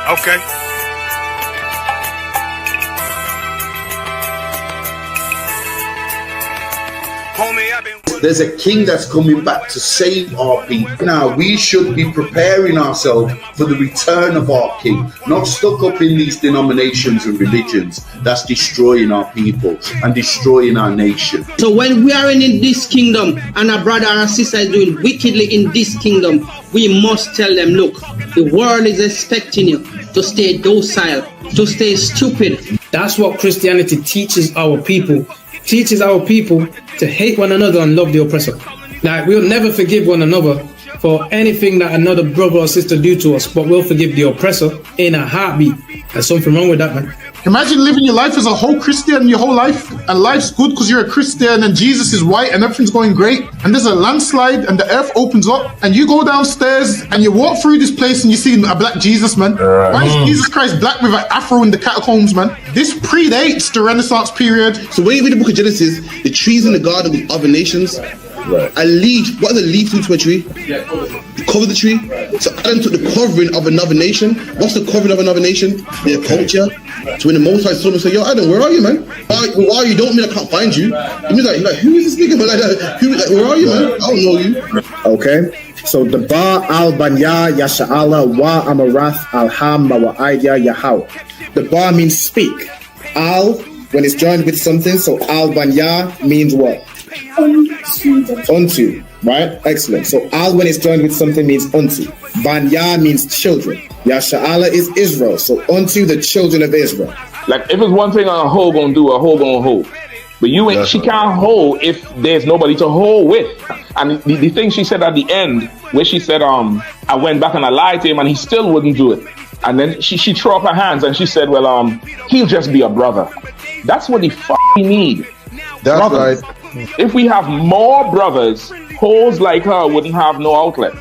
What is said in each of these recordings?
Okay. There's a king that's coming back to save our people. Now we should be preparing ourselves for the return of our king, not stuck up in these denominations and religions that's destroying our people and destroying our nation. So when we are in this kingdom and a brother or a sister is doing wickedly in this kingdom, we must tell them, look, the world is expecting you to stay docile, to stay stupid. That's what Christianity teaches our people. Teaches our people to hate one another and love the oppressor. Like, we'll never forgive one another for anything that another brother or sister do to us, but we'll forgive the oppressor in a heartbeat. There's something wrong with that, man. Imagine living your life as a whole Christian your whole life, and life's good because you're a Christian and Jesus is white and everything's going great, and there's a landslide and the earth opens up and you go downstairs and you walk through this place and you see a black Jesus, man. Why is Jesus Christ black with an afro in the catacombs, man? This predates the Renaissance period. So when you read the book of Genesis, the trees in the garden with other nations, a leaf, what are the leaf to a tree? Cover the tree. So Adam took the covering of another nation. What's the covering of another nation? Their culture. So when the Most High saw him, say, yo, Adam, where are you, man? Where are you? Don't mean I can't find you. It means like who is this nigga, man? Like, where are you, man? I don't know you. Okay. So the Ba al Banya Yasha'ala wa Amarath al Ham wa Aidya Yahau. The Ba means speak. Al, when it's joined with something, so al Banya means what? Unto, right? Excellent. So al when it's joined with something means unto. Banya means children. Yasha'ala is Israel. So unto the children of Israel. Like if it's one thing a hoe gonna do, a hoe gonna hold. But you ain't, she can't hold if there's nobody to hold with. And the thing she said at the end, where she said, I went back and I lied to him and he still wouldn't do it. And then she threw up her hands and she said, well, he'll just be a brother. That's what he need. That's brothers. right. If we have more brothers, hoes like her wouldn't have no outlet.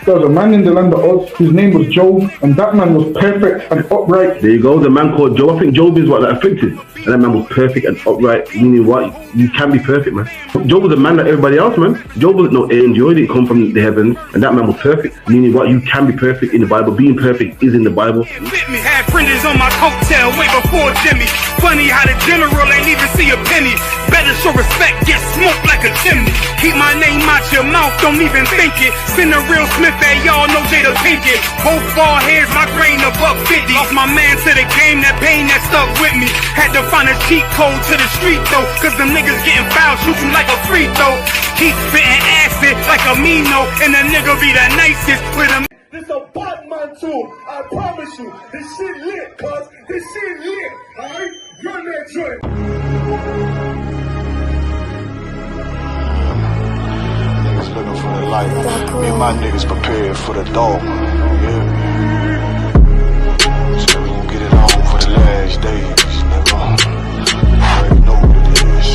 There was a man in the land of Oz, his name was Job, and that man was perfect and upright. There you go, the man called Job. I think Job is what, like, afflicted. And that man was perfect and upright, meaning what? You can be perfect, man. Job was a man like everybody else, man. Job wasn't no angel, he didn't come from the heavens, and that man was perfect, meaning what? You can be perfect in the Bible. Being perfect is in the Bible. Had printers on my coattail way before Jimmy. Funny how the general ain't even see a penny. Better show respect, get smoked like a chimney. Keep my name out your mouth, don't even think it. Send a real Smith at y'all know Jada Pinkett. Both ball heads, my grain above 50. Lost my man to the game, that pain that stuck with me. Had to find a cheat code to the street though, cause them niggas getting fouled, shoot you like a free throw. Keep spitting acid like a Mino, and the nigga be the nicest with a. This a Batman tool, I promise you. This shit lit, cuz. This shit lit, alright? Run that joint. Niggas looking for the light. Me and my niggas prepared for the dog. Yeah. So we gon' get it on for the last days, nigga. I already know what it is.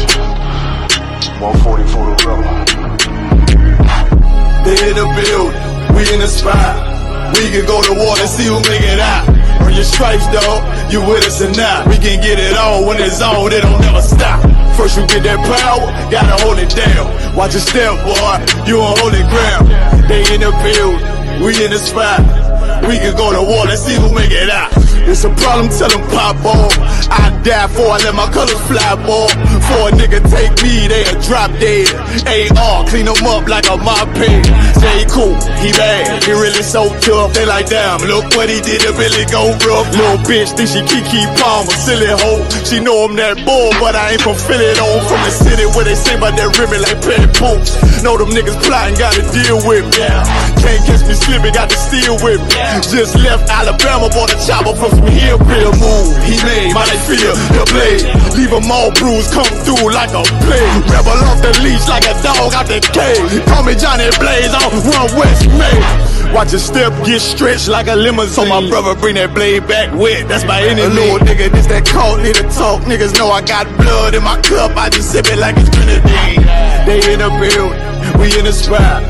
140 for the rebel. They in the building, we in the spot. We can go to war and see who make it out. Earn your stripes, dog, you with us or not. We can get it on when it's on, it don't never stop. First you get that power, gotta hold it down. Watch your step, boy, you on holy ground. They in the building, we in the spot. We can go to war and see who make it out. It's a problem, tell them pop ball. I die for I let my colors fly, ball. For a nigga take me, they a drop dead. AR, clean them up like a mop pig. Say he cool, he bad, he really so tough. They like, damn, look what he did, it really go rough. Little bitch think she Kiki Palmer, silly hoe. She know I'm that bull, but I ain't from Philly though. From the city where they say about that ribbon like petty poops. Know them niggas plotting, gotta deal with me. Can't catch me slipping, got to steal with me. Just left Alabama, bought a chopper from some hillbilly move. He made my life feel the blade. Leave them all bruised, come through like a plague. Rebel off the leash like a dog out the cage. Call me Johnny Blaze, I'll run West May. Watch your step get stretched like a limousine. So my brother bring that blade back wet, that's my enemy. A little nigga, this that cult, need to talk. Niggas know I got blood in my cup, I just sip it like it's grenadine. They in the building, we in the spot.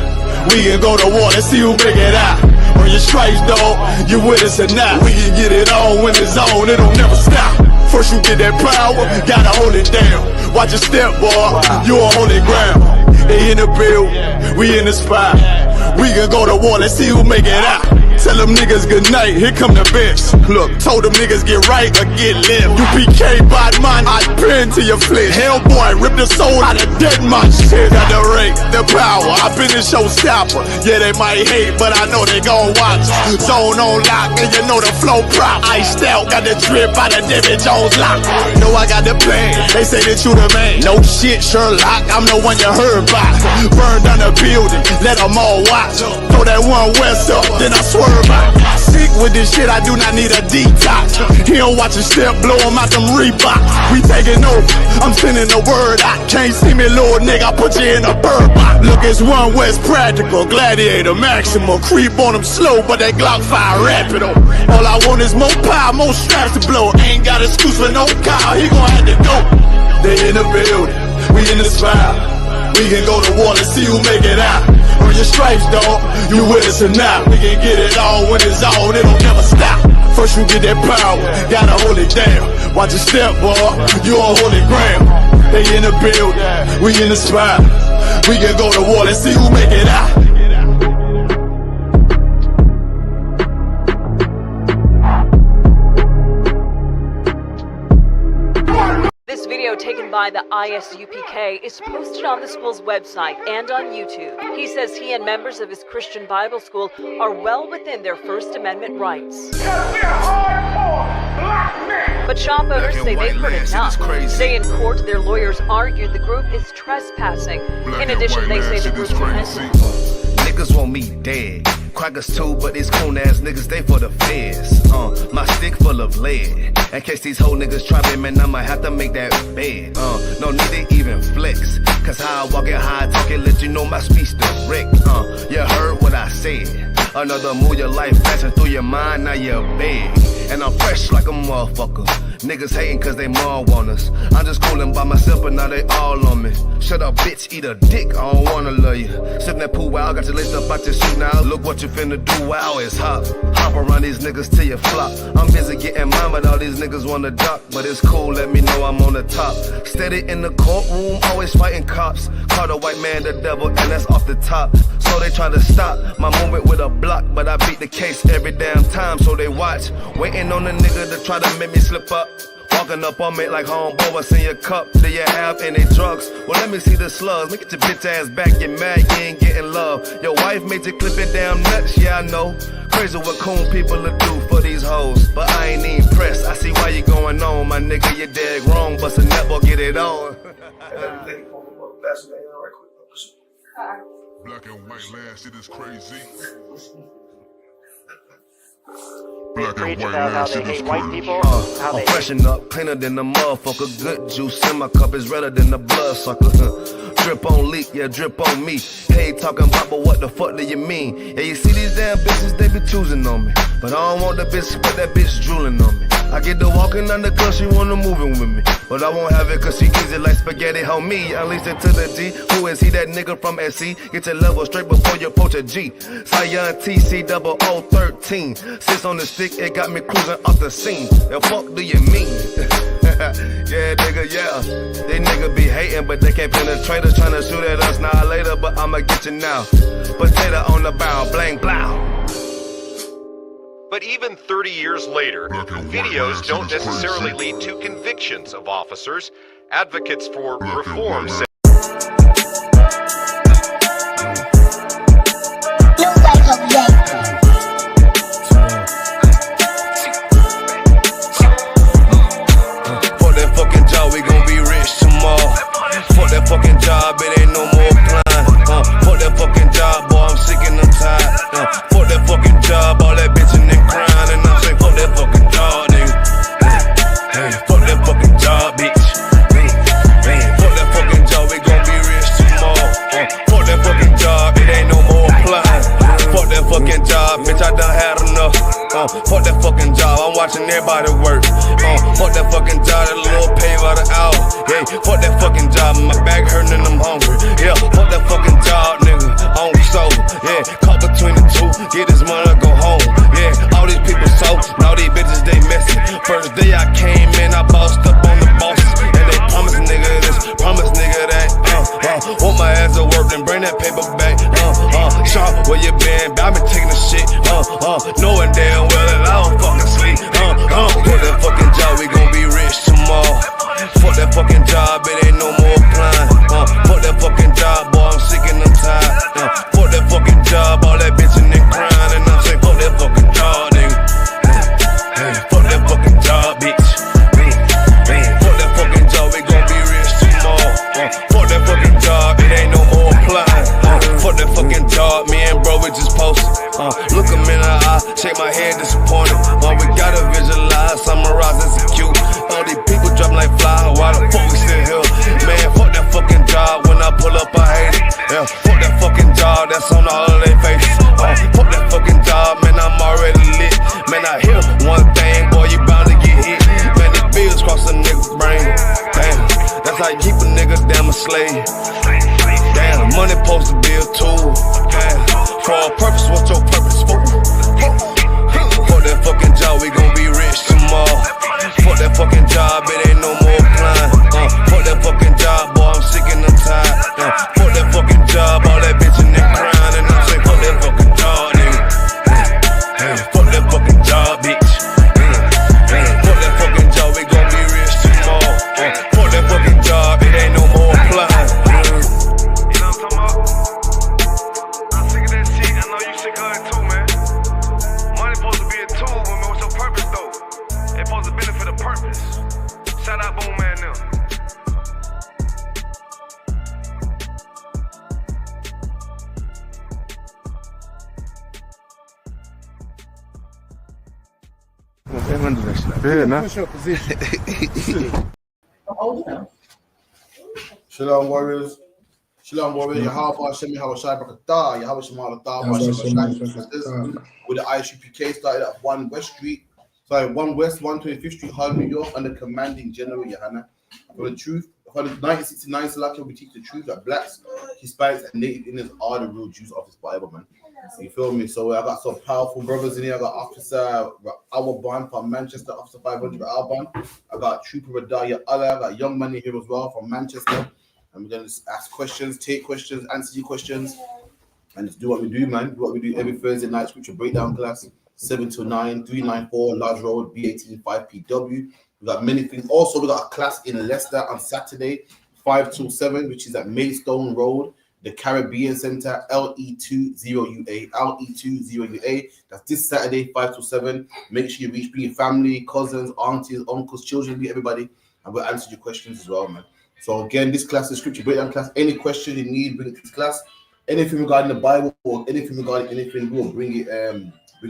We can go to war, let's see who make it out. On your stripes, dog, you with us or not. We can get it on when it's on, it don't never stop. First you get that power, gotta hold it down. Watch your step, boy, you on holy ground. They in the building, we in the spot. We can go to war, let's see who make it out. Tell them niggas good night, here come the bitch. Look, told them niggas get right or get lit. UPK bad man, I pin to your flesh. Hellboy, rip the soul out of dead man shit. Got the rate, the power, I been a showstopper. Yeah, they might hate, but I know they gon' watch. Zone on lock, and you know the flow prop. Iced out, got the drip out of David Jones lock. Know I got the plan, they say that you the man. No shit, Sherlock, I'm the one you heard about. Burn down the building, let them all watch. Throw that one west up, then I swerve out. Sick with this shit, I do not need a detox. He don't watch a step, blow him out them Reeboks. We taking over, I'm sending the word out. Can't see me, little nigga, I put you in a bird box. Look, it's one West practical, gladiator, maximal. Creep on them slow, but that Glock 5 rapido. All I want is more power, more straps to blow. Ain't got excuse for no cow, he gon' have to go. They in the building, we in the spot. We can go to war and see who make it out. Earn your stripes, dog, you with us or not. We can get it all when it's on, it'll never stop. First you get that power, gotta hold it down. Watch your step, boy, you on holy ground. They in the building, we in the spot. We can go to war and see who make it out. This video taken by the ISUPK is posted on the school's website and on YouTube. He says he and members of his Christian Bible school are well within their First Amendment rights. But shop owners say they've heard enough. Today in court, their lawyers argued the group is trespassing. In addition, they say the group's offensive. Niggas want me dead. Crackers too, but these coon ass niggas, they for the feds. My stick full of lead. In case these whole niggas try me, man, I might have to make that bed. No need to even flex. Cause how I walk it, how I talk it, let you know my speech direct. You heard what I said. Another move, your life flashing through your mind, now you're big. And I'm fresh like a motherfucker. Niggas hating cause they more want us. I'm just coolin' by myself, but now they all on me. Shut up, bitch, eat a dick, I don't wanna love you. Sip that pool, wow, got your list up out your shoe now. Look what you finna do, wow, it's hot. Hop around these niggas till you flop. I'm busy getting mine, but all these niggas wanna duck. But it's cool, let me know I'm on the top. Steady in the courtroom, always fighting cops. Call the white man the devil, and that's off the top. So they try to stop my movement with a block, but I beat the case every damn time, so they watch. Waiting on the nigga to try to make me slip up. Walking up on me like homeboy, what's in your cup? Do you have any drugs? Well, let me see the slugs. Make it your bitch ass back, get mad, you ain't getting love. Your wife made you clip it damn nuts, yeah I know. Crazy what coon people will do for these hoes. But I ain't even pressed, I see why you going on. My nigga, you dead wrong, bust a netball, get it on. Black and white land, shit is crazy. Black and white land, shit is crazy. I'm freshen up, cleaner than the motherfucker. Good juice in my cup is redder than the blood sucker. Drip on leak, yeah, drip on me. Hey, talking about, but what the fuck do you mean? Yeah, you see these damn bitches, they be choosing on me. But I don't want the bitch, but that bitch drooling on me. I get to walking on the cause she wanna moving with me. But I won't have it cause she easy like spaghetti, homie. Unleash it to the G. Who is he? That nigga from SC? Get your level straight before you approach a G. Scion TC 0013. Sits on the stick, it got me cruising off the scene. The fuck do you mean? Yeah, nigga, yeah. They nigga be hating, but they can't penetrate us. Tryna shoot at us now or later, but I'ma get you now. Potato on the barrel, blang, blow. But even 30 years later, videos don't necessarily lead to convictions of officers. Advocates for reform say fuck that fucking job, we gon' be rich tomorrow. Fuck that fucking job, it ain't no more applying. Fuck that fucking job, boy, I'm sick and I'm tired. Fuck that fucking job, all that bitching and crying, and I'm saying fuck that fucking job, nigga. Fuck that fucking job, bitch. Fuck that fucking job, we gon' be rich tomorrow. Fuck that fucking job, it ain't no more applying. Fuck that fucking job, bitch, I done had enough. Fuck that fucking job, I'm watching everybody work. Fuck that fucking job, that little pay by the hour. Yeah, fuck that fucking job, my back hurting and I'm hungry. Yeah, fuck that fucking job, nigga, on soul. Yeah, caught between the two, get this money, go home. Yeah, all these people so, now these bitches they messy. First day I came in, I bossed up on the bosses, and they promised nigga this, promised nigga that. Want my ass to work why the fuck we still here? Man, fuck that fucking job. When I pull up, I hate it. Yeah, fuck that fucking job. That's on all of their faces. Fuck that fucking job, man. I'm already lit. Man, I hear one thing, boy, you bound to get hit. Man, the bills cross a nigga's brain. Damn, that's how you keep a nigga damn a slave. Damn, money supposed to be a tool. Damn, for a purpose, what's your purpose for? Fuck that fucking job, we gon' be rich tomorrow. Fuck that fucking job, it ain't no more applying. Fuck that fucking job, boy, I'm sick and I'm tired. Fuck that fucking job, all that bitch in there crying. And I'm saying, fuck that fucking job, nigga. Fuck that fucking job, bitch. Fuck that fucking job, we gon' be rich tomorrow. Fuck that fucking job, it ain't no more applying. You know what I'm talking about? I'm sick of that shit, I know you sick of it too, man. Money supposed to be a tool, man. What's your purpose though? It's supposed to benefit a purpose. Shout out Boom Man now. Shalom warriors. Shalom warriors. Yahweh Hashem Yahweh Shai Brakatah. Yahweh Shema Latah. With the ISUPK started at 1 West Street. Sorry, 1 West, 125th Street, Harlem, New York, under commanding General Yohana. For the truth, for the 1969 Salaki, we teach the truth that blacks, Hispanics, and Native Indians are the real Jews of this Bible, man. You feel me? So I got some powerful brothers in here. I got Officer Alban from Manchester, Officer 500 Alban. I got Trooper Radaya Allah. I got Young Money here as well from Manchester. And we're going to ask questions, take questions, answer your questions, and just do what we do, man. Do what we do every Thursday night, scripture breakdown class, 7 to 9, 394 Lodge Road, B18 5PW. We got many things. Also, we got a class in Leicester on Saturday, 5 to 7, which is at Maidstone Road, the Caribbean Center, LE20UA, LE20UA. That's this Saturday, 5 to 7. Make sure you bring your family, cousins, aunties, uncles, children, be everybody, and we'll answer your questions as well, man. So again, this class is scripture breakdown class. Any question you need, bring it to this class. Anything regarding the Bible or anything regarding anything, we'll bring it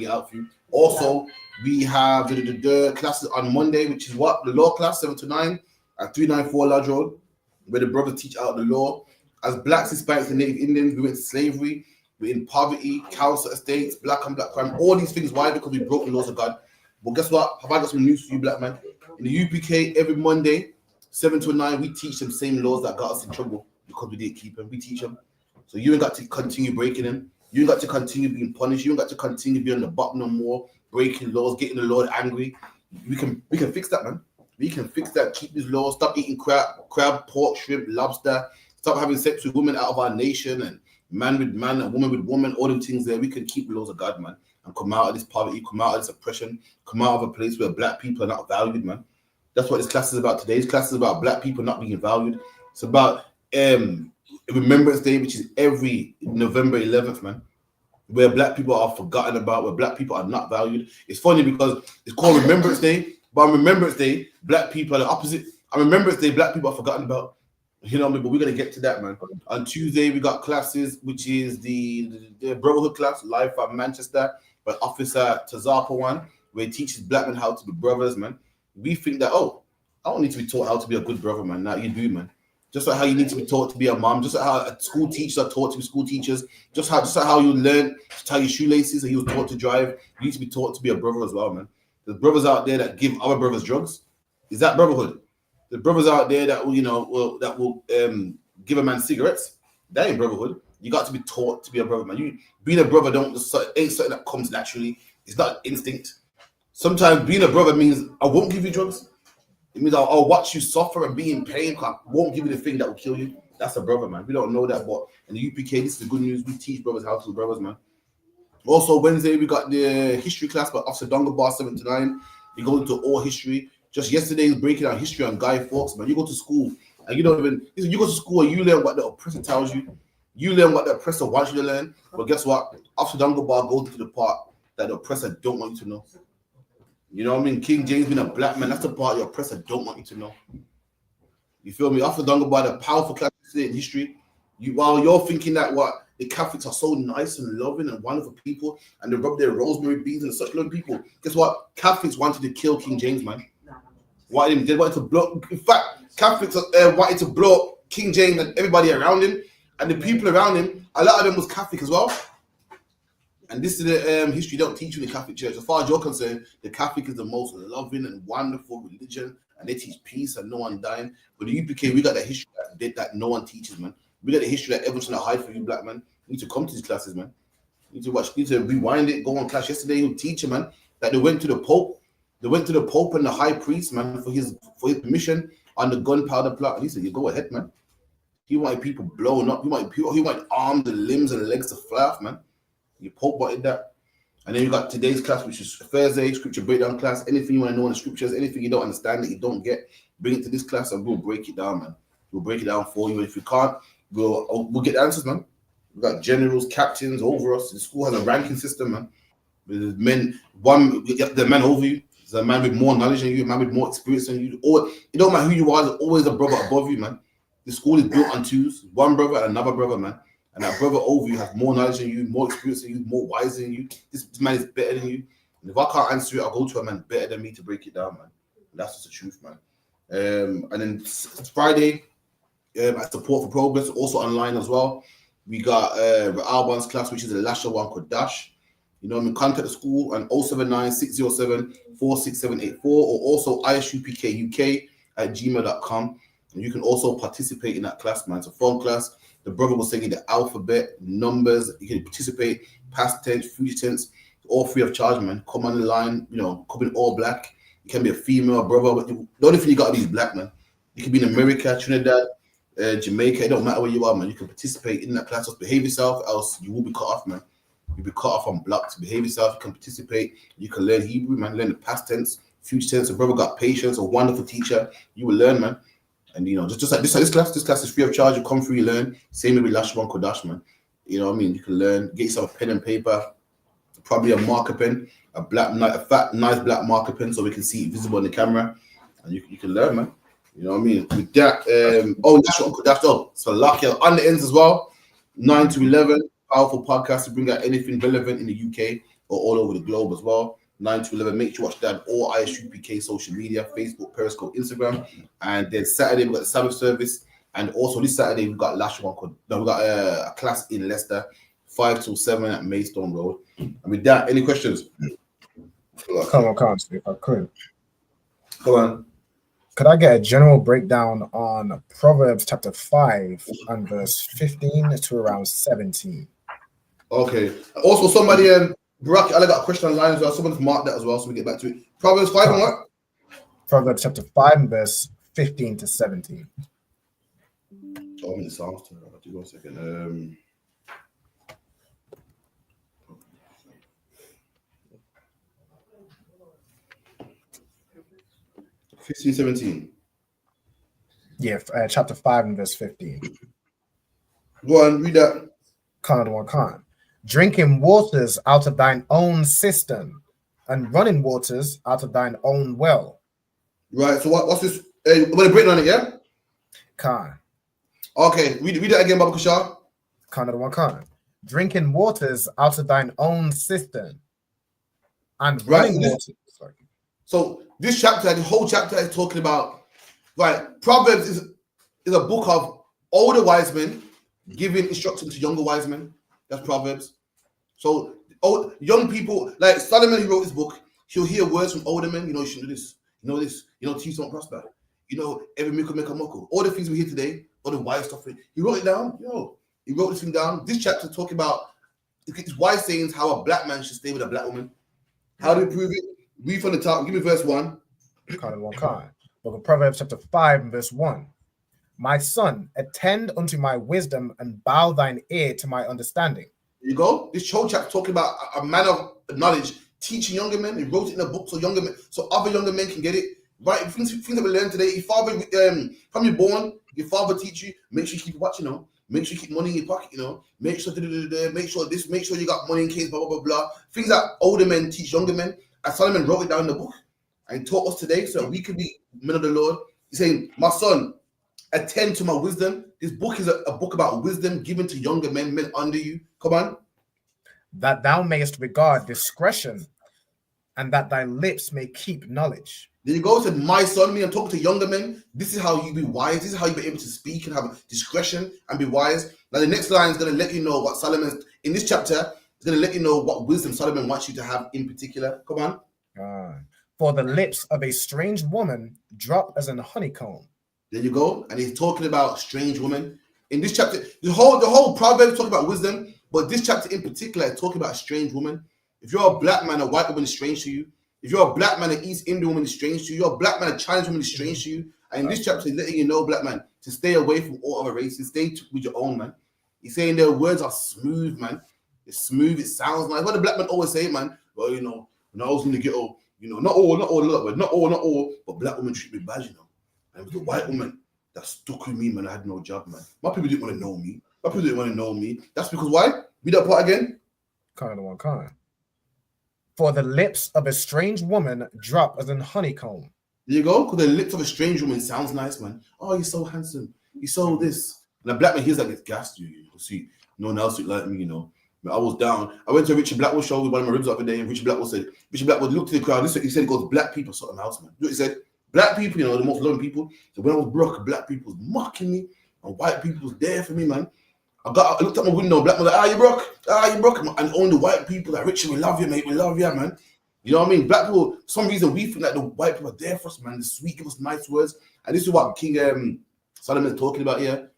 out for you. Also, we have the classes on Monday, which is what? The law class, 7 to 9 at 394 Lodge Road, where the brothers teach out the law. As blacks, Hispanics, and Native Indians, we went to slavery, we're in poverty, council estates, black and black crime, all these things. Why? Because we broke the laws of God. But guess what? Have I got some news for you, black man? In the UPK, every Monday, 7 to 9, we teach them same laws that got us in trouble because we didn't keep them. We teach them. So you ain't got to continue breaking them. You ain't got to continue being punished. You ain't got to continue being on the bottom no more, breaking laws, getting the Lord angry. We can fix that, man. We can fix that. Keep these laws. Stop eating crab, pork, shrimp, lobster. Stop having sex with women out of our nation and man with man and woman with woman. All them things there. We can keep the laws of God, man, and come out of this poverty, come out of this oppression, come out of a place where black people are not valued, man. That's what this class is about today. This class is about black people not being valued. It's about Remembrance Day, which is every November 11th, man, where black people are forgotten about, where black people are not valued. It's funny because it's called Remembrance Day, but on Remembrance Day, black people are the opposite. On Remembrance Day, black people are forgotten about. You know what I mean? But we're going to get to that, man. On Tuesday, we got classes, which is the Brotherhood class, live from Manchester, by Officer Tazapa one, where he teaches black men how to be brothers, man. We think that, oh, I don't need to be taught how to be a good brother, man. Now you do, man. Just like how you need to be taught to be a mom, just like how school teachers are taught to be school teachers, just like how you learn to tie your shoelaces and you was taught to drive, you need to be taught to be a brother as well, man. There's brothers out there that give other brothers drugs. Is that brotherhood? The brothers out there that will, give a man cigarettes. That ain't brotherhood. You got to be taught to be a brother, man. You being a brother ain't something that comes naturally. It's not instinct. Sometimes being a brother means I won't give you drugs. It means I'll watch you suffer and be in pain. I won't give you the thing that will kill you. That's a brother, man. We don't know that, but in the UPK, this is the good news. We teach brothers how to be brothers, man. Also, Wednesday, we got the history class by Officer Dongabar, 7 to 9. We go into all history. Just yesterday, was breaking down history on Guy Fawkes, man. You go to school and you go to school and you learn what the oppressor tells you. You learn what the oppressor wants you to learn. But guess what? Officer Dongabar goes to the part that the oppressor don't want you to know. You know what I mean? King James being a black man, that's the part your oppressor don't want you to know. You feel me? After Dongabar, the powerful class in history, while you're thinking that the Catholics are so nice and loving and wonderful people, and they rub their rosemary beads and such loving people. Guess what? Catholics wanted to kill King James, man. Why they wanted to block? In fact, Catholics wanted to blow up King James and everybody around him, and the people around him, a lot of them was Catholic as well. And this is the history you don't teach you in the Catholic Church. As far as you're concerned, the Catholic is the most loving and wonderful religion, and they teach peace and no one dying. But the UPK, we got that history that no one teaches, man. We got the history that everyone's trying to hide from you, black man. You need to come to these classes, man. You need to watch, you need to rewind it, go on class. Yesterday, he was teaching, man, that they went to the Pope. They went to the Pope and the High Priest, man, for his permission on the gunpowder plot. And he said, "You go ahead, man." He wanted people blown up. He wanted arms and limbs and legs to fly off, man. The Pope wanted that. And then you got today's class, which is Thursday, scripture breakdown class. Anything you want to know in the scriptures, anything you don't understand that you don't get, bring it to this class and we'll break it down, man. We'll break it down for you. And if you can't, we'll get the answers, man. We got generals, captains over us. The school has a ranking system, man. There's men, the man over you. There's a man with more knowledge than you, a man with more experience than you. Or it don't matter who you are, there's always a brother above you, man. The school is built on twos, one brother and another brother, man. And that brother over you has more knowledge than you, more experience than you, more wise than you. This man is better than you. And if I can't answer it, I'll go to a man better than me to break it down, man. And that's just the truth, man. And then Friday, at Support for Progress, also online as well. We got Alban's class, which is a Lasher one called Dash. You know, contact the school on 079-607-46784 or also ISUPK@gmail.com. And you can also participate in that class, man. It's a fun class. The brother was saying the alphabet, numbers. You can participate, past tense, future tense, all free of charge, man. Come on the line, you know, come in all black. You can be a female, a brother. But the only thing you got to be is black, man. You can be in America, Trinidad, Jamaica. It don't matter where you are, man. You can participate in that class. Just behave yourself, else you will be cut off, man. You'll be cut off on blocks. Behave yourself. You can participate. You can learn Hebrew, man. Learn the past tense, future tense. The brother got patience, a wonderful teacher. You will learn, man. And you know, just like this class is free of charge. You come free, you learn. Same with Lashwan Kodash, man. You know what I mean? You can learn. Get yourself a pen and paper, probably a marker pen, a fat, nice black marker pen, so we can see it visible on the camera, and you can learn, man. You know what I mean? With that, Lashwan Kodash, so lucky on the ends as well. 9 to 11, powerful podcast to bring out anything relevant in the UK or all over the globe as well. 9 to 11. Make sure you watch that all ISUPK social media, Facebook, Periscope, Instagram. And then Saturday, we've got the Sabbath service. And also this Saturday, we've got we've got a class in Leicester, 5 till 7 at Maidstone Road. And with that, any questions? Come on, if I could. Come on. Could I get a general breakdown on Proverbs chapter 5 and verse 15 to around 17? Okay. Also, somebody... Barack, I got a question online as well. Someone's marked that as well, so we get back to it. Proverbs 5 and what? Proverbs chapter 5 and verse 15 to 17. Oh, I'm in the Psalms. Give me 1 second. 15, 17. Yeah, chapter 5 and verse 15. Go on, read that. Can't. Drinking waters out of thine own cistern, and running waters out of thine own well. Right. So what's this? We're breaking on it, yeah. Khan. Okay. Read that again, Baba Kushar. Khan. Drinking waters out of thine own cistern, and running waters. Sorry. So this chapter, the whole chapter is talking about, right? Proverbs is a book of older wise men giving instruction to younger wise men. That's Proverbs. So young people, like Solomon, who wrote this book, he'll hear words from older men. You know, you should do this. You know this. You know, teach don't prosper. You know, every miracle make a moko. All the things we hear today, all the wise stuff. He wrote it down. He wrote this thing down. This chapter talking about it's wise sayings how a black man should stay with a black woman. How do we prove it? Read from the top. Give me verse 1. Book of Proverbs chapter 5 and verse 1. My son, attend unto my wisdom and bow thine ear to my understanding. There you go. This whole chapter talking about a man of knowledge teaching younger men. He wrote it in a book so younger men, so other younger men can get it. Right? Things that we learn today. Your father, from you're born, your father teach you. Make sure you keep watching. Make sure you keep money in your pocket. Make sure make sure this. Make sure you got money in case blah blah blah blah. Things that older men teach younger men. And Solomon wrote it down in the book and taught us today, so that we can be men of the Lord. He's saying, my son, attend to my wisdom. This book is a book about wisdom given to younger men under you. Come on. That thou mayest regard discretion and that thy lips may keep knowledge. Then you go and said, my son, me, I'm talking to younger men. This is how you be wise. This is how you be able to speak and have discretion and be wise. Now the next line is going to let you know what Solomon, in this chapter, is going to let you know what wisdom Solomon wants you to have in particular. Come on. For the lips of a strange woman drop as an honeycomb. There you go. And he's talking about strange women. In this chapter, the whole proverb is talking about wisdom, but this chapter in particular is talking about a strange woman. If you're a black man, a white woman is strange to you. If you're a black man, an East Indian woman is strange to you. You're a black man, a Chinese woman is strange to you. And in this chapter, he's letting you know, black man, to stay away from all other races. Stay with your own, man. He's saying their words are smooth, man. It's smooth. It sounds nice. What the black man always say, man. Well, you know, when I was in the ghetto, you know, not all, but black women treat me bad, you know. And it was the white woman that stuck with me, man. I had no job, man. My people didn't want to know me. That's because why? Read that part again. Kind. For the lips of a strange woman drop as an honeycomb. There you go. Because the lips of a strange woman sounds nice, man. Oh, you're so handsome. You're so this. And a black man hears that gets gassed you. You know, see, no one else would like me, you know. I was down. I went to a Richard Blackwell show with one of my ribs the other day, and Richard Blackwell looked to the crowd. He said, it goes, black people sort of house, man. You know what he said? Black people, you know, the most loving people. So when I was broke, black people was mocking me, and white people was there for me, man. I looked out my window, black man, like, you broke. And only the white people, like, Richard, we love you, mate, we love you, man. You know what I mean? Black people, for some reason, we think that the white people are there for us, man. The sweet, give us nice words. And this is what King Solomon is talking about here.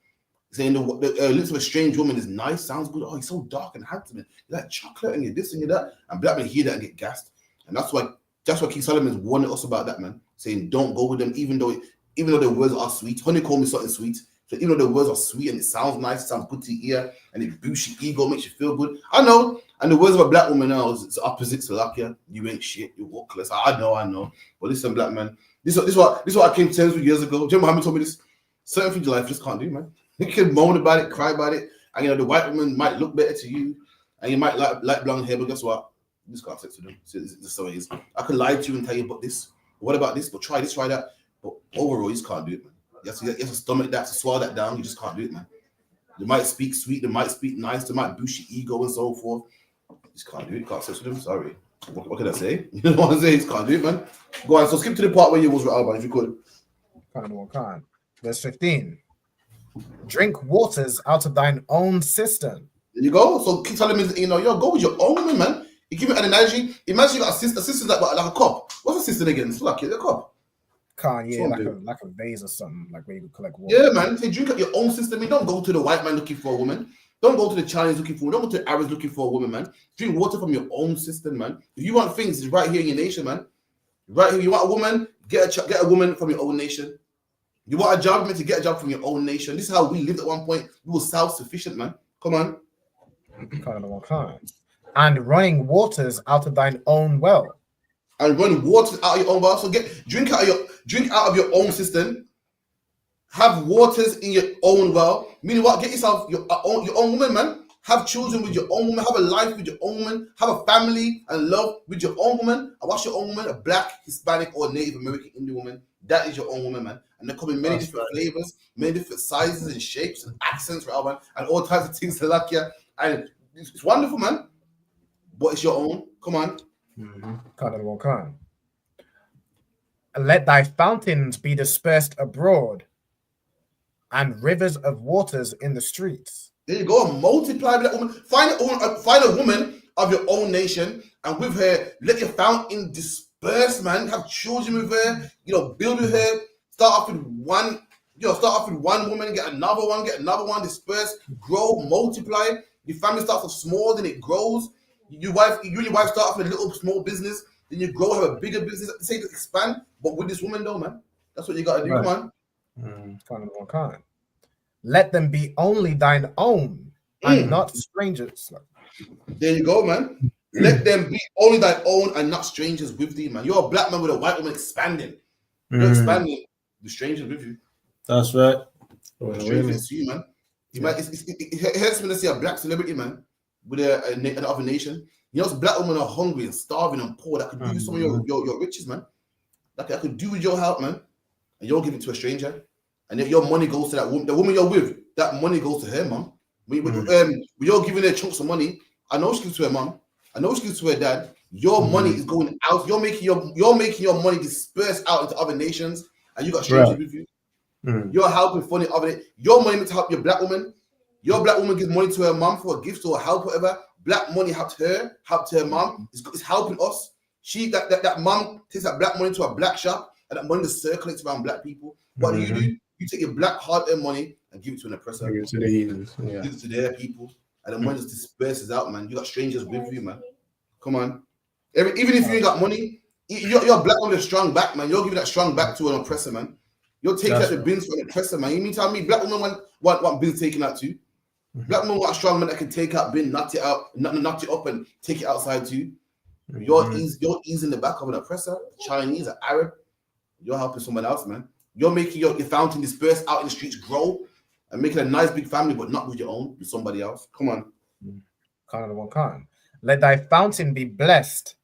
Saying the lips of a strange woman is nice, sounds good. Oh, he's so dark and handsome. You like chocolate and you this and you that. And black men hear that and get gassed. And that's why King Solomon's warning us about that, man. Saying don't go with them, even though their words are sweet. Honeycomb is something sweet. So even though the words are sweet and it sounds nice, it sounds good to your ear, and it boosts your ego, makes you feel good. I know. And the words of a black woman now is opposite to like, yeah, you ain't shit, you're worthless. I know. But listen, black man, this is what I came to terms with years ago. Jim Muhammad told me this. Certain things in life just can't do, man. You can moan about it, cry about it, and you know the white woman might look better to you, and you might like blonde hair, but guess what? You just can't have sex with them. It's so it is. I can lie to you and tell you about this. What about this? But try this, try that. But overall, you just can't do it, man. You have to stomach that, to swallow that down. You just can't do it, man. They might speak sweet, they might speak nice, they might boost your ego and so forth. You just can't do it. You can't sex with them. Sorry. What can I say? You know what I'm saying? You just can't do it, man. Go on. So skip to the part where you was with Alban, if you could. Can't. Verse 15. Drink waters out of thine own cistern. There you go. So King Solomon, go with your own woman, man. You give me an analogy. Imagine you got a cistern like a cup. What's a cistern again? It's like a cup. Like a vase or something, like where you collect water. Yeah, man. Say drink at your own cistern. I mean, don't go to the white man looking for a woman. Don't go to the Chinese looking for a woman. Don't go to the Arabs looking for a woman, man. Drink water from your own cistern, man. If you want things, it's right here in your nation, man. Right here. You want a woman? Get a woman from your own nation. You want a job, man, to get a job from your own nation. This is how we lived at one point. We were self-sufficient, man. Come on. And running waters out of thine own well. And running waters out of your own well. So drink out of your own cistern. Have waters in your own well. Meaning what? Get yourself your own woman, man. Have children with your own woman. Have a life with your own woman. Have a family and love with your own woman. And what's your own woman? A black, Hispanic, or Native American Indian woman. That is your own woman, man. And they come in many different flavors, many different sizes and shapes and accents, right, man, and all types of things to like you. And it's wonderful, man. But it's your own. Come on. And let thy fountains be dispersed abroad, and rivers of waters in the streets. There you go. Multiply that woman. Find a woman of your own nation, and with her, let your fountain disperse, man. Have children with her. Build with her. Start off with one. Start off with one woman. Get another one. Disperse. Grow. Multiply. Your family starts off small, then it grows. You and your wife start off with a little small business, then you grow, have a bigger business. Say to expand, but with this woman, though, man. That's what you got to do, man. Let them be only thine own, and not strangers. There you go, man. Let them be only thine own and not strangers with thee, man. You're a black man with a white woman expanding. You're expanding the strangers with you. That's right. Strangers to you, man. It hurts me to see a black celebrity, man, with another nation. Black women are hungry and starving and poor. That could do some of your riches, man. That could do with your help, man. And you'll give it to a stranger. And if your money goes to that woman, the woman you're with, that money goes to her mom. When you're giving her chunks of money, I know she gives to her mom. I know she gives to her dad. Your money is going out. You're making your money disperse out into other nations, and you got strangers with you. You're helping funding other. Your money meant to help your black woman. Your black woman gives money to her mom for a gift or a help, whatever. Black money helped her mom. It's helping us. That mom takes that black money to a black shop, and that money just circulates around black people. What do? You take your black hard-earned money and give it to an oppressor. Give it to the heathens. Yeah. Give it to their people, and the money just disperses out, man. You got strangers with you, man. Come on. Even if you ain't got money, you're black on the strong back, man. You're giving that strong back to an oppressor, man. You're taking out the bins for an oppressor, man. You mean tell me black women want bins taken out too? Black women want a strong man that can take out bin, knock it up, and take it outside too. You're easing the back of an oppressor, a Chinese, an Arab. You're helping someone else, man. You're making your fountain disperse out in the streets grow and making a nice big family, but not with your own, with somebody else. Come on. Can't. Let thy fountain be blessed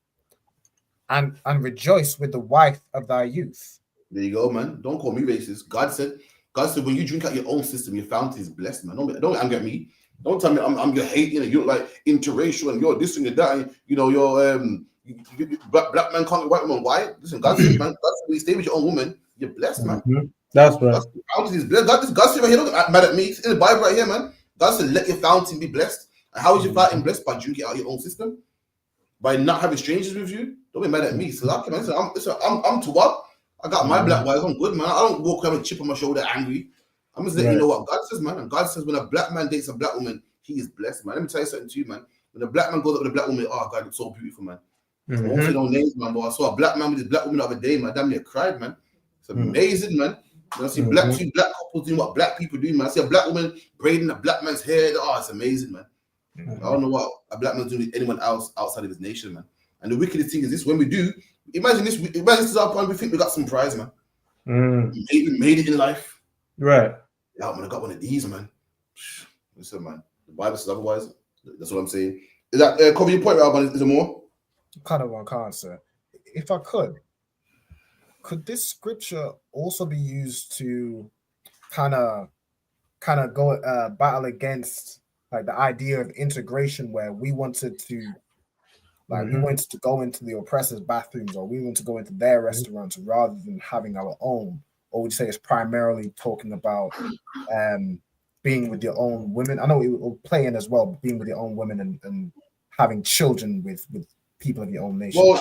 and rejoice with the wife of thy youth. There you go, man. Don't call me racist. God said when you drink out your own system, your fountain is blessed, man. Don't anger at me. Don't tell me I'm your hate. You're like interracial and you're this and you're that. And, you're black man can't be white woman. Why? Listen, God said, man. God said when you stay with your own woman, you're blessed, man. That's right. Your fountain is blessed. God said right here, don't mad at me. It's in the Bible right here, man. God said, let your fountain be blessed. And how is your fountain blessed? By drinking out your own system, by not having strangers with you. Don't be mad at me. So I'm to what? I got my black wives. I'm good, man. I don't walk around with a chip on my shoulder angry. I'm just letting you know what God says, man. And God says when a black man dates a black woman, he is blessed, man. Let me tell you something to you, man. When a black man goes up with a black woman, oh God, it's so beautiful, man. I won't say no names, man, but I saw a black man with this black woman the other day, man. Damn near cried, man. It's amazing, man. I see two black couples doing what black people do, man. I see a black woman braiding a black man's hair. Oh, it's amazing, man. I don't know what a black man's doing with anyone else outside of his nation, man. And the wickedest thing is this: when we do, imagine this is our point. We think we got some prize, man. We made it in life, right? Yeah, man, I got one of these, man. Listen, man. The Bible says otherwise. That's what I'm saying. Is that cover your point, Alban? Is there more? Kind of one can't, sir. If I could this scripture also be used to kind of go battle against like the idea of integration, where we wanted to we wanted to go into the oppressor's bathrooms, or we want to go into their restaurants rather than having our own? Or would you say it's primarily talking about being with your own women? I know it will play in as well, but being with your own women and having children with people of your own nation. Well,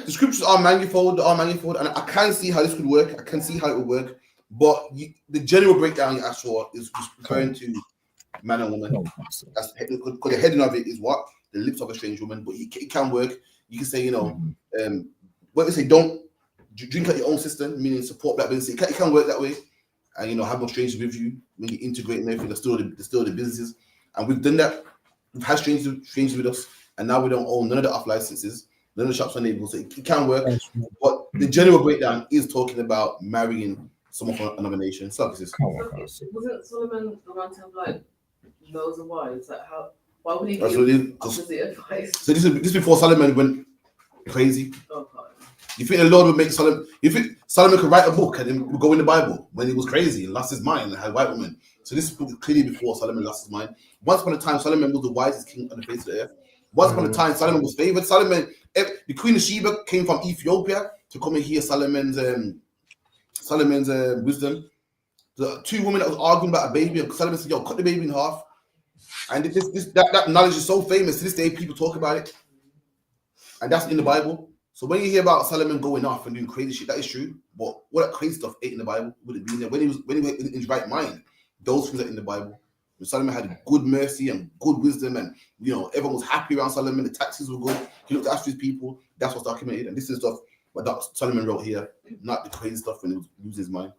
the scriptures are manifold, and I can see how this could work. I can see how it would work, but the general breakdown you asked for is referring to man and woman. That's because the heading of it is what? The lips of a strange woman, but it can work. You can say, what they say, don't drink at your own system, meaning support black business. It can work that way, and have no strangers with you when you integrate and everything. They're still the businesses, and we've done that. We've had strangers with us, and now we don't own none of the off licenses. None of the shops are enabled, so it can work. But the general breakdown is talking about marrying someone from another nation. Wasn't Solomon the one to have like loads of wives? Like how? Why would he give opposite advice? So this is before Solomon went crazy. Oh, God. You think the Lord would make Solomon? You think Solomon could write a book and then go in the Bible when he was crazy and lost his mind and had white women? So this is clearly before Solomon lost his mind. Once upon a time, Solomon was the wisest king on the face of the earth. Once upon a time, Solomon was favored. The Queen of Sheba came from Ethiopia to come and hear Solomon's wisdom. The two women that was arguing about a baby, and Solomon said, "Yo, cut the baby in half." And that knowledge is so famous to this day. People talk about it, and that's in the Bible. So when you hear about Solomon going off and doing crazy shit, that is true. But what that crazy stuff ain't in the Bible. Would it be there when he was in his right mind? Those things are in the Bible. When Solomon had good mercy and good wisdom, and everyone was happy around Solomon. The taxes were good. He looked after his people. That's what's documented. And this is stuff what Solomon wrote here, not the crazy stuff when he was losing his mind.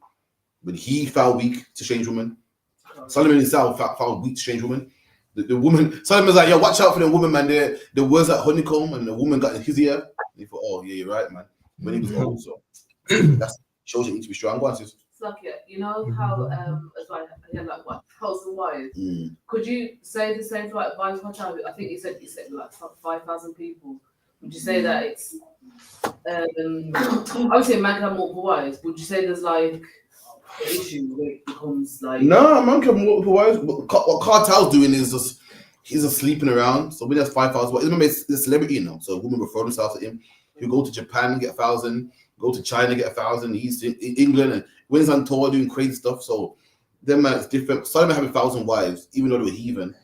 When he fell weak to strange woman, Solomon himself fell weak to strange woman. The woman, Solomon's like, yo, watch out for the woman, man. The words like honeycomb, and the woman got in his ear. And he thought, oh, yeah, you're right, man. When he was old, so that shows you need to be strong. Go on, sis. It's like, you know how, as like, like what, 1,000 wives? Could you say the same for like wives per child? I think you said like 5,000 people. Would you say that it's, obviously a man can have multiple wives. Would you say there's like, issue where it becomes like no, man can multiple wives. What cartel's doing is just he's just sleeping around. So when he has 5,000 wives, remember he's a celebrity, you know. So women refer themselves to him. He'll go to Japan and get 1,000, go to China, get 1,000, he's in England, and when he's on tour doing crazy stuff. So them man, it's different. Solomon having 1,000 wives, even though they were heathen.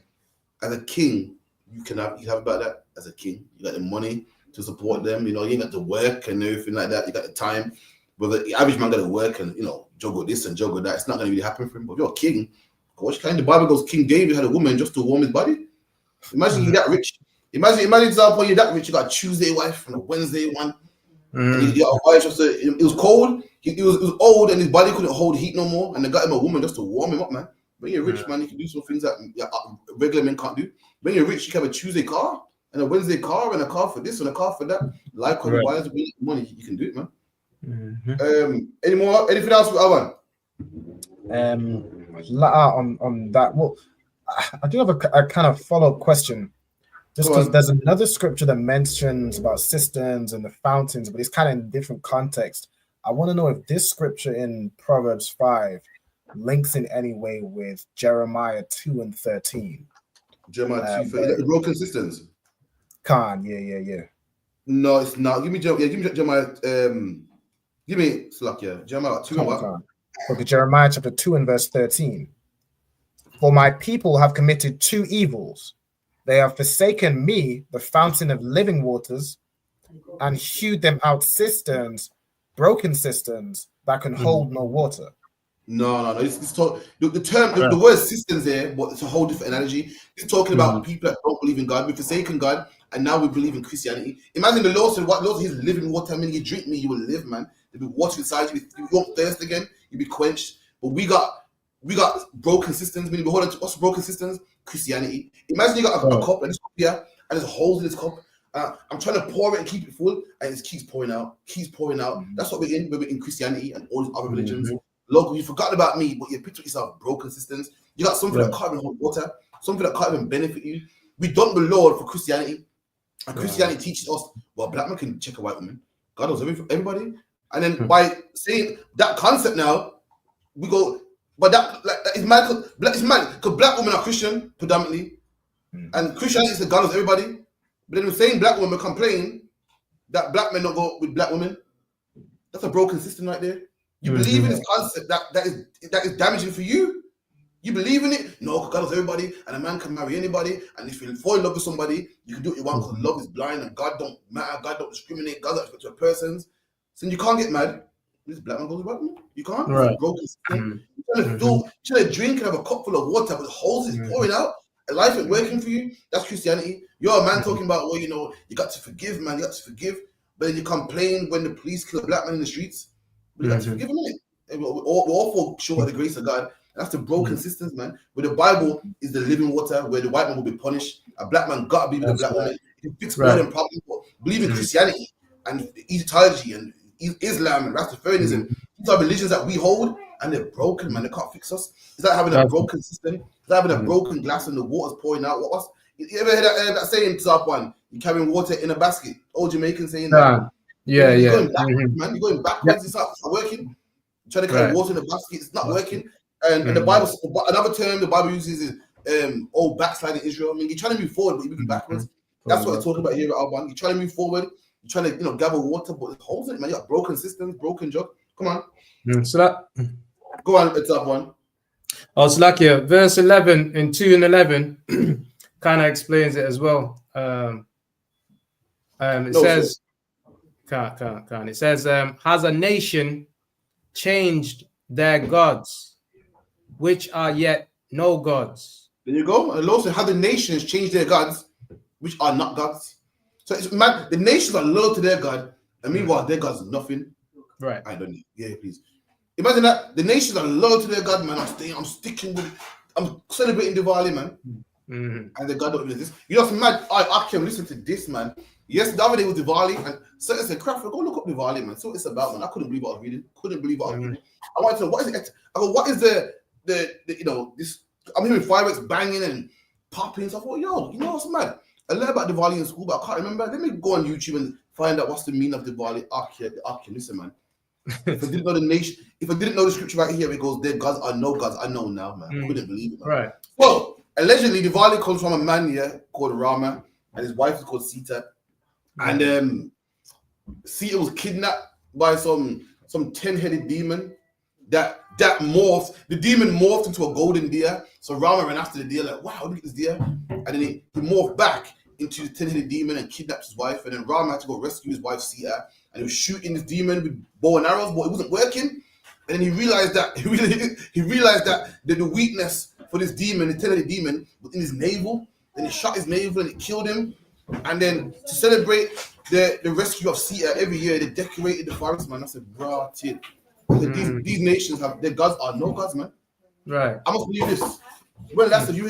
As a king, you have about that as a king. You got the money to support them, you know, you ain't got to work and everything like that. You got the time. But the average man got to work and, you know, juggle this and juggle that. It's not going to really happen for him. But if you're a king, what kind of Bible goes, King David had a woman just to warm his body? Imagine you're that rich. Imagine example, you're that rich. You got a Tuesday wife and a Wednesday one. And you got a wife just it was cold. It was old and his body couldn't hold heat no more. And they got him a woman just to warm him up, man. When you're rich, man, you can do some things that regular men can't do. When you're rich, you can have a Tuesday car and a Wednesday car and a car for this and a car for that. Life requires money. You can do it, man. Anything else with Awan? On that. Well, I do have a kind of follow-up question. Just because there's another scripture that mentions about cisterns and the fountains, but it's kind of in different context. I want to know if this scripture in Proverbs 5 links in any way with Jeremiah 2 and 13. Jeremiah 2, the broken cisterns. Yeah. No, it's not. Give me Jeremiah. Give me Slack, Jeremiah 2 and what? Okay, Jeremiah chapter 2 and verse 13. For my people have committed two evils. They have forsaken me, the fountain of living waters, and hewed them out cisterns, broken cisterns that can hold no water. No. The word cisterns there, but it's a whole different analogy. It's talking about people that don't believe in God. We've forsaken God, and now we believe in Christianity. Imagine the Lord said, "What Lord is living water? I mean, you drink me, you will live, man. There'll be water inside you. You won't thirst again. You'll be quenched." But we got broken cisterns. Meaning, what's broken cisterns? Christianity. Imagine you got a cup and this cup here, and there's holes in this cup. I'm trying to pour it and keep it full, and it keeps pouring out. That's what we're in. We're in Christianity and all these other religions. Look, you forgot about me, but you picture yourself broken cisterns. You got something that can't even hold water, something that can't even benefit you. We dump the Lord for Christianity, and Christianity teaches us, well, black man can check a white woman. God knows everybody. And then by saying that concept now, we go, but that is mad. It's mad because black women are Christian predominantly, and Christianity is the God knows everybody. But then the same black women complain that black men don't go with black women. That's a broken system right there. You believe in this concept that is damaging for you. You believe in it? No, because God knows everybody, and a man can marry anybody. And if you fall in love with somebody, you can do what you want because love is blind and God don't matter. God don't discriminate. God don't respect your persons. So you can't get mad. This black man goes with black man. You can't. Right. It's a broken system. You're trying to drink and have a cup full of water, but the holes is pouring out. And life ain't working for you. That's Christianity. You're a man talking about, well, you know, you got to forgive, man. You got to forgive. But then you complain when the police kill a black man in the streets. But you got to forgive him, innit? We're all fall short of the grace of God. That's the broken systems, man. Where the Bible is the living water, where the white man will be punished. A black man got to be with a black woman. You can fix all them problems. Believe in Christianity and Egyptology and Islam and Rastafarianism. These are religions that we hold, and they're broken, man. They can't fix us. It's like having a broken system. It's like having a broken glass and the water's pouring out. You ever heard that saying, top one? You're carrying water in a basket. Old Jamaican saying that. You're going backwards, man. You're going backwards. It's not working. You're trying to carry water in a basket. It's not working. And the Bible, another term the Bible uses is backsliding Israel. I mean, you're trying to move forward, but you're moving backwards. That's what it's talking about here at Alban. You're trying to move forward. You're trying to, gather water, but it holds it, man. You got broken systems, broken jug. Come on. So that go on, it's up one. So like verse 11 in 2 and 11 kind of explains it as well. It says, It says, has a nation changed their gods, which are yet no gods? There you go. And also, how the nations change their gods, which are not gods. So it's mad. The nations are loyal to their God, and meanwhile, their God's nothing. Right. I don't need. Yeah, please. Imagine that. The nations are loyal to their God, man. I'm sticking with it. I'm celebrating Diwali, man. And the God don't exist. You know what's mad? I can listen to this, man. Yes, the other day was Diwali, and so I said, "Crap, go look up Diwali, man. So what it's about, man." I couldn't believe what I was reading. I wanted to know what is it. I go, what is the this? I'm hearing fireworks banging and popping. So I thought, yo, you know what's mad? I learned about Diwali in school, but I can't remember. Let me go on YouTube and find out what's the meaning of Diwali. Listen, man. If I didn't know the nation, if I didn't know the scripture right here, it goes, "Their gods are no gods." I know now, man. I couldn't believe it, man. Right. Well, allegedly Diwali comes from a man here called Rama, and his wife is called Sita. And Sita was kidnapped by some 10-headed demon that morphed. The demon morphed into a golden deer. So Rama ran after the deer like, wow, look at this deer. And then he morphed back into the 10-headed demon and kidnapped his wife. And then Rama had to go rescue his wife Sita. And he was shooting this demon with bow and arrows, but it wasn't working. And then he realized that the weakness for this demon, the 10-headed demon, was in his navel. Then he shot his navel and it killed him. And then to celebrate the rescue of Sita every year, they decorated the forest, man. I said, bro, these nations have their gods are no gods, man. Right. I must believe this. When last you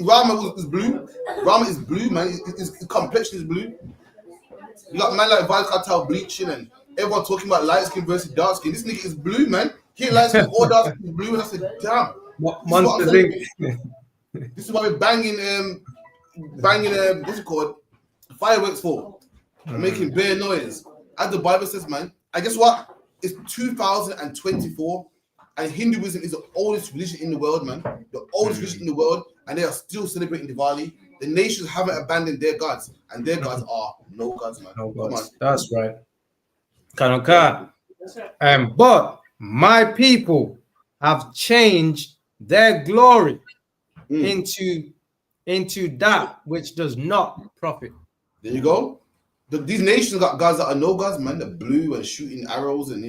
Rama is blue. Rama is blue, man. His complexion is blue. You got man like Valkata bleaching and everyone talking about light skin versus dark skin. This nigga is blue, man. He ain't light skin or dark skin is blue. And I said, damn. This is why we're banging what's it called? Fireworks for. Making bare noise. As the Bible says, man. And guess what? It's 2024 and Hinduism is the oldest religion in the world, man. The oldest religion in the world, and they are still celebrating Diwali. The nations haven't abandoned their gods, and their gods are no gods, man. No gods. That's right. But my people have changed their glory into that which does not profit. There you go. These nations got gods that are no gods, man. They're blue and shooting arrows and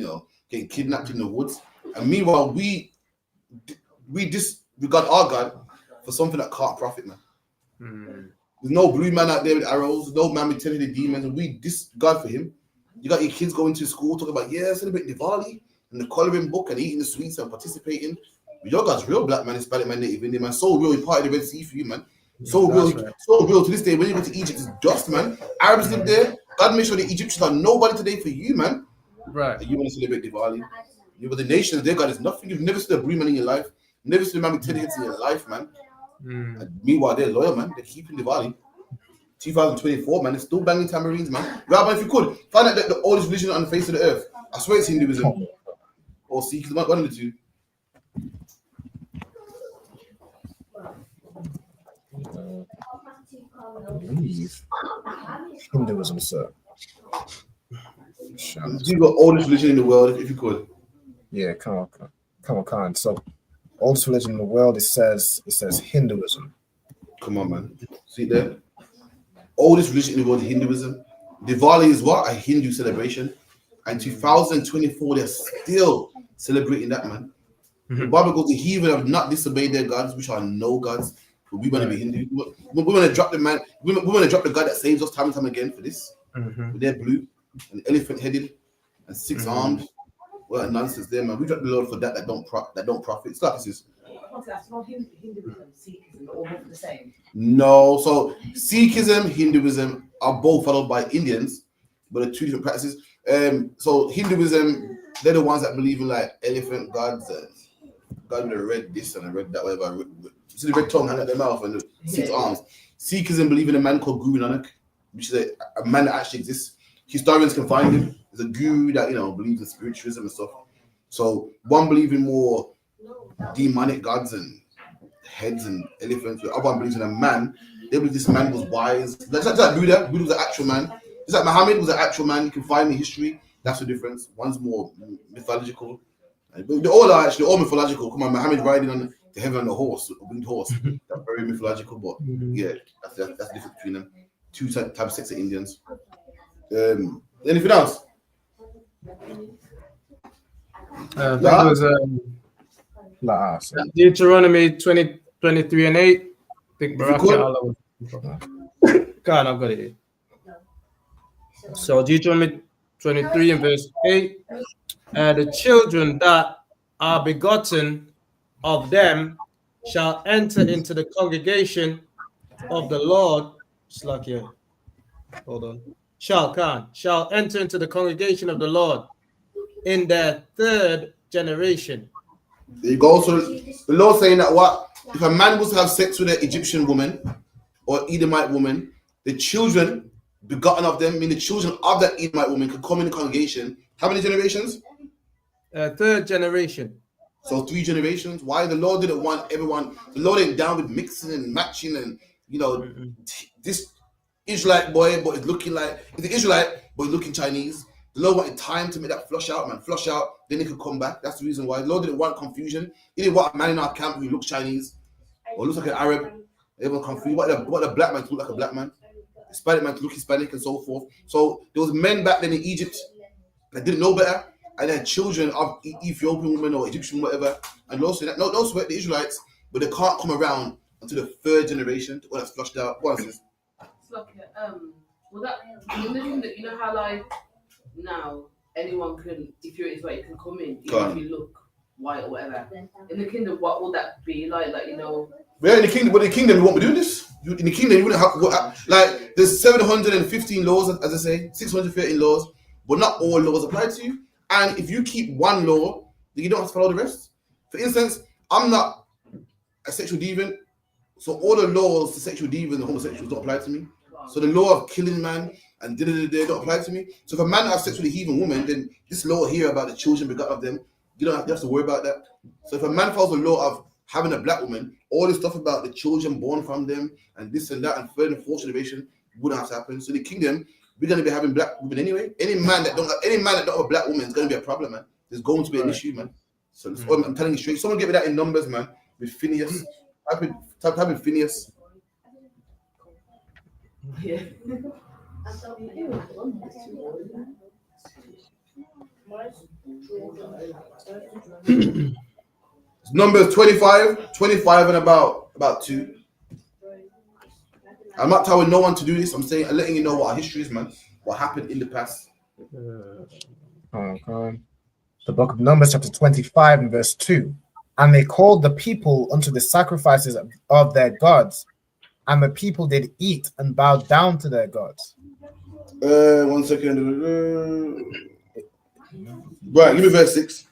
getting kidnapped in the woods. And meanwhile, we disregard our God for something that can't profit, man. There's no blue man out there with arrows, no man with 10-headed demons, and we disregard for him. You got your kids going to school talking about, celebrating Diwali and the coloring book and eating the sweets and participating. But your God's real, black man, Hispanic man, Native Indian man, so real, he parted the Red Sea for you, man. So real to this day. When you go to Egypt, it's dust, man. Arabs live there. God made sure the Egyptians are nobody today for you, man. Right. And you want to celebrate Diwali. You were the nations, their God is nothing. You've never seen a blue man in your life. Never seen a man with 10 heads in your life, man. And meanwhile, they're loyal, man. They're keeping Diwali. 2024, man. They're still banging tambourines, man. Rabbi, if you could, find out the oldest religion on the face of the earth. I swear it's Hinduism. Or Sikhism, one of the two. Hinduism, sir. You got oldest religion in the world, if you could. Yeah, come on. So, oldest religion in the world, it says Hinduism. Come on, man. See there? Oldest religion in the world is Hinduism. Diwali is what? A Hindu celebration. And 2024, they're still celebrating that, man. The Bible goes, the heathen have not disobeyed their gods, which are no gods. But we want to be Hindu. We want to drop the man. We want to drop the God that saves us time and time again for this. With their blue and elephant-headed and 6 armed. What a nonsense there, man. We drop the Lord for that don't profit. It's like this is. That's not Hinduism, Sikhism, all the same. No, so Sikhism, Hinduism are both followed by Indians, but they're two different practices. So Hinduism, they're the ones that believe in like elephant gods and God with a red this and a red that, whatever. See the red tongue hanging out their mouth and the 6 arms. Sikhism believe in a man called Guru Nanak, which is a man that actually exists. Historians can find him. There's a guru that believes in spiritualism and stuff. So one believe in more demonic gods and heads and elephants. The other one believes in a man. They believe this man was wise. That's like Buddha. Buddha was an actual man. It's like Muhammad was an actual man. You can find in history. That's the difference. One's more mythological. They're all mythological. Come on, Muhammad riding on the heaven on a horse, a winged horse. That's very mythological, but yeah, that's the difference between them. Two types of sects of Indians. Anything else? That was Deuteronomy 20:23 and 8. I think Barak God, I've got it here. So Deuteronomy 23 and verse 8. The children that are begotten of them shall enter into the congregation of the Lord. Shall enter into the congregation of the Lord in their 3rd generation. There you go. So the Lord saying that what if a man was to have sex with an Egyptian woman or Edomite woman, the children begotten of them, meaning the children of that Edomite woman, could come in the congregation. How many generations? 3rd generation. So 3 generations. Why the Lord didn't want everyone? The Lord ain't down with mixing and matching and this Israelite boy, but it's looking like it's an Israelite, but it's looking Chinese. The Lord wanted time to make that flush out, man. Flush out, then he could come back. That's the reason why. The Lord didn't want confusion. He didn't want a man in our camp who looks Chinese or looks like an Arab. Everyone confused. What the black man to look like a black man, Hispanic man to look Hispanic, and so forth. So there was men back then in Egypt that didn't know better, and they had children of Ethiopian women or Egyptian whatever, and those that no, those were the Israelites, but they can't come around until the 3rd generation. All that's flushed out. What is this? It's like well, that in the kingdom, you know how like now anyone can, if you're Israel, you can come in, even if you look white or whatever. In the kingdom, what would that be like? Like, you know. Yeah, in the kingdom, we won't be doing this. In the kingdom, you wouldn't have like there's 715 laws, as I say, 613 laws, but not all laws apply to you. And if you keep one law, then you don't have to follow the rest. For instance, I'm not a sexual deviant, so all the laws to sexual deviants and homosexuals don't apply to me. So the law of killing man and don't apply to me. So if a man has sex with a heathen woman, then this law here about the children begot of them, you have to worry about that. So if a man follows the law of having a black woman, all this stuff about the children born from them and this and that and 3rd and 4th generation wouldn't have to happen. So in the kingdom, we're going to be having black women anyway. Any man that don't have a black woman is going to be a problem, man. There's going to be an issue, man. So I'm telling you straight. Someone get me that in numbers, man. With Phineas, type in Phineas. Yeah. Numbers 25 and about 2. I'm not telling no one to do this. I'm letting you know what our history is, man. What happened in the past. The book of Numbers, chapter 25 and verse 2. And they called the people unto the sacrifices of their gods, and the people did eat and bowed down to their gods. 1 second. Right, give me verse 6.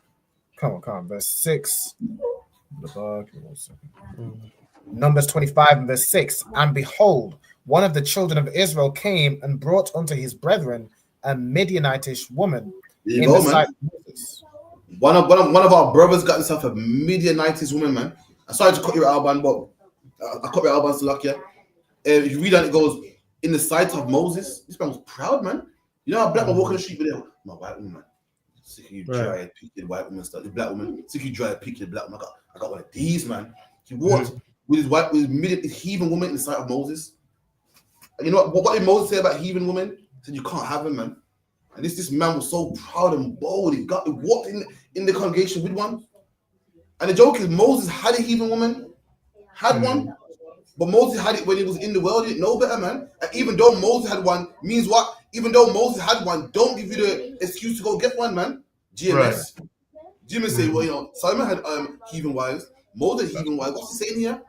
Come on. Verse 6. The book. Numbers 25 and verse 6. And behold, one of the children of Israel came and brought unto his brethren a Midianitish woman in the sight of Moses. One of our brothers got himself a Midianitish woman, man. I'm sorry to cut your Alban, but I cut your Alban to luck, yeah. If you read that, it goes, in the sight of Moses. This man was proud, man. You know how black man walking the street with him? My white woman, man. Sick of you dry, peaked white woman stuff. The black woman, sick of you dry, peaked black woman. I got one of these, man. He walked with his heathen woman in the sight of Moses. And you know what did Moses say about heathen women? He said, you can't have him, man. And this man was so proud and bold. He walked in the congregation with one. And the joke is Moses had a heathen woman, had one, but Moses had it when he was in the world. He didn't know better, man. And even though Moses had one, means what? Even though Moses had one, don't give you the excuse to go get one, man. GMS. Right. GMS say, well, you know, Simon had heathen wives. Moses had heathen wives. What's he saying here?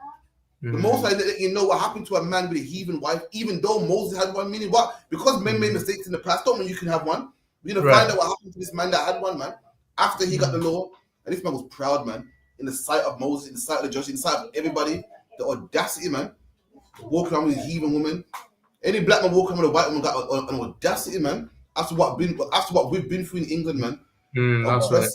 The Most High let you know what happened to a man with a heathen wife, even though Moses had one. Meaning what? Because men made mistakes in the past, don't mean you can have one. We're gonna find out what happened to this man that had one, man. After he got the law, and this man was proud, man, in the sight of Moses, in the sight of the judge, in the sight of everybody. The audacity, man, walking around with a heathen woman. Any black man walking around with a white woman got an audacity, man. After what we've been through in England, man. That's right.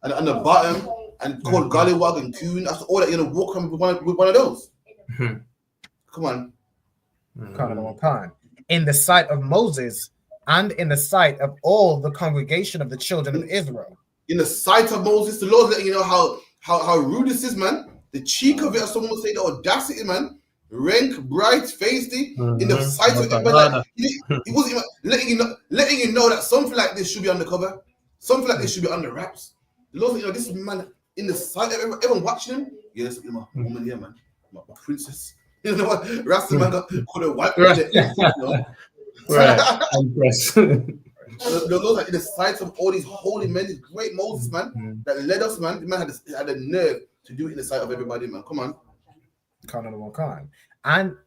And the bottom and called Gollywog and Coon. After all that, you're gonna walk around with one of those. Come on. Kind. In the sight of Moses and in the sight of all the congregation of the children of Israel. In the sight of Moses, the Lord's letting you know how rude this is, man. The cheek of it, as someone would say, the audacity, man. Rank, bright, feisty, in the sight of everybody. Like, he wasn't even letting you know that something like this should be undercover. Something like this should be under wraps. The Lord's letting you know this man in the sight of everyone watching him. Yeah, that's my woman here, man. My princess. You know what? Rasta man got a white man. Right. The Lord, like in the sight of all these holy men, these great Moses, man, that led us, man. The man had the nerve to do it in the sight of everybody, man. Come on. And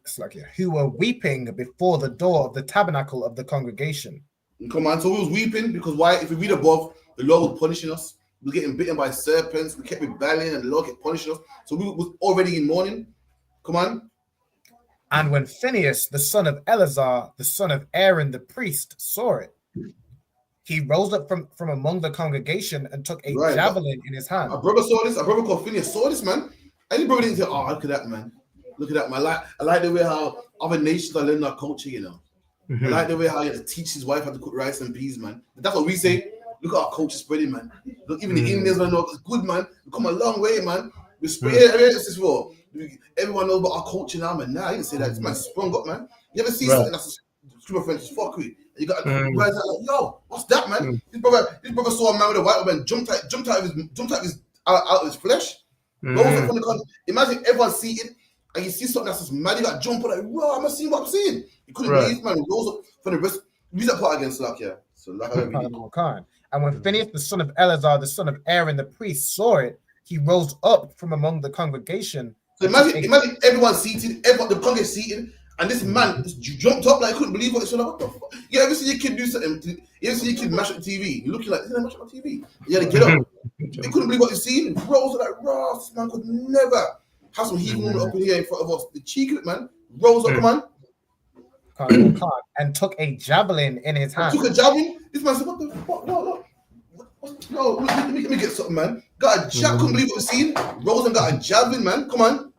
who were weeping before the door of the tabernacle of the congregation. Come on. So we was weeping because why? If we read above, the Lord was punishing us. We were getting bitten by serpents. We kept rebelling, and the Lord kept punishing us. So we was already in mourning. Come on. And when Phinehas, the son of Eleazar, the son of Aaron the priest, saw it, he rose up from among the congregation and took a Right. javelin in his hand. A brother saw this. A brother called Phineas saw this, man. Any brother didn't say, "Oh, look at that, man. Look at that, man." I like the way how other nations are learning our culture, you know. I like the way how he had to teach his wife how to cook rice and peas, man. That's what we say. Look at our culture spreading, man. Look, even the Indians don't know it's good, man. We come a long way, man. We spread everyone knows about our culture now, man. Nah, you didn't say that. This man sprung up, man. You ever see something that's a super French fuckery? You got guys that like, yo, what's that, man? This brother saw a man with a white woman jumped out of his flesh. Rose up from the corner. Imagine everyone seated and you see something that's just mad. You got jump up like, bro, I'm not seeing what I'm seeing. You couldn't believe, man. Rose up from the rest. Use that part against Slack, yeah. So like, and when Phineas, the son of Eleazar, the son of Aaron, the priest, saw it, he rose up from among the congregation. So imagine everyone seated, the congregation seated, and this man just jumped up like couldn't believe what he saw. Like, what the fuck? You ever see your kid do something? You ever see your kid mash up the TV? You're looking like, isn't that mash up the TV? You had to get up. You couldn't believe what you seen. Rose like, Ross, this man could never have some heathen woman up in here in front of us. The cheek of it, man. Rose up, come on. And took a javelin in his hand. Took a javelin? This man said, what the fuck? No, let me get something, man. Got a javelin, couldn't believe what we seen. Rose and got a javelin, man. Come on.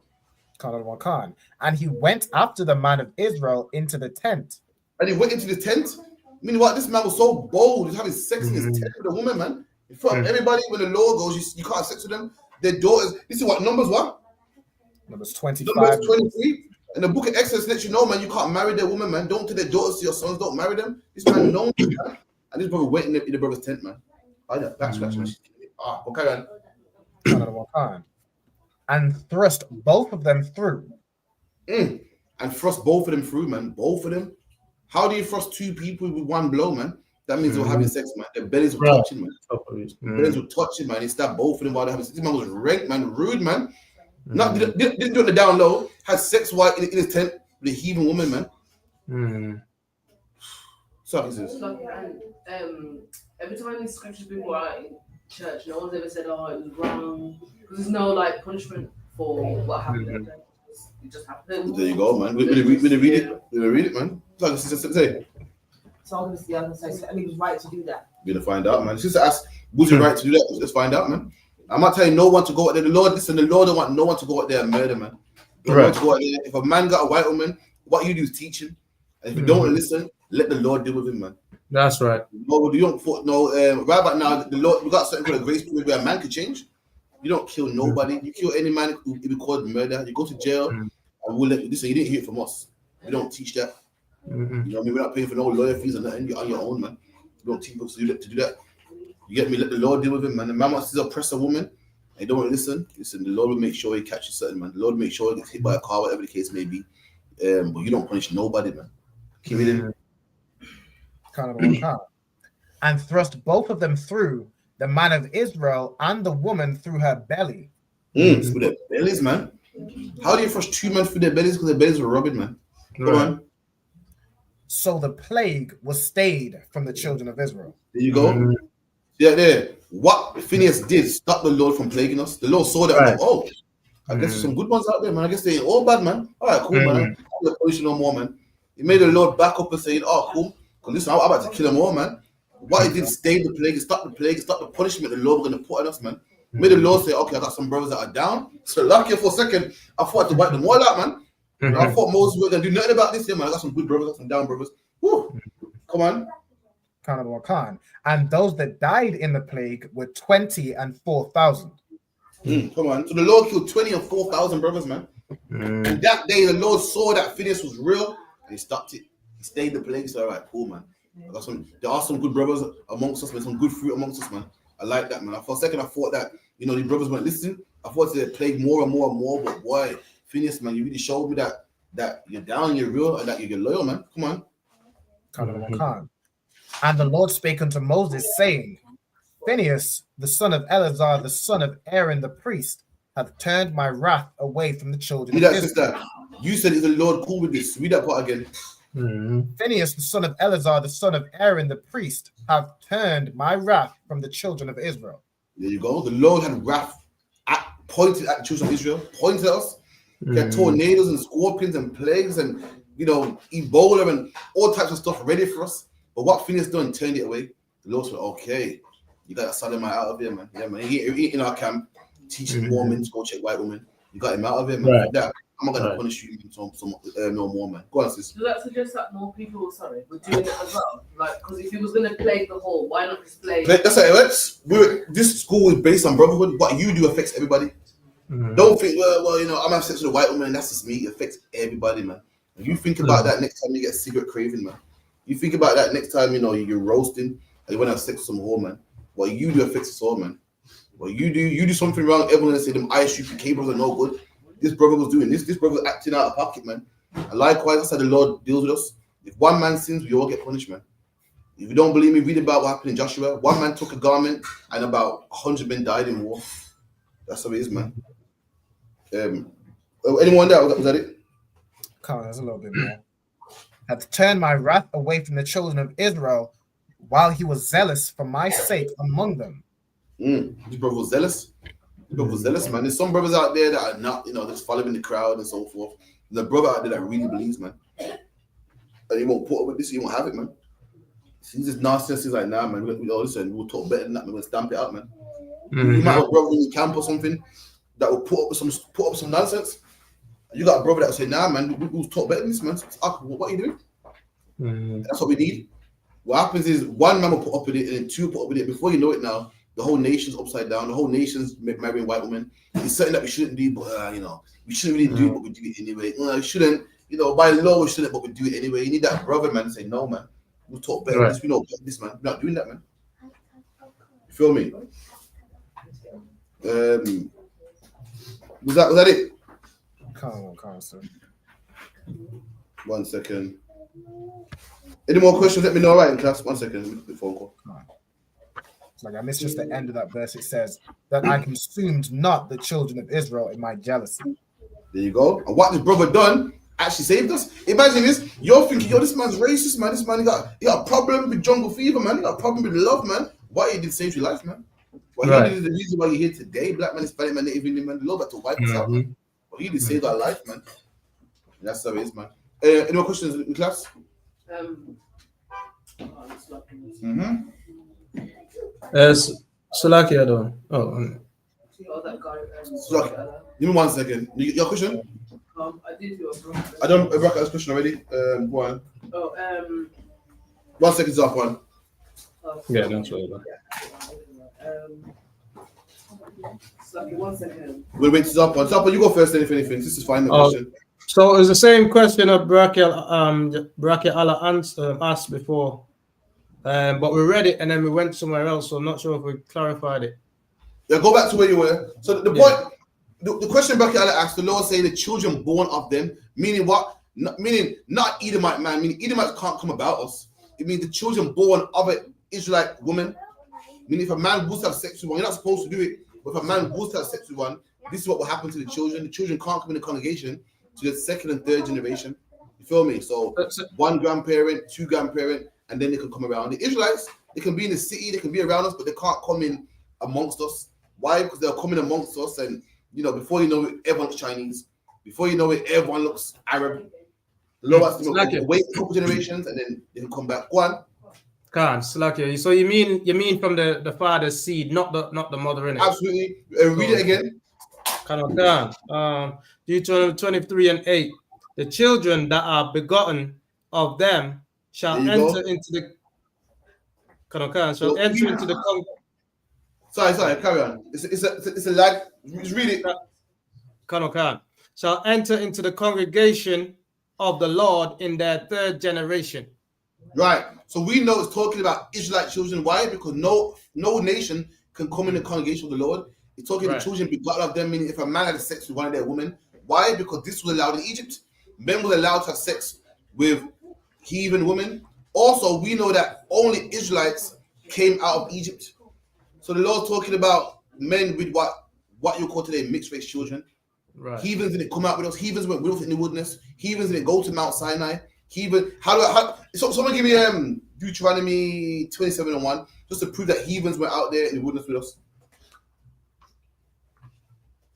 And he went after the man of Israel into the tent. And he went into the tent? Meaning what? This man was so bold. He's having sex in his tent with a woman, man. In front of everybody, when the law goes, you can't have sex with them. Their daughters. This is what numbers what? Numbers 25. Numbers 23. And the book of Exodus lets you know, man, you can't marry their woman, man. Don't tell their daughters to your sons, don't marry them. This man knows, man. And this brother went in the brother's tent, man. Okay, and thrust both of them through. And thrust both of them through, man. Both of them. How do you thrust two people with one blow, man? That means they're having sex, man. Their bellies were touching, man. Their bellies were touching, man. He stabbed both of them while they're having sex. This man was rank, man. Rude, man. Didn't do it the down low. Had sex while in his tent with a heathen woman, man. Sorry, sis. Every time these scriptures been brought out in church, no one's ever said, "Oh, it was wrong," because there's no like punishment for what happened. It just happened. There you go, man. We read it, man. Like sister say. So obviously, I'm gonna say, I mean, it was right to do that. We're gonna find out, man. Sister asked, "Was it right to do that?" Let's find out, man. I'm not telling no one to go out there. The Lord don't want no one to go out there and murder, man. To go out there. If a man got a white woman, what you do is teach him. And if you don't listen, let the Lord deal with him, man. That's right. No, you don't. Right about now, the Lord, we got something called a grace period where a man could change. You don't kill nobody. You kill any man who be called murder. You go to jail, and we'll let you. Listen, you didn't hear it from us. We don't teach that. You know what I mean? We're not paying for no lawyer fees and nothing. You're on your own, man. You don't teach us to do that. You get me? Let the Lord deal with him, man. The man wants to oppress a woman, and he don't want to listen. Listen, the Lord will make sure he catches certain man. The Lord will make sure he gets hit by a car, whatever the case may be. But you don't punish nobody, man. Keep it in. And thrust both of them through, the man of Israel and the woman through her belly. Through their bellies, man. How do you thrust two men through their bellies? Because their bellies were rubbing, man. Go on. So the plague was stayed from the children of Israel. There you go. Yeah, there. What Phineas did stop the Lord from plaguing us. The Lord saw that. Right. Oh, I guess there's some good ones out there, man. I guess they ain't all bad, man. All right, cool, man. I'm not punishing no more, man. He made the Lord back up and saying, "Oh, cool. Because listen, I'm about to kill them all, man." What he did stay the plague, stop the plague, stop the punishment the Lord was going to put on us, man. Made the Lord say, "Okay, I got some brothers that are down." So lucky for a second, I thought to wipe them all out, man. I thought Moses was going to do nothing about this, man. I got some good brothers, got some down brothers. Woo. Come on. And those that died in the plague were 20 and 4,000. Come on. So the Lord killed 20 and 4,000 brothers, man. And that day, the Lord saw that Phineas was real, and he stopped it. He stayed the plague. So, all right, cool, man. There are some good brothers amongst us, man. Some good fruit amongst us, man. I like that, man. For a second, I thought that, the brothers weren't listening. I thought they plague more and more and more. But boy, Phineas, man, you really showed me that you're down, you're real, and that you're loyal, man. Come on. And the Lord spake unto Moses, saying, Phineas, the son of Eleazar, the son of Aaron the priest, hath turned my wrath away from the children of Israel. Sister. You said, is the Lord cool with this? Read that part again. Phineas, the son of Eleazar, the son of Aaron the priest, hath turned my wrath from the children of Israel. There you go. The Lord had wrath pointed at the children of Israel, pointed at us. He had tornadoes and scorpions and plagues and Ebola and all types of stuff ready for us. But what Phineas done, turned it away. The Lord said, okay, you got that sodomite out of here, man. Yeah, man. He in our camp, teaching Mormons to go check white women. You got him out of here, man. Right. That, I'm not going to punish you no more, man. Go on, sis. Does that suggest that more people, were doing it as well? Like, because if he was going to plague the whole, why not just plague? That's how it works. This school is based on brotherhood. What you do affects everybody. Don't think, well, I'm having sex with a white woman, that's just me. It affects everybody, man. And you think about that next time you get a cigarette craving, man. You think about that next time, you're roasting and you want to have sex with some whore, man. What you do affects us all, man. What you do something wrong, everyone will say them ISUPK brothers are no good. This brother was doing this. This brother was acting out of pocket, man. And likewise, that's how the Lord deals with us. If one man sins, we all get punished, man. If you don't believe me, read about what happened in Joshua. One man took a garment and about 100 men died in war. That's how it is, man. Anyone there? Was that it? Come on, there's a little bit more. Hath turned my wrath away from the children of Israel while he was zealous for my sake among them. This brother was zealous. This brother was zealous, man. There's some brothers out there that are not, just following the crowd and so forth. There's a brother out there that really believes, man. And he won't put up with this, he won't have it, man. He's just nastiness. He's like, nah, man, listen, we'll talk better than that, man. We'll stamp it out, man. You might have a brother in your camp or something that will put up some nonsense. You got a brother that will say, nah, man, we'll talk better than this, man. What are you doing? That's what we need. What happens is one man will put up with it and then two will put up with it. Before you know it now, the whole nation's upside down. The whole nation's marrying white women. It's something that we shouldn't do, but, we shouldn't really do it, but we do it anyway. We shouldn't, by law, we shouldn't, but we do it anyway. You need that brother, man, to say, no, man, we'll talk better than this. We know better than this, man. We're not doing that, man. You feel me? Was that it? Come on, sir. 1 second. Any more questions? Let me know, right, in class. 1 second. The phone call. It's like I missed just the end of that verse. It says that I consumed not the children of Israel in my jealousy. There you go. And what this brother done actually saved us. Imagine this. You're thinking, this man's racist, man. This man he got a problem with jungle fever, man. He got a problem with love, man. What he did saved your life, man. What he did is the reason why you're here today. Black man, Hispanic man, Native Indian man. The Lord had to wipe us out, man. What he did saved our life, man. And that's how it is, man. Any more questions in class? Salakia though. Salakia. Give me 1 second. Your question? I did do a bracket. I done a bracket question already. Go on. 1 second, up one. Yeah, that's right. Salakia, 1 second. We'll wait to Zapa. Zapa, you go first. If anything, this is fine. Question. So it's the same question that Bracket Allah asked before, but we read it and then we went somewhere else. So I'm not sure if we clarified it. Yeah, go back to where you were. So the point, the question Bracket Allah asked, the Lord saying the children born of them, meaning what? Meaning not Edomite man. Meaning Edomites can't come about us. It means the children born of an Israelite woman. Meaning if a man wants to have sex with one, you're not supposed to do it. But if a man wants to have sex with one, this is what will happen to the children. The children can't come in the congregation to the second and third generation. You feel me? So one grandparent, two grandparent, and then they can come around. The Israelites, they can be in the city, they can be around us, but they can't come in amongst us. Why? Because they're coming amongst us, and before you know it, everyone's Chinese. Before you know it, everyone looks Arab. The Lord has to wait a couple generations, and then they can come back. Go on. Slakia. So you mean from the father's seed, not the mother, innit? Absolutely. Read it again. Deuteronomy 23:8. The children that are begotten of them shall enter into the Sorry, carry on. It's a lag. Just read it. Shall enter into the congregation of the Lord in their third generation. Right. So we know it's talking about Israelite children. Why? Because no nation can come in the congregation of the Lord. It's talking about children begotten of them, meaning if a man had sex with one of their women. Why? Because this was allowed in Egypt. Men were allowed to have sex with heathen women. Also, we know that only Israelites came out of Egypt. So the Lord's talking about men with what you call today mixed race children. Right. Heathens didn't come out with us. Heathens went with us in the wilderness. Heathens didn't go to Mount Sinai. Someone give me Deuteronomy 27:1 just to prove that heathens were out there in the wilderness with us.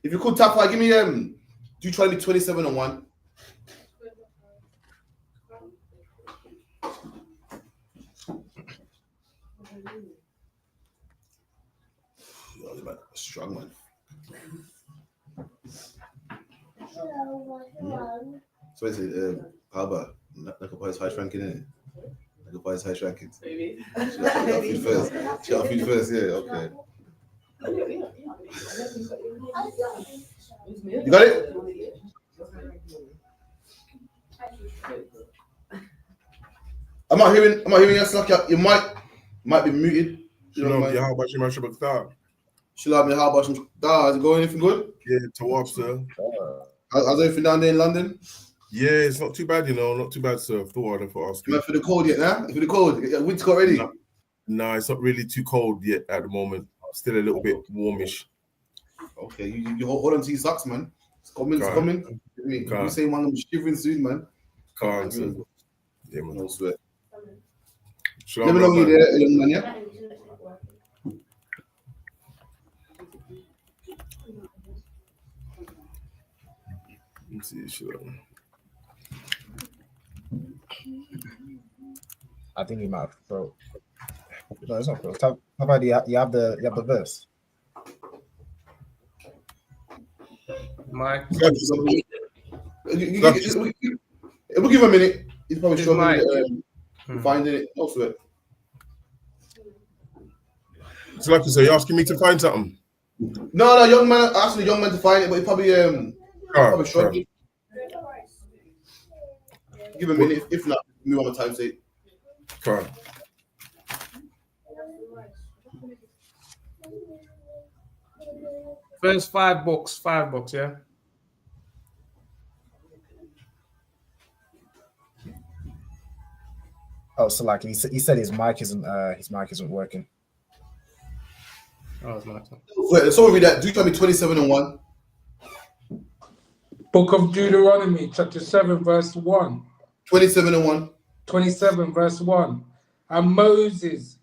If you could tap, give me Deuteronomy 27:1. Yo, man, strong man. So is it Alba? Nakapai's high ranking, innit? Nakapai's high ranking. Maybe. She got feed first. She got feed first, yeah, okay. You got it? I'm not hearing you, Slack. Your mic might be muted. Shalom, how about you, Masha Bakhtar? Shalom, how about you? Is it going anything good? Yeah, to walk, sir. How's everything down there in London? Yeah, it's not too bad, not too bad, sir. For asking. For the cold yet, now? For the cold, winter got ready? No, it's not really too cold yet at the moment. Still a little bit warmish. Okay, you hold on to your socks, man. It's coming, it's coming. You say one I'm shivering soon, man. Can't, sir. Yeah, man. No sweat. Shalom, Let me know you there, young man, yeah? Let's see, shalom. I think he might have broke. No, it's not broke. How about you have the verse? Mike. We'll give him a minute. He's probably struggling finding it. No sweat. So like you say, you're asking me to find something? No, young man. I asked the young man to find it, but he probably struggling. Give him a minute. If not, move on the time sake. Okay. First 5 books, yeah. Oh, so like he said his mic isn't working. Oh, it's my turn. Wait, someone read that. Deuteronomy 27:1. Book of Deuteronomy, chapter 7, verse 1. 27:1. 27, verse 1. And Moses,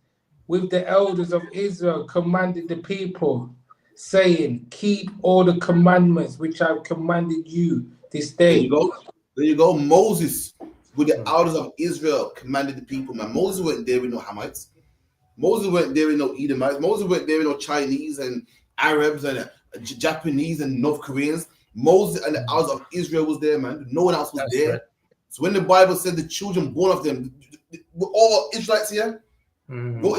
with the elders of Israel, commanded the people, saying, keep all the commandments which I've commanded you this day. There you go. Moses, with the elders of Israel, commanded the people, man. Moses weren't there with no Hamites. Moses weren't there with no Edomites. Moses weren't there with no Chinese and Arabs and Japanese and North Koreans. Moses and the elders of Israel was there, man. No one else was there. Right. So when the Bible said the children born of them, we're all Israelites here. No,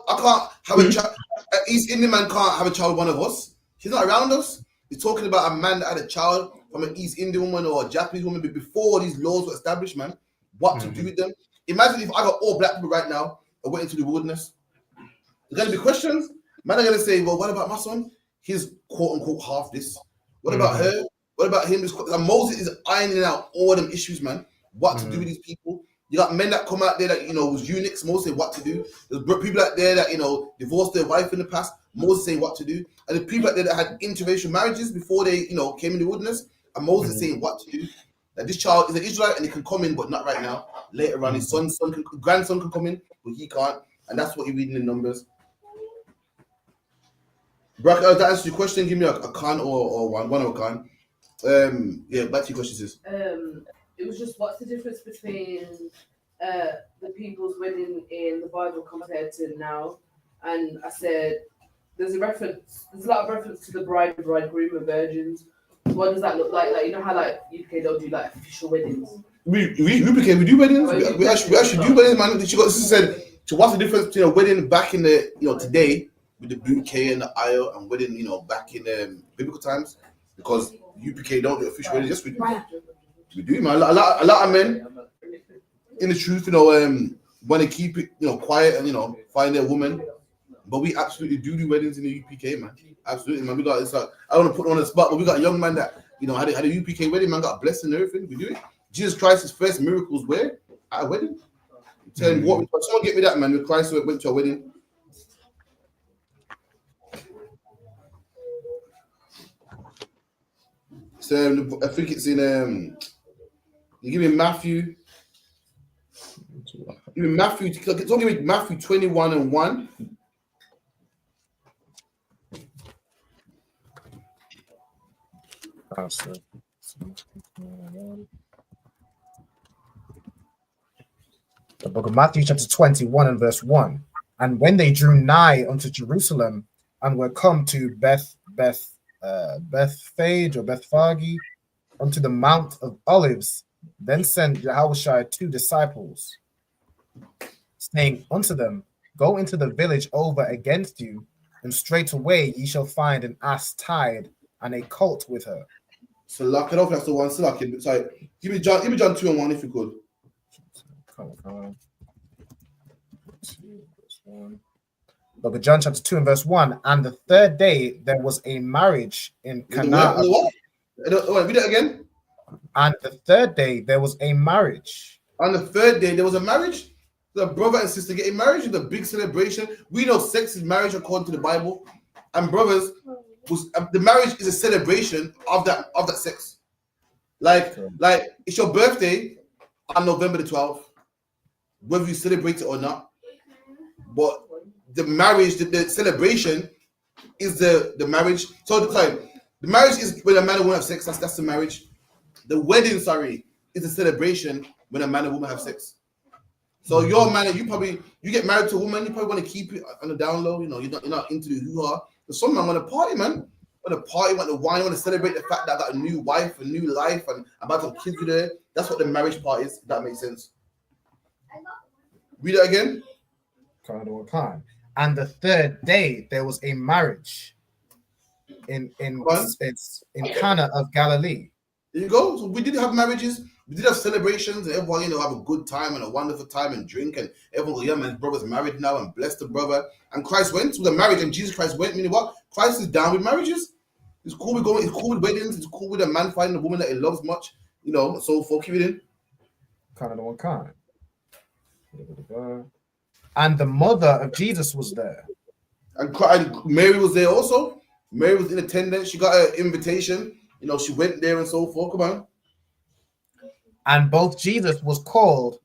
I can't have a child. An East Indian man can't have a child with one of us. He's not around us. He's talking about a man that had a child from an East Indian woman or a Japanese woman before these laws were established, man. What to do with them? Imagine if I got all black people right now and went into the wilderness. There's going to be questions. Man are going to say, well, what about my son? He's quote unquote half this. What about her? What about him? And Moses is ironing out all them issues, man. What to do with these people? You got men that come out there that, was eunuchs. Moses say what to do. There's people out there that, divorced their wife in the past. Moses saying what to do. And the people out there that had interracial marriages before they, came in the wilderness. And Moses saying what to do. That this child is an Israelite and he can come in, but not right now. Later on, his grandson can come in, but he can't. And that's what you're reading in Numbers. Brock, that answers your question. Give me a con or one of a con. Yeah, back to your question, sis. It was just, what's the difference between the people's wedding in the Bible compared to now? And I said, there's a lot of reference to the bride and bridegroom and virgins. What does that look like? Like, how UK don't do official weddings? We do weddings. We actually do weddings, man. This said, so what's the difference between a wedding back in the today with the bouquet and the aisle and wedding back in biblical times? Because UPK don't do official weddings. Yes, we do. We do, man. A lot of men, in the truth, want to keep it, quiet and find their woman. But we absolutely do weddings in the UPK, man. Absolutely, man. We got I don't want to put on the spot, but we got a young man that had a UPK wedding, man. Got blessed and everything. We do it. Jesus Christ's first miracles where at a wedding. Tell him what. Someone get me that, man. When Christ went to a wedding. So I think it's in you give me Matthew. Give me Matthew. Don't give me Matthew 21:1. The book of Matthew, chapter 21 and verse 1. And when they drew nigh unto Jerusalem and were come to Bethphage or Bethphage unto the Mount of Olives, then sent Yahushua 2 disciples, saying unto them, Go into the village over against you, and straightway ye shall find an ass tied and a colt with her. So lock it off. That's the one. So lock it. Sorry. Give me John 2:1 if you could. Come on. Look at John chapter 2 and verse 1. And the third day there was a marriage in Cana. Read it again. And the third day there was a marriage. On the third day there was a marriage. The brother and sister getting married is a big celebration. We know sex is marriage according to the Bible, and brothers, the marriage is a celebration of that sex. Like it's your birthday on November the 12th, whether you celebrate it or not. But the marriage, the celebration is the marriage. So the marriage is when a man and woman have sex. That's the marriage. The wedding, is a celebration when a man and woman have sex. So your man, you get married to a woman, you probably want to keep it on the down low. You know, you're not into the hoo-ha. But some man want to party, man. Want to party, want to wine, want to celebrate the fact that I got a new wife, a new life, and I'm about to have kids with her. That's what the marriage part is. If that makes sense. Read it again. And the third day there was a marriage in Cana of Galilee. There you go. So we did have marriages. We did have celebrations, and everyone, have a good time and a wonderful time and drink, and everyone, yeah, man, his brother's married now and bless the brother. And Christ went to the marriage, and Jesus Christ went, meaning what? Christ is down with marriages. He's cool with he's cool with weddings, he's cool with a man finding a woman that he loves much, so forth. Keep it in. And the mother of Jesus was there. And Mary was there also. Mary was in attendance. She got an invitation. She went there and so forth. Come on. And both Jesus was called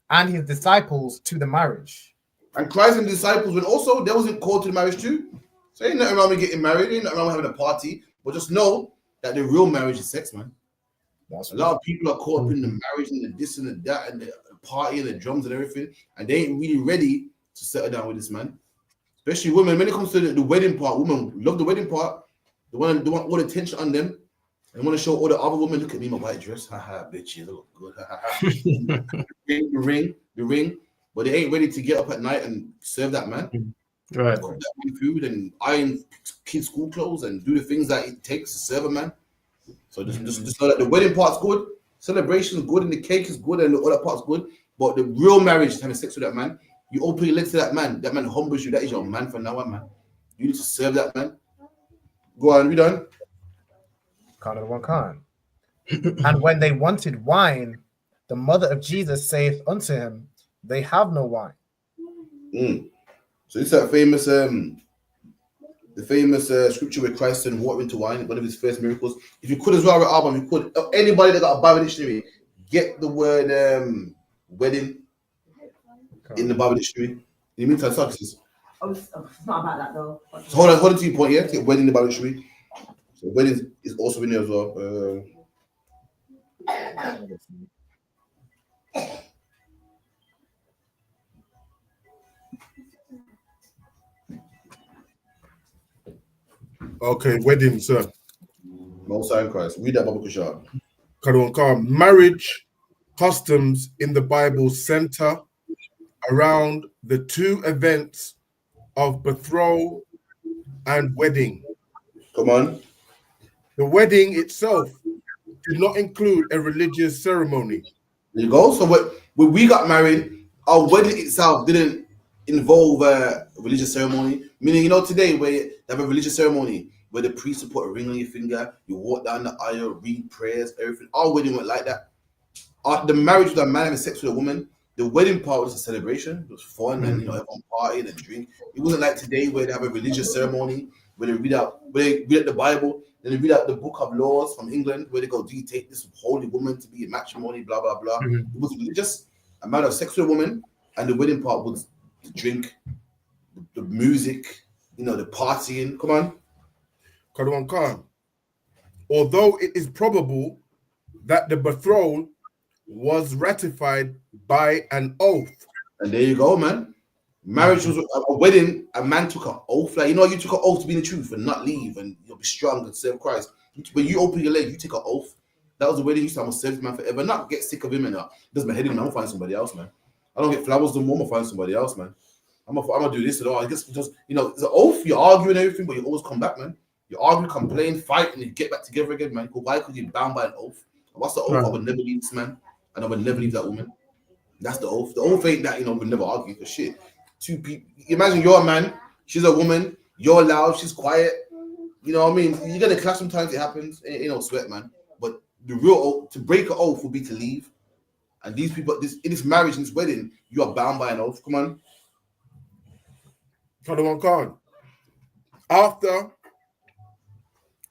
and his disciples to the marriage. And Christ and the disciples went also, they wasn't called to the marriage too. So ain't nothing wrong with getting married, ain't nothing wrong with having a party, but just know that the real marriage is sex, man. A lot of people are caught up in the marriage and the this and the that and the party and the drums and everything, and they ain't really ready to settle down with this man. Especially women, when it comes to the wedding part, women love the wedding part. They want all the attention on them. They want to show all the other women, look at me, my white dress. Haha, bitch, you look good. the ring. But they ain't ready to get up at night and serve that man. Right. Cook that man food and iron kids' school clothes and do the things that it takes to serve a man. So just know that the wedding part's good, celebration is good, and the cake is good, and all that part's good. But the real marriage is having sex with that man. You open your legs to that man humbles you. That is your man from now on, man. You need to serve that man. Go on, we done. And when they wanted wine, the mother of Jesus saith unto him, They have no wine. So this is that famous, the famous scripture where Christ turned water into wine, one of his first miracles. If you could as well, album, you could. Anybody that got a Bible dictionary, get the word wedding in the Bible dictionary. In the meantime, success. It's not about that though. So hold on to your point, yeah. Get wedding in the Bible dictionary. So wedding is also in there as well. Okay, wedding, sir. Most High Christ. Read that Bible Kushar. Marriage customs in the Bible center around the two events of betrothal and wedding. Come on. The wedding itself did not include a religious ceremony. There you go. So when we got married, our wedding itself didn't involve a religious ceremony. Meaning, today where they have a religious ceremony where the priest will put a ring on your finger, you walk down the aisle, read prayers, everything. Our wedding went like that. The marriage with a man having sex with a woman, the wedding part was a celebration. It was fun, and everyone partied and drink. It wasn't like today where they have a religious ceremony where they read out the Bible, then they read out the book of laws from England where they go, do you take this holy woman to be a matrimony, blah blah blah. It was religious. A man of sex with a woman, and the wedding part was the drink, the music, the partying. Come on. Although it is probable that the betrothal was ratified by an oath. And there you go, man. Marriage was a wedding. A man took an oath, like, you know, you took an oath to be in the truth and not leave, and you'll be strong and serve Christ. When you open your leg, you take an oath. That was a wedding. You say, I'm gonna serve this man forever, not get sick of him and does my head in. I'm gonna find somebody else, man. I don't get flowers no more. I'm gonna find somebody else, man. I'm gonna do this and all. I guess just, you know, it's an oath. You argue and everything, but you always come back, man. You argue, complain, fight, and you get back together again, man. Why? Because you're bound by an oath. What's the oath? Right. I would never leave this man, and I would never leave that woman. That's the oath. The oath ain't that, you know, we'll never argue for shit. Two people. Imagine you're a man, she's a woman, you're loud, she's quiet. You know what I mean? You're gonna clash sometimes, it happens. It ain't no sweat, man. But the real oath, to break an oath would be to leave. And these people, in this marriage, in this wedding, you are bound by an oath. Come on. Father Khan. After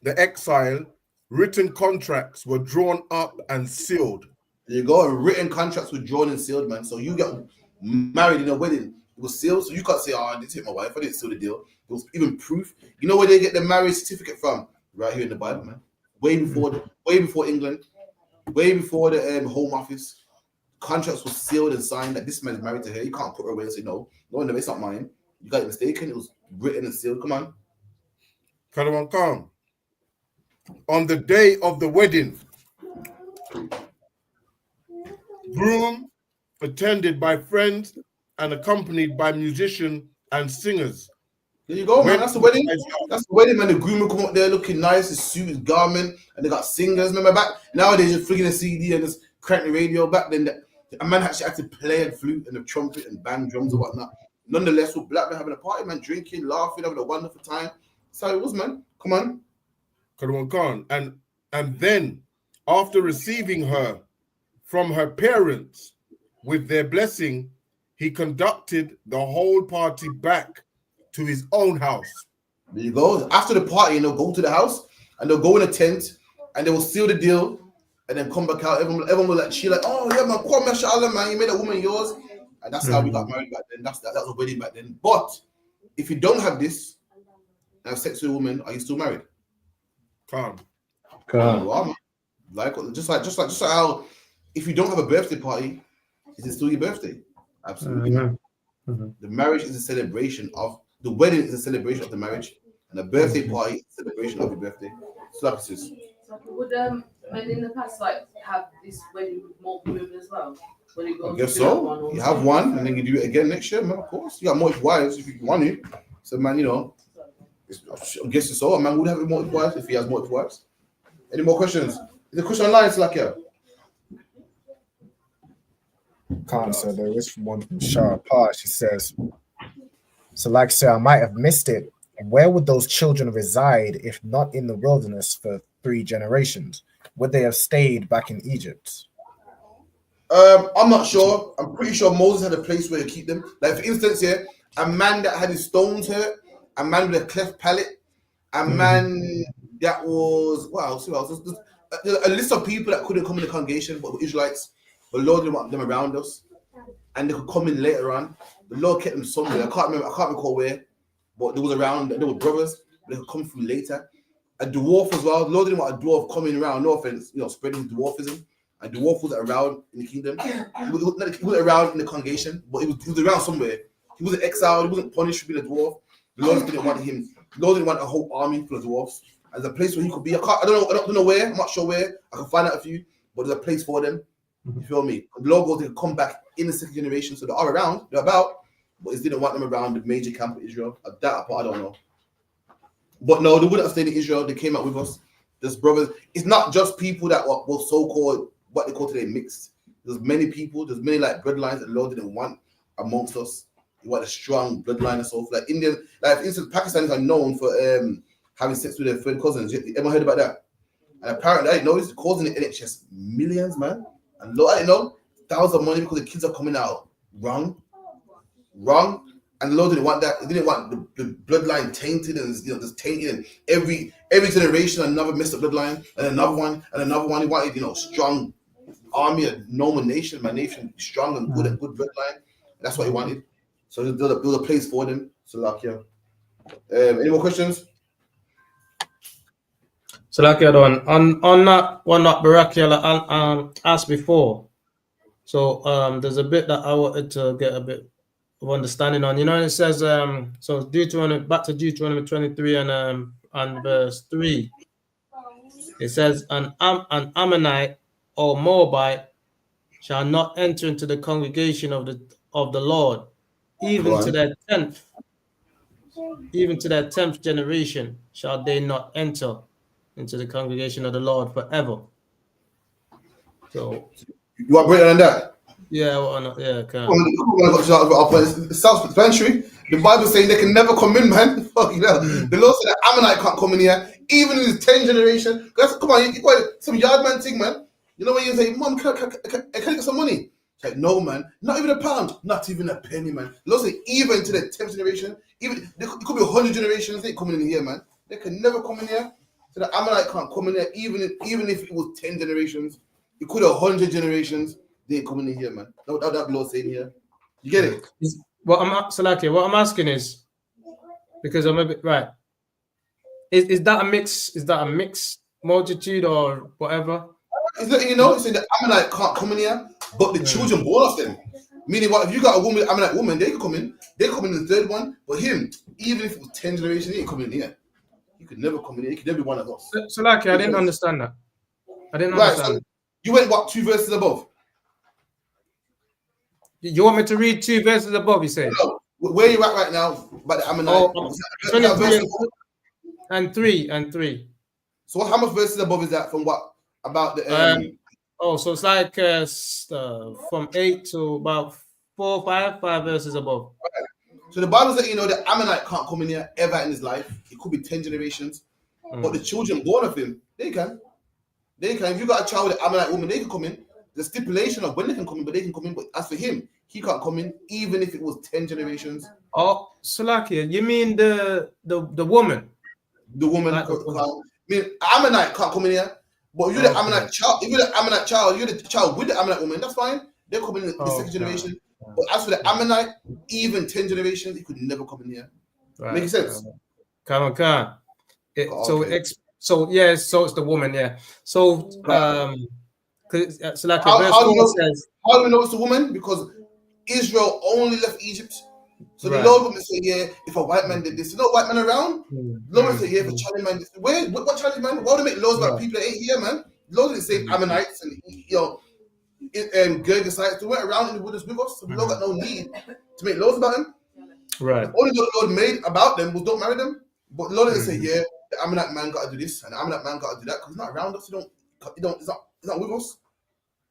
the exile, written contracts were drawn up and sealed. There you go. Written contracts were drawn and sealed, man. So you get married in a wedding. It was sealed, so you can't say, I didn't hit my wife, I didn't seal the deal. There was even proof. You know where they get the marriage certificate from? Right here in the Bible, man. Way before England, way before the Home Office. Contracts were sealed and signed that this man is married to her. You can't put her away and say, no, it's not mine. You got it mistaken. It was written and sealed. Come on. Father Khan. On the day of the wedding, groom attended by friends and accompanied by musicians and singers. There you go, man. That's the wedding. That's the wedding, man. The groom will come up there looking nice, his suit, his garment, and they got singers. Remember back nowadays, you're flicking a CD and just crank the radio. Back then, a man actually had to play a flute and a trumpet and bang drums and whatnot. Nonetheless, we're black men having a party, man, drinking, laughing, having a wonderful time. That's how it was, man. Come on. Khan. And then, after receiving her from her parents with their blessing, he conducted the whole party back to his own house. There you go. After the party, they'll go to the house and they'll go in a tent and they will seal the deal and then come back out. Everyone will like chill, like, oh yeah, man, come mashallah, man, you made a woman yours. And that's how we got married back then. That was a wedding back then. But if you don't have this and have sex with a woman, are you still married? Calm. Like just like how if you don't have a birthday party, is it still your birthday? Absolutely. The marriage is a celebration of the wedding is a celebration of the marriage, and the birthday party is a celebration of your birthday. So would men in the past like have this wedding with multiple women as well? I guess so. You have one, and then you do it again next year, man. Of course, you got multiple wives if you want to. So, man, you know, I'm guessing so. A man would have multiple wives if he has multiple wives. Any more questions? Is the question online, Slakia? Can't, so there is one from Shara Parr. She says, so like I said, I might have missed it. Where would those children reside if not in the wilderness for 3 generations? Would they have stayed back in Egypt? I'm not sure. I'm pretty sure Moses had a place where to keep them. Like, for instance, here, a man that had his stones hurt, a man with a cleft palate, a man that was, a list of people that couldn't come in the congregation, but were Israelites. The Lord didn't want them around us, and they could come in later on. The Lord kept them somewhere. I can't recall where, but they was around. They were brothers, but they could come through later. A dwarf as well. The Lord didn't want a dwarf coming around. No offense, spreading dwarfism. A dwarf wasn't around in the kingdom. He wasn't around in the congregation, but he was around somewhere. He wasn't exiled. He wasn't punished for being a dwarf. The Lord didn't want him. The Lord didn't want a whole army full of dwarfs. As a place where he could be. I don't know where. I'm not sure where. I can find out a few, but there's a place for them. You feel me? The Lord goes to come back in the 2nd generation, so they are around. They're about, but he didn't want them around the major camp of Israel. That part I don't know. But no, they wouldn't have stayed in Israel. They came out with us. There's brothers. It's not just people that were so-called what they call today mixed. There's many people. There's many like bloodlines that the Lord didn't want amongst us. He wanted a strong bloodline and so forth. Like Indian, like for instance, Pakistanis are known for having sex with their third cousins. Ever heard about that? And apparently, I didn't know it's causing the NHS millions, man. And I didn't know thousands of money because the kids are coming out wrong. And the Lord didn't want that. He didn't want the bloodline tainted and just tainted. And every generation, another messed up bloodline, and another one. He wanted, strong army, a normal nation. My nation strong and good bloodline. That's what he wanted. So he built a place for them. So like, yeah. Any more questions? So like you're done on that one that Barakia asked before. So there's a bit that I wanted to get a bit of understanding on. You know, it says so Deuteronomy, back to Deuteronomy 23 and verse 3. It says an Ammonite or Moabite shall not enter into the congregation of the Lord, even to their 10th generation shall they not enter into the congregation of the Lord forever. So you want to break down that? Yeah, yeah, can. It's self-explanatory. The Bible saying they can never come in, man. Fuck, you know. The Lord said that Ammonite can't come in here, even in his 10th generation. Come on, you got some yard man thing, man. You know when you say, Mom, can I get some money? It's like, no, man, not even a pound, not even a penny, man. The Lord said, even to the 10th generation, even there could be 100 generations, they ain't coming in here, man. They can never come in here. So the Ammonite can't come in here, even if it was 10 generations. It could have 100 generations. They ain't coming in here, man. That Lord saying here. You get it? What I'm asking is, because I'm a bit right. Is that a mix? Is that a mixed multitude or whatever? It's letting you know, it's saying the Ammonite can't come in here, but the children born of them. Meaning, what if you got a woman, Ammonite woman, they can come in. They come in the third one, but him, even if it was 10 generations, he ain't coming in here. He could never come in here. He could never be one of us. So I didn't understand that. I didn't understand. So you went what 2 verses above? You want me to read 2 verses above? You said. No. Where you at right now? About the Ammonite. 23 and 3. So how much verses above is that from what about the? So it's like from 8 to about 4, 5 verses above. So the Bible says, the Ammonite can't come in here ever in his life. It could be 10 generations, but the children born of him, they can. If you got a child with an Ammonite woman, they can come in. The stipulation of when they can come in, but they can come in. But as for him, he can't come in, even if it was 10 generations. Oh, Salakia, you mean the woman? The woman. Ammonite can't come in here. But if you're the Ammonite child, you're the child with the Ammonite woman, that's fine. They're coming in the 2nd generation. But as for the Ammonite, even 10 generations, he could never come in here. Right. Make sense? Come on. So it's the woman, yeah. So like how do we know it's the woman? Because Israel only left Egypt. So the Lord would say, if a white man did this, no white man around. The Lord would say, if a Chinese man did this. What Chinese man? Why would they make laws about people that ain't here, man? The Lord didn't say Ammonites and Girgasites. They went around in the wilderness with us. So the Lord got no need to make laws about them. Right. The only law the Lord made about them was don't marry them. But the Lord didn't say, the Ammonite man got to do this and the Ammonite man got to do that because he's not around us. It's not with us.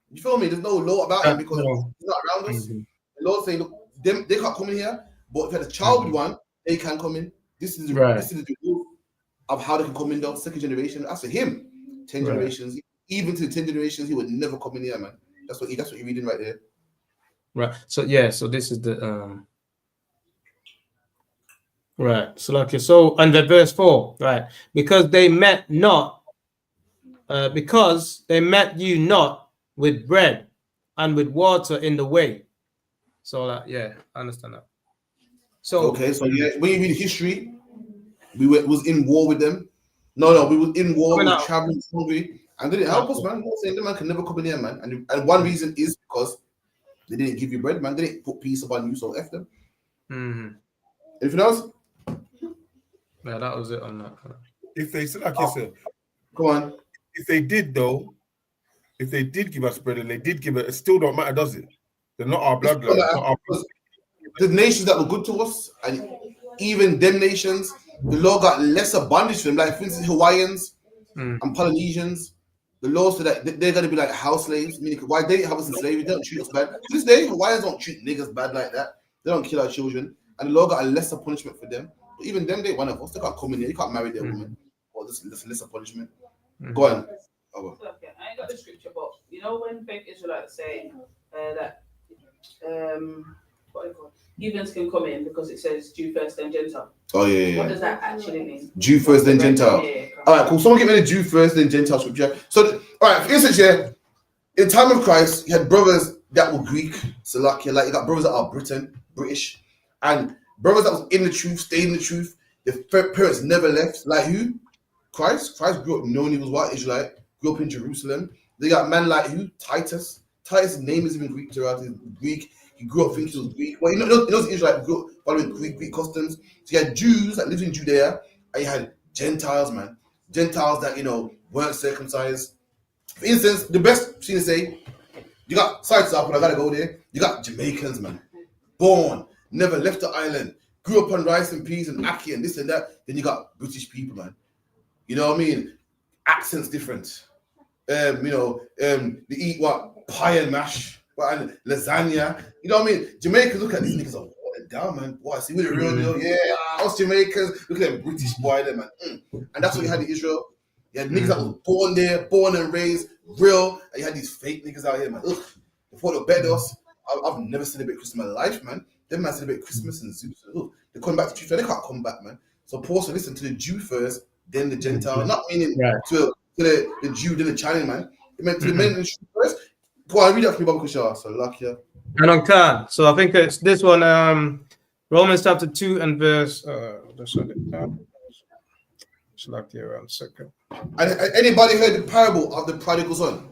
You feel me? There's no law about him because he's not around us. The Lord saying, look, they can't come in here, but if you had a child with one, they can come in. This is the rule of how they can come in, though. 2nd generation. As for him, 10 generations, even to the 10 generations, he would never come in here, man. That's what you're reading right there. Right. So so this is the right. So under verse 4, right? Because they met you not with bread and with water in the way. So I understand that. So when you read history, we was in war with them. No, we were in war. We were traveling hungry, and they didn't help us, man. I'm saying the man can never come in here, man. And one reason is because they didn't give you bread, man. They didn't put peace upon you, so F them. Anything else? Yeah, that was it on that. If they said, like you said, go on. If they did give us bread and they did give it still don't matter, does it? They're not our bloodline. The nations that were good to us, and even them nations, the Lord got lesser bondage for them. Like, for instance, Hawaiians and Polynesians, the Lord said that they're going to be like house slaves, meaning why they have us in slavery, they don't treat us bad. To this day, Hawaiians don't treat niggas bad like that. They don't kill our children. And the Lord got a lesser punishment for them. But even them, they one of us. They can't come in here. You can't marry their woman. Or this lesser punishment. Go on. I ain't got the scripture, but you know when fake Israelites say that what do you call it? Heathens can come in because it says Jew first then Gentile. Oh yeah. What does that actually mean? Jew first then Gentile. All right, cool. Someone give me the Jew first then Gentile scripture. So, all right, for instance, in time of Christ, you had brothers that were Greek, Salakia, like you got brothers that are British, and brothers that was in the truth, stayed in the truth. Their parents never left. Like who? Christ. Christ grew up knowing he was white Israelite. Grew up in Jerusalem. They got man like who? Titus. Titus' name is even Greek throughout. He's Greek. He grew up thinking he was Greek. Well, you know the Israelites grew up following Greek customs. So you had Jews that lived in Judea, and you had Gentiles, man. Gentiles that, weren't circumcised. For instance, the best thing to say, you got, sorry to stop, but I gotta go there. You got Jamaicans, man. Born, never left the island, grew up on rice and peas and ackee and this and that. Then you got British people, man. You know what I mean? Accents different. They eat what? Pie and mash, and lasagna. You know what I mean? Jamaicans look at these niggas like, what down, man. Boy, see with the real deal. Yeah, us Jamaicans, look at them British boy there, man. And that's what you had in Israel. You had niggas that was born there, born and raised, real, and you had these fake niggas out here, man. Ugh, they thought they better us. I've never celebrated Christmas in my life, man. Them man celebrate Christmas and Zeus. They're coming back to Jew, they can't come back, man. So Paul said, listen to the Jew first, then the Gentile. Not meaning to the Jew, then the Chinese, man. It meant to the men and the Jew first. Go on, read that for me, Baba Kushar. So luck, yeah. And on Khan. So I think it's this one, Romans chapter 2 and verse. Select here around second. Anybody heard the parable of the prodigal son?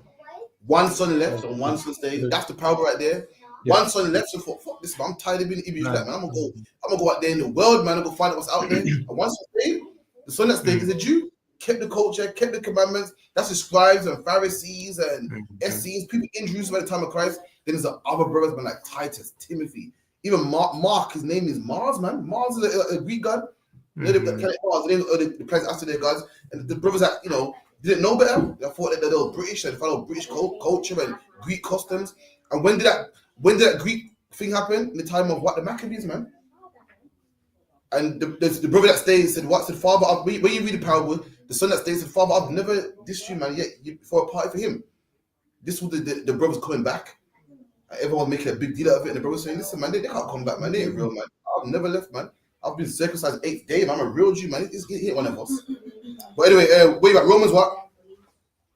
One son left and one son stayed. That's the parable right there. Yeah. One son left and thought, fuck this, man. I'm tired of being Hebrew, man. I'm gonna go out there in the world, man, and go find out what's out there. And one son stayed, the son that stayed is a Jew, kept the culture, kept the commandments. That's the scribes and Pharisees and Essenes, people in Jerusalem at the time of Christ. Then there's the other brothers, man, like Titus, Timothy, even Mark. His name is Mars, man. Mars is a Greek god. The place after their gods, and the brothers that didn't know better. They thought that they were British and followed British culture and Greek customs. And when did that Greek thing happen? In the time of the Maccabees, man. And the brother that stayed said, "What?" Said, "Father, when you read the parable, the son that stayed said, Father, I've never dissed you, man. Yet for a party for him." This was the brothers coming back. Everyone making a big deal out of it, and the brothers saying, "Listen, man, they can't come back, man. They ain't real, man. I've never left, man. I've been circumcised 8th day, man. I'm a real Jew, man. He ain't one of us." But anyway, where you at? Romans what?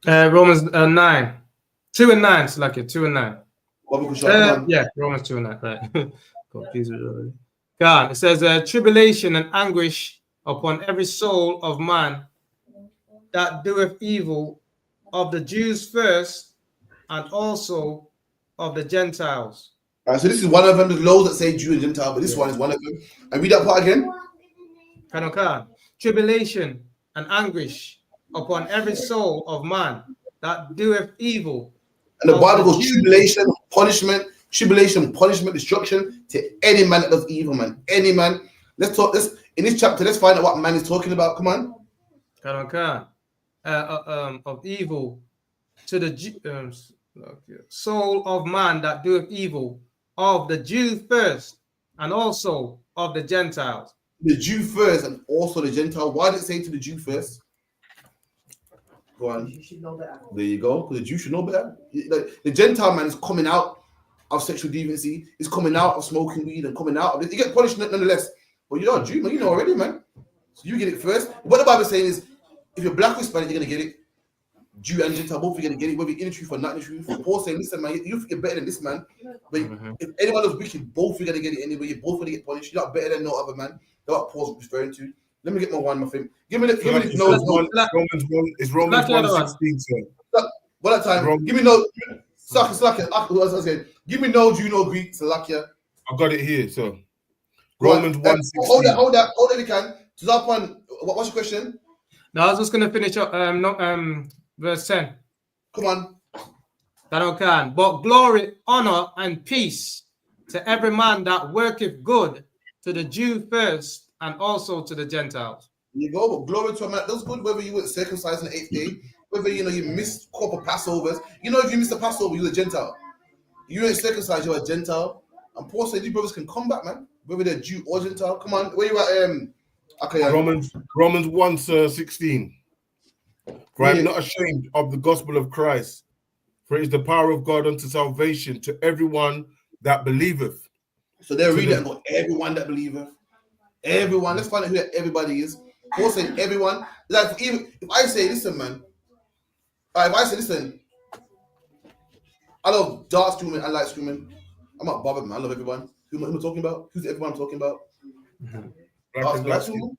Romans 9. 2 and 9, so like 2 and 9. Yeah, Romans 2 and 9, right. Confused already. God, it says, tribulation and anguish upon every soul of man that doeth evil, of the Jews first, and also of the Gentiles. All right, so this is one of them. There's loads that say Jew and Gentile, but this one is one of them. And read that part again. Tribulation and anguish upon every soul of man that doeth evil. And the Bible goes tribulation, punishment, destruction to any man that does evil, man. Any man. Let's talk this in this chapter. Let's find out what man is talking about. Come on. Of evil to the soul of man that doeth evil, of the Jew first, and also of the Gentiles. The Jew first, and also the Gentile. Why did it say to the Jew first? Go on. You should know better. There you go. Because the Jew should know better. The Gentile man is coming out of sexual deviancy. He's coming out of smoking weed and coming out of it. You get punished nonetheless. But you're not a Jew, man. You know already, man. So you get it first. What the Bible is saying is, if you're black or Hispanic, you're gonna get it. Jew and Gentile, both are gonna get it, whether you're in the truth or not in the truth. Paul saying, listen, man, you think you're better than this man. But if anyone is wicked, both are gonna get it anyway. You're both gonna get punished. You're not better than no other man. That's what Paul's referring to. Let me get my one, my thing. Give me Romans 1. It's Romans 1:16, sir. One at a time. Give me no Salakia. Give me no Jew, no Greek, Salakia. I've got it here, so Romans 1:16. Hold that if you can. To that one, what's your question? No, I was just gonna finish up verse 10. Come on. But glory, honor, and peace to every man that worketh good, to the Jew first, and also to the Gentiles. You go, but glory to a man. That's good whether you were circumcised on the 8th day, whether you missed a couple Passovers. If you missed a Passover, you're a Gentile. You ain't circumcised, you're a Gentile. And Paul said these brothers can come back, man. Whether they're Jew or Gentile. Come on, where you at? Okay, Romans 1:16. For I am not ashamed of the gospel of Christ, for it is the power of God unto salvation to everyone that believeth. So they're reading and go, everyone that believeth. Everyone. Let's find out who that everybody is. Paul saying everyone. Like even if I say, listen, man. If I say, listen, I love dark screaming and light screaming. I'm not bothered, man. I love everyone. Who am I talking about? Who's everyone I'm talking about? Black screaming.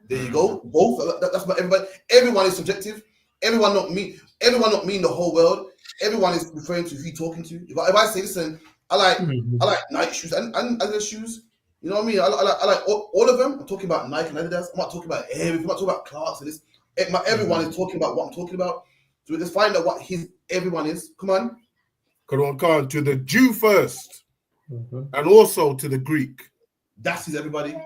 There you go. Both. That's about everybody. Everyone is subjective. Everyone not mean the whole world. Everyone is referring to who you're talking to. If I say, listen, I like Nike shoes and Adidas shoes. You know what I mean? I like all of them. I'm talking about Nike and Adidas. I'm not talking about everything. I'm not talking about Clarks and this. Everyone is talking about what I'm talking about. So we just find out what everyone is. Come on. Come on. To the Jew first, and also to the Greek. That's his everybody.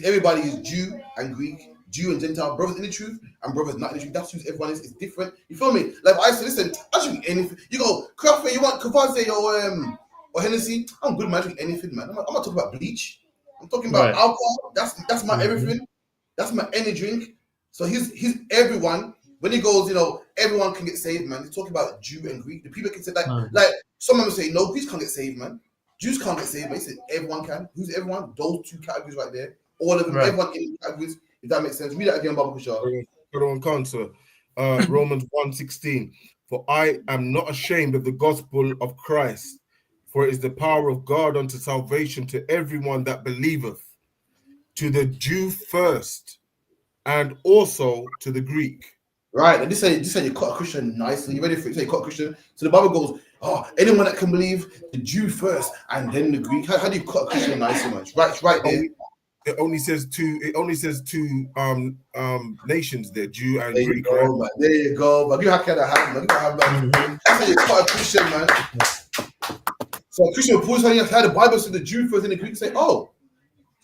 Everybody is Jew and Greek, Jew and Gentile, brothers in the truth and brothers not in the truth. That's who everyone is. It's different. You feel me? Like I said, listen, I drink anything. You go, Crawford, you want Cavaze or Hennessy? I'm good, man. I drink anything, man. I'm not talking about bleach. I'm talking about alcohol. That's my everything. That's my any drink. So he's everyone. When he goes, you know, everyone can get saved, man. He's talking about Jew and Greek. The people can say that. Like some of them say, no, Greeks can't get saved, man. Jews can't get saved, but he said everyone can. Who's everyone? Those two categories right there. All of them, everyone in the categories, if that makes sense. Read that again, Baba Kushar. Romans 1:16. For I am not ashamed of the gospel of Christ, for it is the power of God unto salvation to everyone that believeth, to the Jew first, and also to the Greek. Right, and this say you cut a Christian nicely. You ready for it? You cut a Christian. So the Bible goes, anyone that can believe, the Jew first, and then the Greek. How do you cut a Christian nicely, man? It's right there. It only says two nations there, Jew and there Greek. You go, man. There you go, man. You have to have, man. That's how you cut a Christian, man. So a Christian will pull something how the Bible said the Jew first and the Greek say, so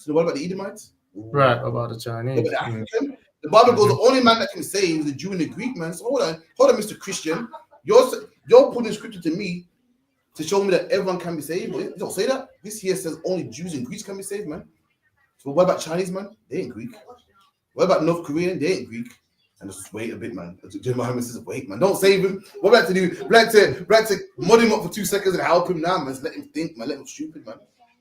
what about the Edomites? Right, about the Chinese. The African? The Bible goes, the only man that can save is the Jew and the Greek, man. So hold on, Mr. Christian. You're putting scripture to me to show me that everyone can be saved. But it don't say that. This here says only Jews and Greeks can be saved, man. So what about Chinese, man? They ain't Greek. What about North Korean? They ain't Greek. And just wait a bit, man. Muhammad says, wait, man. Don't save him. What we have to do? We have to mud him up for 2 seconds and help him now, man. Just let him think, man. Let him stupid, man.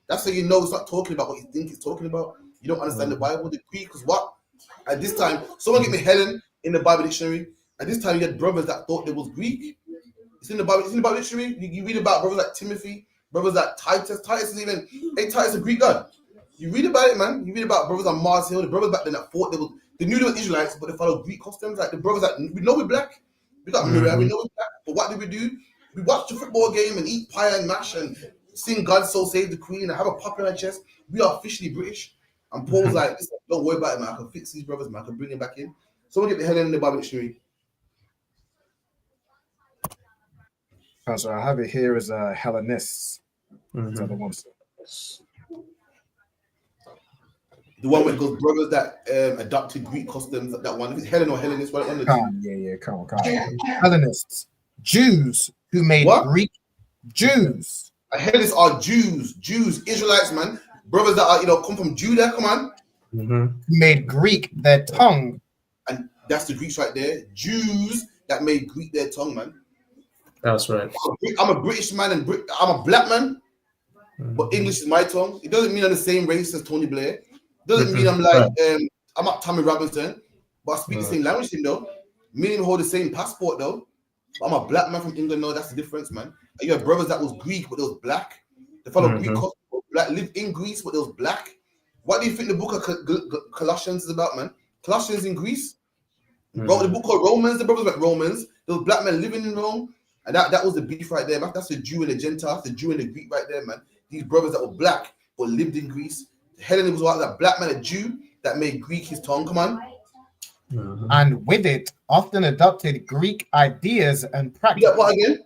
That's how you know it's not talking about what you think it's talking about. You don't understand the Bible. The Greek was what? At this time, someone give me Helen in the Bible dictionary. At this time, you had brothers that thought there was Greek. It's in the Bible. It's in the Bible dictionary. You read about brothers like Timothy, brothers like Titus. Titus is even Titus a Greek god. You read about it, man. You read about brothers on Mars Hill. The brothers back then that fought. They knew they were Israelites, but they followed Greek customs. Like the brothers that we know we're black. We got Miriam. We know we're black. But what did we do? We watched the football game and eat pie and mash and sing "God So Save the Queen" and have a pop in our chest. We are officially British. And Paul's like, listen, don't worry about it, man. I can fix these brothers, man. I can bring them back in. Someone get the Helen in the Bible dictionary. So I have it here as Hellenists. The one where it goes brothers that adopted Greek customs. That one. If it's Helen or Hellenist, what one? Come on. Hellenists, Jews who made Greek Jews. Hellenists are Jews, Israelites, man. Brothers that are come from Judah. Come on. Who made Greek their tongue. And that's the Greeks right there. Jews that made Greek their tongue, man. That's right. I'm a British man and I'm a black man, but English is my tongue. It doesn't mean I'm the same race as Tony Blair. It doesn't mean I'm like I'm not Tommy Robinson, but I speak the same language to him though. Me and him hold the same passport though. But I'm a black man from England. No, that's the difference, man. And you have brothers that was Greek, but they was black. They follow Greek customs, black, lived in Greece, but they was black. What do you think the book of Colossians is about, man? Colossians in Greece. Wrote the book called Romans. The brothers were Romans. There was black men living in Rome. And that was the beef right there. That's the Jew and the Gentile. That's the Jew and the Greek right there, man. These brothers that were black but lived in Greece. Helen was like that black man, a Jew that made Greek his tongue. Come on. And with it, often adopted Greek ideas and practices. What again?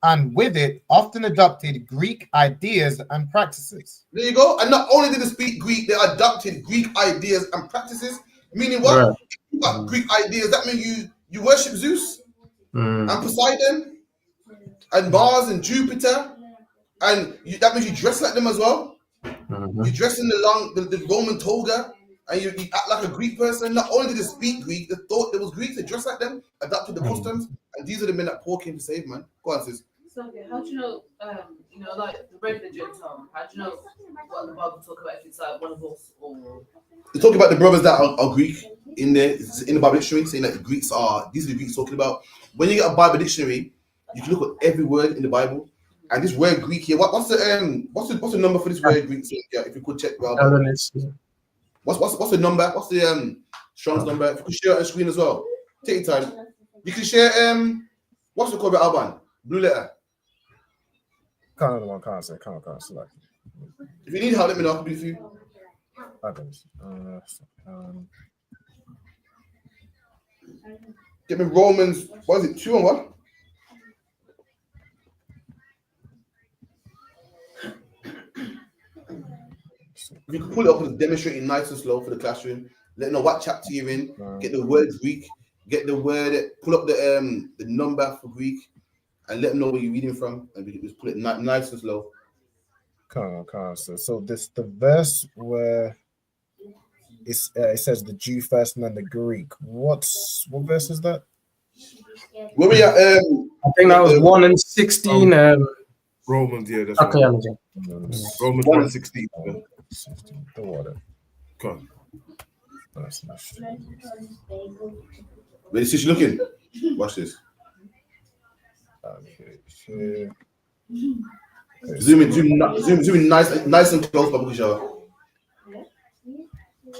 And with it, often adopted Greek ideas and practices. There you go. And not only did they speak Greek, they adopted Greek ideas and practices. Meaning what? Right. If you got Greek ideas, that means you worship Zeus. And Poseidon and Mars and Jupiter, and that means you dress like them as well. You dress in the Roman toga, and you act like a Greek person. Not only did they speak Greek, they thought there was Greeks. They dressed like them, adapted the customs, and these are the men that Paul came to save, man. Go on, sis. So okay, how do you know? Like the regular Gentile. How do you know what the Bible talk about? If it's like one of us or they talk about the brothers that are Greek in there. It's in the Bible dictionary saying that the Greeks are. These are the Greeks talking about. When you get a Bible dictionary, you can look at every word in the Bible. And this word Greek here, what's the number for this word Greek? So, yeah, if you could check. What's the number? What's the Strong's number? If you could share it on screen as well. Take your time. You can share what's the code of Alban? Blue letter. Can't one can't say can't select. If you need help, let me know. I can do it for you. Get me Romans. What is it? 2 and what? If you can pull it up and demonstrate it nice and slow for the classroom, let them know what chapter you're in. Get the word Greek. Get the word. Pull up the number for Greek, and let them know where you're reading from, and we can just pull it nice and slow. So this the verse where it says the Jew first and then the Greek. What verse is that? Where we at? I think that was 1 and 16. Romans, yeah, that's okay, right. Romans 1:16. The water. Come on. Where is she looking? Watch this. Okay. Zoom in nice and close, Babu Kisha.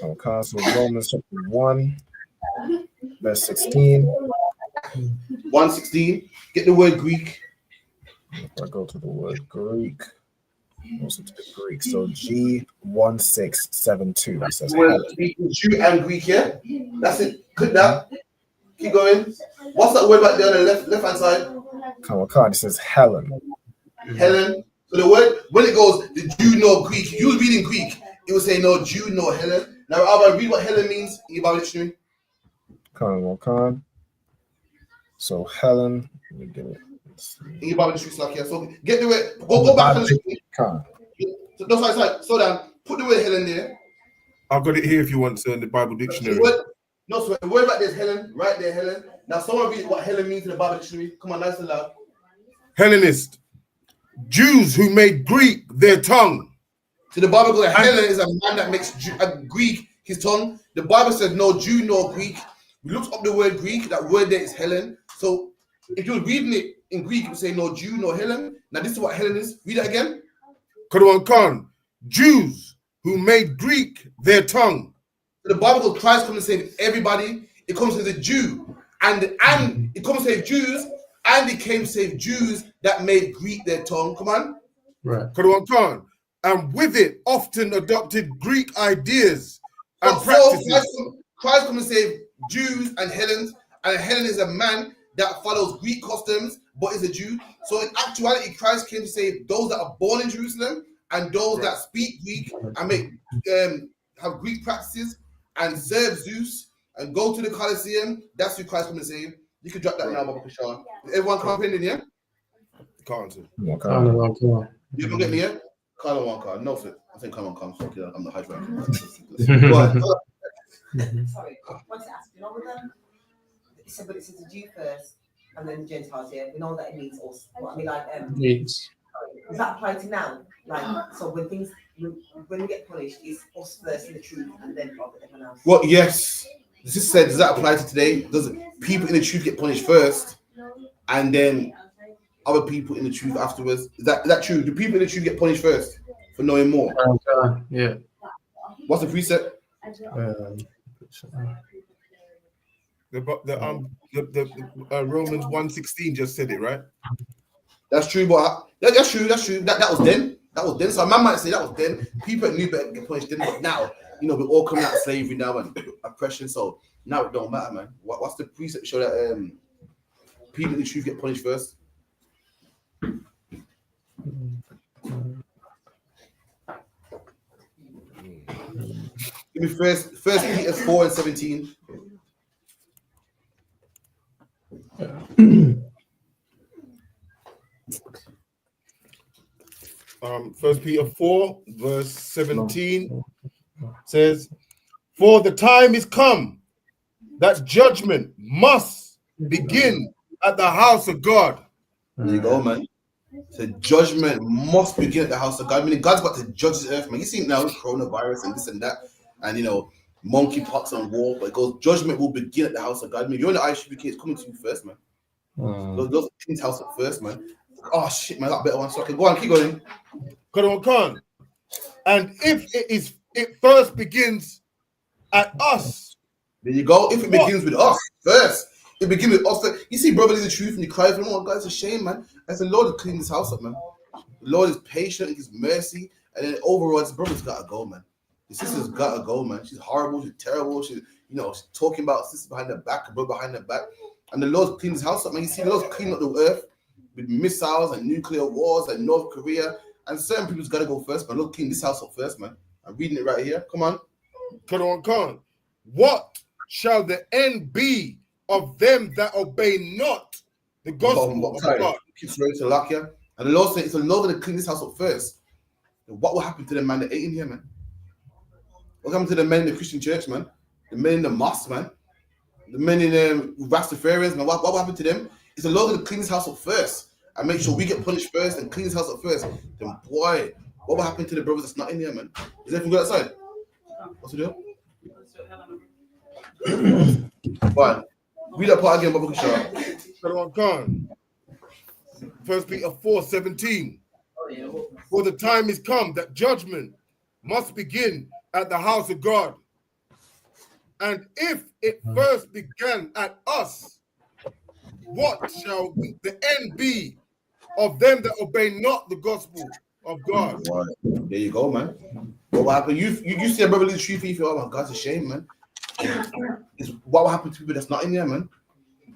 Okay, so Romans chapter 1, verse 16. 1:16. Get the word Greek. If I go to the word Greek, also to the Greek. So G1672. It says Jew and Greek, yeah? That's it. Click that. Keep going. What's that word right there on the left hand side? Come on, it says Helen. Helen. So the word, when it goes, the Jew no Greek, you reading Greek, it will say no Jew, no Helen. Now, I'll read what Helen means in your Bible dictionary. Con. So Helen, let me get it. In your Bible dictionary, like, yeah. So get the word, go back on the screen. So no, sorry, slow down. Put the word Helen there. I've got it here if you want to in the Bible dictionary. So the word right there is Helen, right there, Helen. Now, someone read what Helen means in the Bible dictionary. Come on, nice and loud. Hellenist. Jews who made Greek their tongue. So the Bible goes, Helen is a man that makes Greek his tongue. The Bible says no Jew, no Greek. We looked up the word Greek. That word there is Helen. So if you're reading it in Greek, you say no Jew, no Helen. Now this is what Helen is. Read it again. Khan. Jews who made Greek their tongue. So the Bible goes, Christ comes and saves everybody. It comes to the Jew. And it comes to save Jews. And it came to save Jews that made Greek their tongue. Come on. Right. Khan. And with it, often adopted Greek ideas and practices. Christ comes and save Jews and Hellenes. And Helen is a man that follows Greek customs, but is a Jew. So in actuality, Christ came to save those that are born in Jerusalem and those that speak Greek and make have Greek practices and serve Zeus and go to the Colosseum. That's who Christ comes to save. You can drop that now, Baba Kishar. Everyone comprehending, yeah? Can't. You don't get me, yeah? Carlo one card. No, fit. I think Carlo comes. Okay, I'm the high driver. Sorry, I wanted to ask, you know, with them, but it says the Jew first and then the Gentiles, yeah? We know that it means us. What I mean, like, Yes. Does that apply to now? Like, so when we get punished, it's us first in the truth and then everyone else? Well, yes. Does that apply to today? Does people in the truth get punished first and then other people in the truth afterwards? Is that true? Do people in the truth get punished first for knowing more? Yeah. What's the precept? The Romans 1:16 just said it, right? That's true, but that's true. That was then. That was then. So a man might say that was then. People knew better to get punished then, but now, you know, we're all coming out of slavery now and oppression. So now it don't matter, man. What's the precept show that people in the truth get punished first? Give me first Peter 4:17. First Peter 4, verse 17 says, "For the time is come that judgment must begin at the house of God." There you go, man. So judgment must begin at the house of God. I mean, God's about to judge the earth, man. You see now coronavirus and this and that, and you know, monkeypox and war. But it goes, judgment will begin at the house of God. I mean, you're in the ISUPK, it's coming to you first, man. Those king's house at first, man. Oh shit, man, that better one. So I can go on, keep going. Khan. And if it first begins at us. There you go. If it begins with us first, it begins with us. You see, brother, the truth, and you cry for him. Oh, God, it's a shame, man. I said, Lord, clean this house up, man. The Lord is patient and gives mercy. And then overall, this brother's got to go, man. The sister's got to go, man. She's horrible. She's terrible. She's talking about sister behind her back, her brother behind her back. And the Lord's cleaned his house up, man. You see, the Lord's cleaned up the earth with missiles and nuclear wars and North Korea. And certain people's got to go first, man. Look, clean this house up first, man. I'm reading it right here. Come on. Come on. What shall the end be of them that obey not the gospel of God? Keeps ready to lock you. And the Lord said, it's the Lord going to clean this house up first. And what will happen to the man that ain't in here, man? What happened to the men in the Christian church, man? The men in the mosque, man? The men in the Rastafarians, man? What will happen to them? It's the Lord going to clean this house up first and make sure we get punished first and clean this house up first. Then, boy, what will happen to the brothers that's not in here, man? Is everything good outside? What's the deal? But read that part again, Baba Kushar. 1 Peter 4:17. For the time is come that judgment must begin at the house of God. And if it first began at us, what shall the end be of them that obey not the gospel of God? There you go, man. What will happen? You see a brother leave the truth, you feel, oh my God, it's a shame, man. What will happen to people that's not in there, man?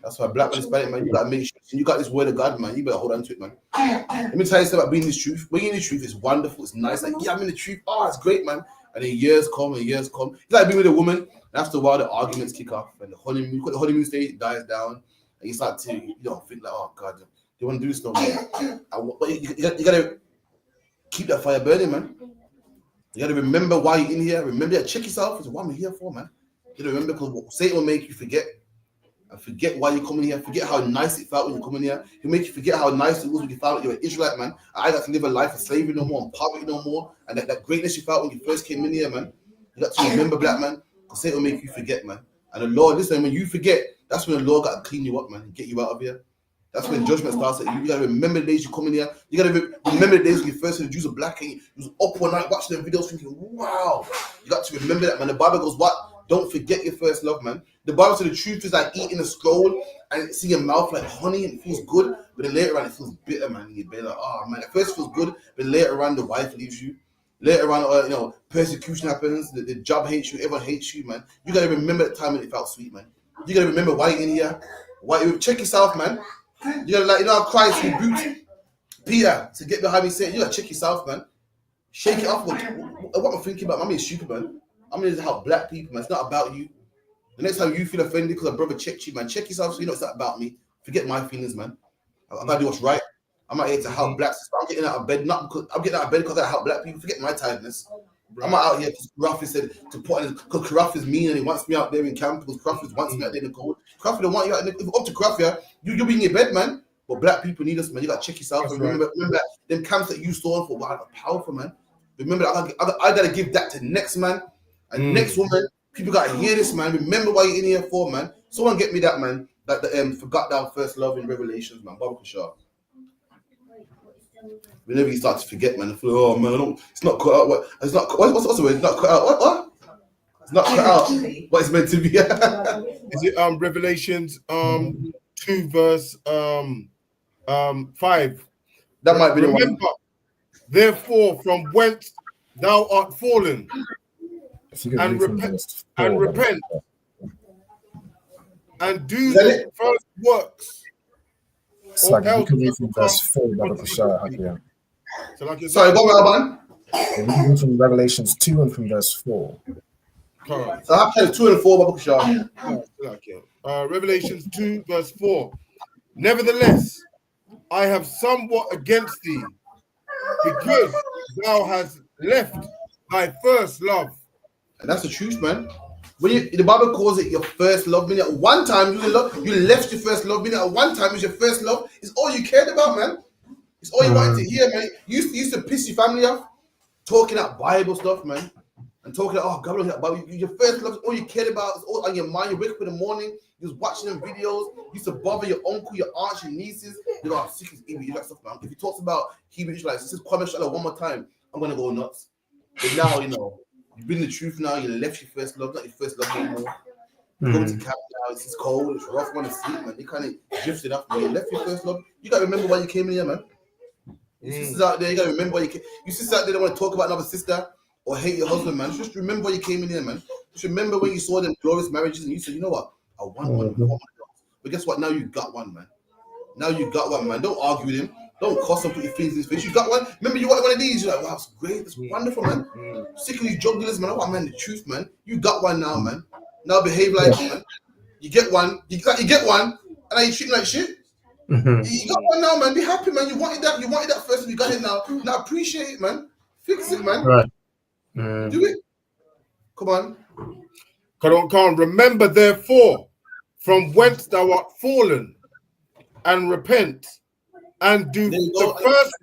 That's why black man, Hispanic, man, you gotta make sure you got this word of God, man. You better hold on to it, man. Let me tell you something about being in this truth. Being in the truth is wonderful, it's nice. Like, yeah, I'm in the truth. Oh, it's great, man. And then years come. It's like being with a woman, and after a while the arguments kick off, and the honeymoon stage dies down, and you start to think like, oh God, you want to do this no more. But you gotta keep that fire burning, man. You gotta remember why you're in here. Remember, check yourself. It's what I'm here for, man. You gotta remember, because Satan will make you forget. And forget why you're coming here. Forget how nice it felt when you come in here. He'll make you forget how nice it was when you found out you're an Israelite, man. I got to live a life of slavery no more, and poverty no more. And that greatness you felt when you first came in here, man. You got to remember, black man, because Satan will make you forget, man. And the Lord, listen, when you forget, that's when the Lord got to clean you up, man, and get you out of here. That's when judgment starts at you. You got to remember the days you come in here. You got to remember the days when you first heard the Jews are black and you was up all night watching the videos thinking, wow. You got to remember that, man. The Bible goes, what? Don't forget your first love, man. The Bible says the truth is like eating a scroll and it's in your mouth like honey and it feels good, but then later on it feels bitter, man. You're like, oh man, at first it feels good, but later on the wife leaves you. Later on, persecution happens, the job hates you, everyone hates you, man. You gotta remember the time when it felt sweet, man. You gotta remember why you're in here. Check yourself, man. You gotta how Christ rebuked Peter to get behind me saying, you gotta check yourself, man. Shake it off. What I'm thinking about, I'm stupid, man. I'm going to help black people, man. It's not about you. The next time you feel offended because a brother checked you, man, check yourself so you know it's not about me. Forget my feelings, man. I gotta do what's right. I'm out here to help blacks. I'm getting out of bed, because I help black people. Forget my tiredness. Right. I'm not out here because Karaf said to put in, because Karaf is mean and he wants me out there in camp because Karaf wants me out there in the cold. Karaf don't want you out there. If up to Karaf, yeah, you'll be in your bed, man. But black people need us, man. You gotta check yourself. And remember that them camps that you saw for, wow, powerful, man. Remember that I gotta give that to next man. And next woman, people gotta hear this, man. Remember why you're in here for, man. Someone get me that, man. That the forgot thou first love in Revelations, man. Baba Kushar. Whenever you start to forget, man, I feel, oh man, it's not cut out. What? It's not. What's the word? It's not cut out. What? It's not cut out. What it's meant to be. Is it Revelations 2 verse 5? That might be the one. Remember, therefore, from whence thou art fallen. And repent and do the first works. It's like you can read from verse 4, Brother Bashar. Sorry, go on, man. You can read from Revelations 2 and from verse 4. So I have 2 and 4, Brother Bashar. Revelations 2 verse 4. Nevertheless, I have somewhat against thee, because thou hast left thy first love. And that's the truth, man. When the Bible calls it your first love, meaning at one time you left your first love, meaning at one time it was your first love. It's all you cared about, man. It's all you wanted to hear, man. You used to piss your family off, talking about Bible stuff, man, and talking about, oh God, about your first love is all you cared about. It's all on your mind. You wake up in the morning, you was watching them videos. You used to bother your uncle, your aunts, your nieces. You're like, sick as evil, you like stuff, man. If he talks about Hebrew Israelites, this is comment one more time, I'm gonna go nuts. But now, you've been the truth now. You left your first love, not your first love anymore. You're going to camp now. It's cold. It's rough. Want to sleep, man. You kind of drifted up. You left your first love. You got to remember why you came in here, man. You sisters out there, you gotta remember you sisters out there that want to talk about another sister or hate your husband, man. Just remember why you came in here, man. Just remember when you saw them glorious marriages and you said, you know what? I want one. I want one. But guess what? Now you got one, man. Now you got one, man. Don't argue with him. Don't cuss and put your things in his face. You got one. Remember, you wanted one of these. You're like, wow, it's great. It's wonderful, man. Sick of these drug dealers, man. I want, man, the truth, man. You got one now, man. Now behave like it, man. You get one. You get one, and now you treat like shit. You got one now, man. Be happy, man. You wanted that. You wanted that first, and you got it now. Now appreciate it, man. Fix it, man. Right. Do it. Come on. Can't remember, therefore, from whence thou art fallen, and repent, and do the first.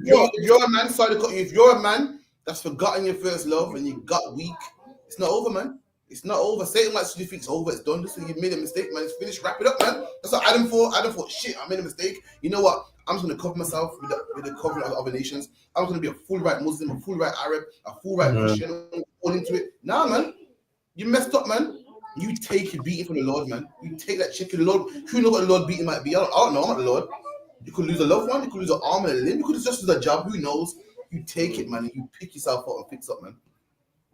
You're a man. Sorry to cut you. If you're a man that's forgotten your first love and you got weak, it's not over, man. It's not over. Satan likes to think it's over. It's done. Listen, you made a mistake, man. It's finished. Wrap it up, man. That's what Adam thought. Shit, I made a mistake. You know what? I'm just gonna cover myself with the covering of other nations. I'm gonna be a full right Muslim, a full right Arab, a full right Christian. All into it. Nah, man. You messed up, man. You take your beating from the Lord, man. You take that chicken. The Lord, who knows what the Lord beating might be? I don't know. I'm not the Lord. You could lose a loved one. You could lose an arm and a limb. You could just lose a job. Who knows? You take it, man. And you pick yourself up and fix up, man.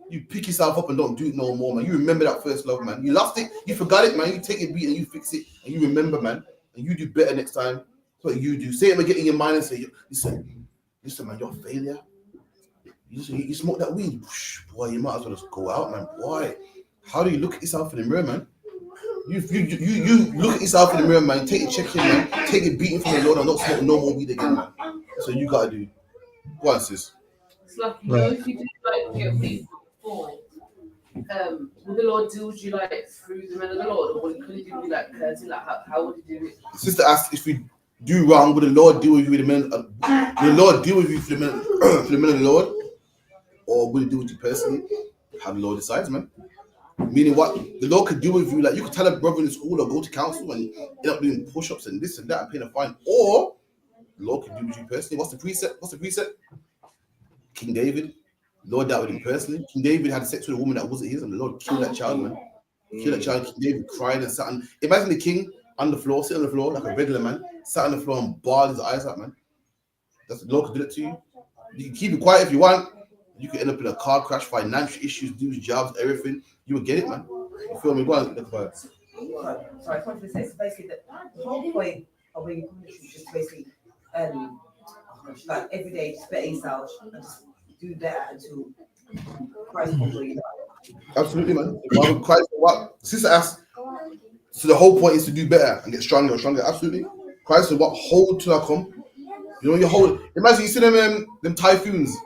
You pick yourself up and don't do it no more, man. You remember that first love, man. You lost it. You forgot it, man. You take your beat and you fix it. And you remember, man. And you do better next time. That's what you do. Say it and get in your mind and say, listen, man, you're a failure. You smoke that weed. Boy, you might as well just go out, man. Boy. How do you look at yourself in the mirror, man? You look at yourself in the mirror, man. Take a check in, man. Take a beating from the Lord and not smoke no more weed again, man. That's what you gotta do. Go on, sis. It's like, you know, if you do like get weed before, would the Lord deal with you like through the men of the Lord, or could he do like cursing? Like how would he do it? Sister asked if we do wrong, would the Lord deal with you with the men? Will the Lord deal with you for the men of the Lord, or will he deal with you personally? How the Lord decides, man. Meaning what the Lord could do with you, like you could tell a brother in school or go to council and end up doing push-ups and this and that and paying a fine, or the Lord could do with you personally. What's the precept? King David, Lord dealt with him personally. King David had sex with a woman that wasn't his, and the Lord killed that child, man. Killed that child. King David cried and sat on. Imagine the king on the floor, sitting on the floor like a regular man, sat on the floor and bawled his eyes out, man. That's the Lord could do it to you. You can keep it quiet if you want. You could end up in a car crash, financial issues, dues, jobs, everything. You would get it, man. You feel me? Go on, look about it. Sorry, I wanted to say, so basically, the whole point of being punishment is just basically, like every day, just better yourself and just do better until Christ comes where you are. Absolutely, man. Christ, what? Sister asked, so the whole point is to do better and get stronger and stronger. Absolutely. Christ said, what? Hold till I come. You know, you hold. Imagine you see them typhoons.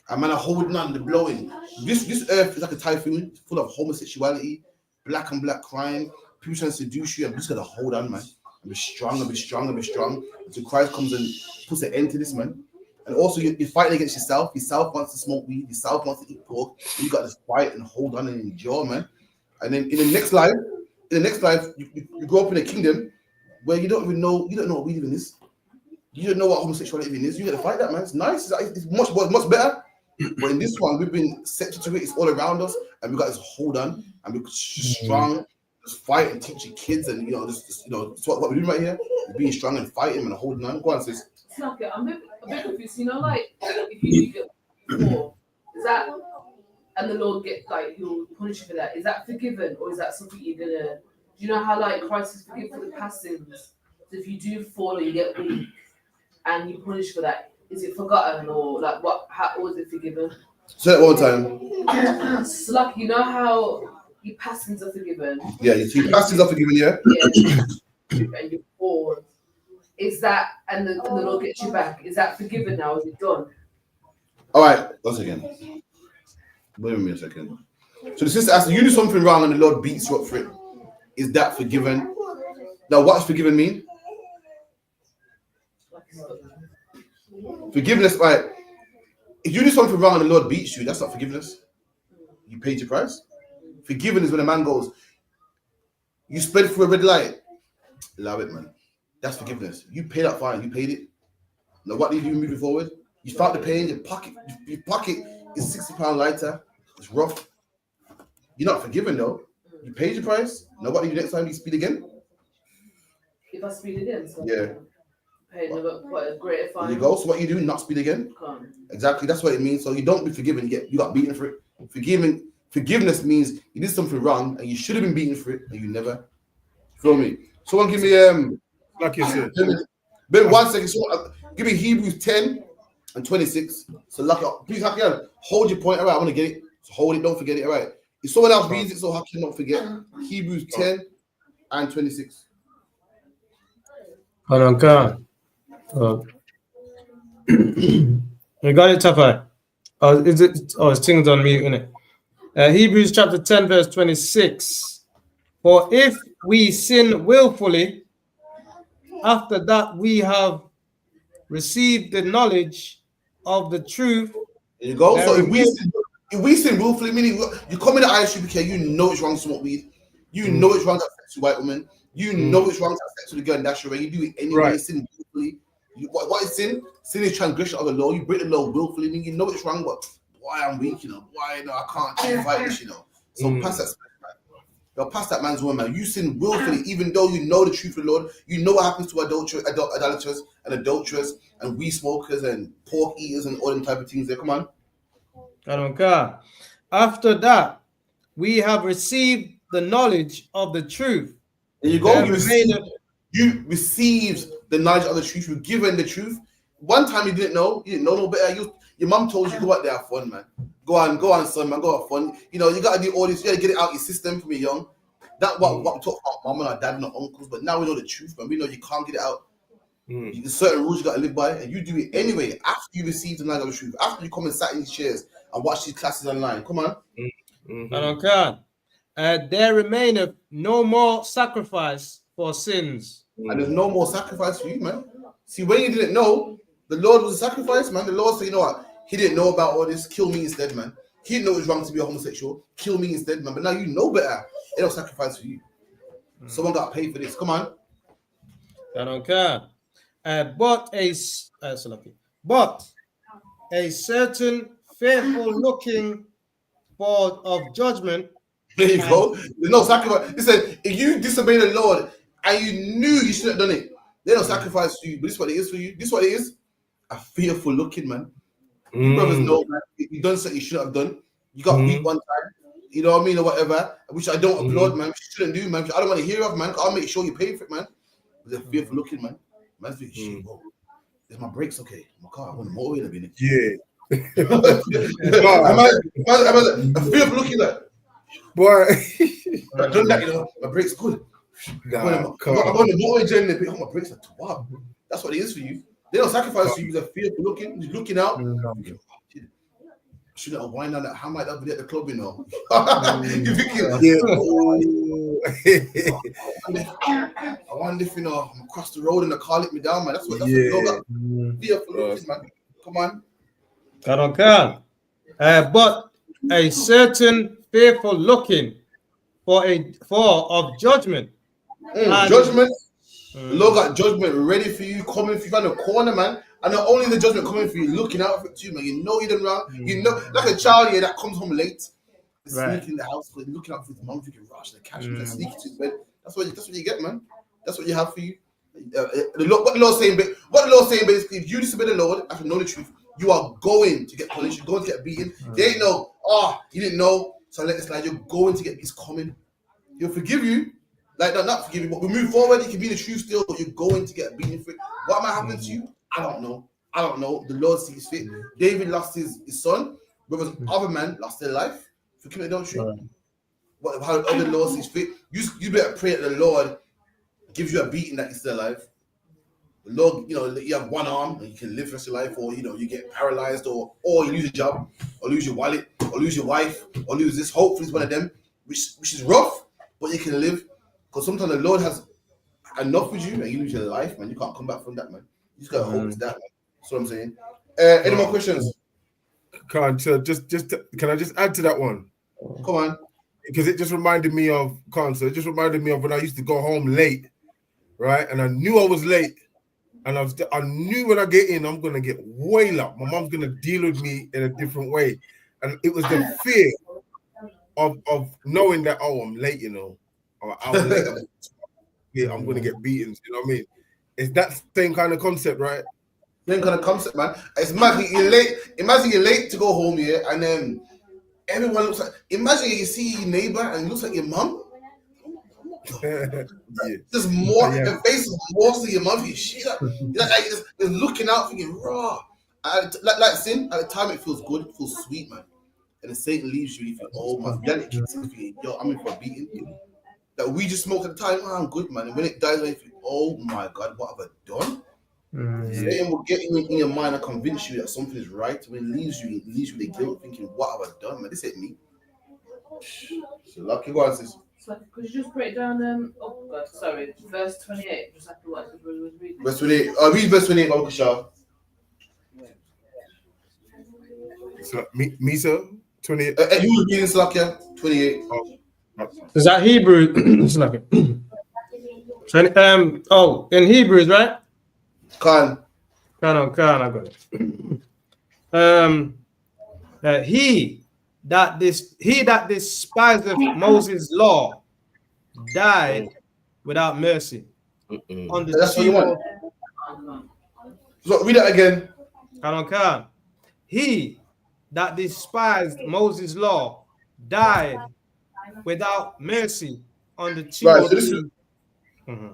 And man are holding on, they're blowing. This earth is like a typhoon, full of homosexuality, black and black crime, people trying to seduce you. I'm just gonna hold on, man. And be strong, and be strong, and be strong. Until Christ comes and puts an end to this, man. And also you're fighting against yourself. Yourself wants to smoke weed, yourself wants to eat pork. You got to fight and hold on and endure, man. And then in the next life, you grow up in a kingdom where you don't know what weed even is. You don't know what homosexuality even is. You got to fight that, man. It's nice. It's much better. But in this one, we've been set to it. It's all around us, and we got this hold on, and we're strong. Just fight and teach your kids, and that's what we're doing right here. We're being strong and fighting and holding on. Go on, sis. Okay, I'm a bit confused. You know, like if you do get more, is that and the Lord he'll punish you for that? Is that forgiven, or is that something you're gonna? Do you know how like Christ is forgiven for the past sins? So if you do fall or you get weak, and you punish for that. Is it forgotten or like what? Or is it forgiven? Say it one time. So like you know how your past sins are forgiven. Yeah, your past sins are forgiven. Yeah. And you fall. Is that and the Lord gets you back? Is that forgiven now? Is it done? All right. Once again. Wait a minute a second. So the sister asked, you do something wrong and the Lord beats you up for it. Is that forgiven? Now, what does forgiven mean? Forgiveness, right? If you do something wrong and the Lord beats you, that's not forgiveness. You paid your price. Forgiven is when a man goes, you sped through a red light. Allow it, man. That's forgiveness. You paid that fine. You paid it. Now, what do you do moving forward? You felt the pain. Your pocket is £60 lighter. It's rough. You're not forgiven, though. You paid your price. Now, what do you do next time you speed again? If I speed again, so yeah. What a greater fine. There you go. So what you do, not speed again. Exactly. That's what it means. So you don't be forgiven. You got beaten for it. Forgiveness means you did something wrong and you should have been beaten for it and you never. Feel me? Someone give me like you said. Ben, 1 second. Someone, give me Hebrews 10 and 26. So lucky, please, Hakian, hold your point. All right, I want to get it. So hold it. Don't forget it. All right. If someone else reads it, so Hakian don't forget. Hebrews 10 and 26. Hold on, God. You got it, Tafa? Oh, is it? Oh, it's things on mute, isn't it? Hebrews chapter 10, verse 26. For if we sin willfully, after that we have received the knowledge of the truth. There you go. So if we sin willfully, meaning you come in the ISUPK, you know it's wrong to smoke weed. You know it's wrong to have sex with white women. You know it's wrong to have sex with a girl and dash away. You do it anyway. Right. Sin willfully. What is sin? Sin is transgression of the law. You break the law willfully. I mean, you know it's wrong, but why I'm weak, you know? Why no, I can't fight this, you know? So pass that. They'll pass that man's woman, man. You sin willfully, even though you know the truth of the Lord. You know what happens to idolaters and adulterers and weed smokers and pork eaters and all them type of things there. Come on. I don't care. After that, we have received the knowledge of the truth. There you go. You received the knowledge of the truth. You're given the truth. One time you didn't know no better. Your mom told you, go out there, have fun, man. Go on, son, man, go have fun. You know, you got to do all this. You got to get it out your system from young. That's what we talk about, mom and our dad and our uncles. But now we know the truth, man. We know you can't get it out. There's certain rules you got to live by, and you do it anyway after you receive the knowledge of the truth. After you come and sat in these chairs and watch these classes online. Come on. I don't care. There remaineth no more sacrifice for sins. And there's no more sacrifice for you, man. See, when you didn't know, the Lord was a sacrifice, man. The Lord said, you know what? He didn't know about all this. Kill me instead, man. He didn't know it was wrong to be a homosexual. Kill me instead, man. But now you know better. It don't sacrifice for you. Someone got to pay for this. Come on. I don't care. But a certain fearful looking for of judgment. There you go. There's no sacrifice. Listen, if you disobey the Lord and you knew you shouldn't have done it, there's no sacrifice for you. But this is what it is for you. This is what it is. A fearful looking, man. You brothers know, man. You done something you shouldn't have done. You got beat one time. You know what I mean, or whatever. Which I don't applaud, man. You shouldn't do, man. I don't want to hear of, man. I'll make sure you pay for it, man. They're fearful looking, man. Man's thinking, shit, bro. Is my brakes okay? My car, I want to motor in a minute. Yeah. I'm a fearful looking, like, boy. I've done that, you know. My brakes good. I'm on the motor journey. My brakes are too wild. That's what it is for you. They don't sacrifice for you. They're fearful looking. You're looking out. Shouldn't have wind on that. How might that be at the club, you know? You're thinking, I wonder if, you know, I'm across the road and the car let me down, man. That's what fearful looking, man. Come on. I don't care. But a certain fearful looking for of judgment. Judgment. The Lord got judgment ready for you, coming for you around the corner, man. And not only the judgment coming for you, looking out for it too, man. You know you done wrong. You know, like a child here that comes home late, sneaking in the house, looking out for his mom, thinking, rush the cash, and sneak to his bed. That's what you get, man. That's what you have for you. What the Lord's saying, basically, if you disobey the Lord after know the truth, you are going to get punished. You're going to get beaten. They ain't know. You didn't know, so let it slide. You're going to get. It's coming. He'll forgive you. Like, not forgive you, but we move forward. You can be the truth still, but you're going to get beaten for it. What might happen to you? I don't know. The Lord sees fit. David lost his son. Brothers, other men lost their life for committing adultery. How other Lord sees fit. You better pray that the Lord gives you a beating that you're still alive. The Lord, you know, you have one arm and you can live the rest of your life, or you know, you get paralyzed, or you lose a job, or lose your wallet, or lose your wife, or lose this. Hopefully, it's one of them, which is rough, but you can live. Because sometimes the Lord has enough with you and you lose your life, man. You can't come back from that, man. You just got to hope it's that, man. That's what I'm saying. Any more questions? Can I just add to that one? Come on. Because it just reminded me of when I used to go home late, right? And I knew I was late. And I knew when I get in, I'm going to get way up. My mom's going to deal with me in a different way. And it was the fear of knowing that, I'm late, you know. I'm going to get beaten, you know what I mean? Is that same kind of concept, right? Same kind of concept, man. It's mad. You're late. Imagine you're late to go home here, and then everyone looks like. Imagine you see your neighbor and it looks like your mum. There's more. Your face is more to your mum. You're just looking out for you, raw. Like sin. At the time, it feels good. It feels sweet, man. And then Satan leaves you. You think, oh my God, kicks in. Yo, I'm in for a beating. That we just smoked at the time. Oh, I'm good, man. And when it dies, you think, oh my God, what have I done? Satan will get in your mind and convince you that something is right. When it leaves you with the guilt, thinking, what have I done, man? This ain't me. So lucky go on, sis. So could you just break down? Oh God, sorry. Verse 28. Just after what we was reading. Verse 28. Read verse 28, Baba Kashar. So, Misa 28. You was reading Slakia 28. Is that Hebrew? Slakia. In Hebrews, right? Khan, I got it. He that despiseth Moses' law died without mercy. On the that's what you want. So read it again. He that despised Moses' law died without mercy on the cheek. Right, so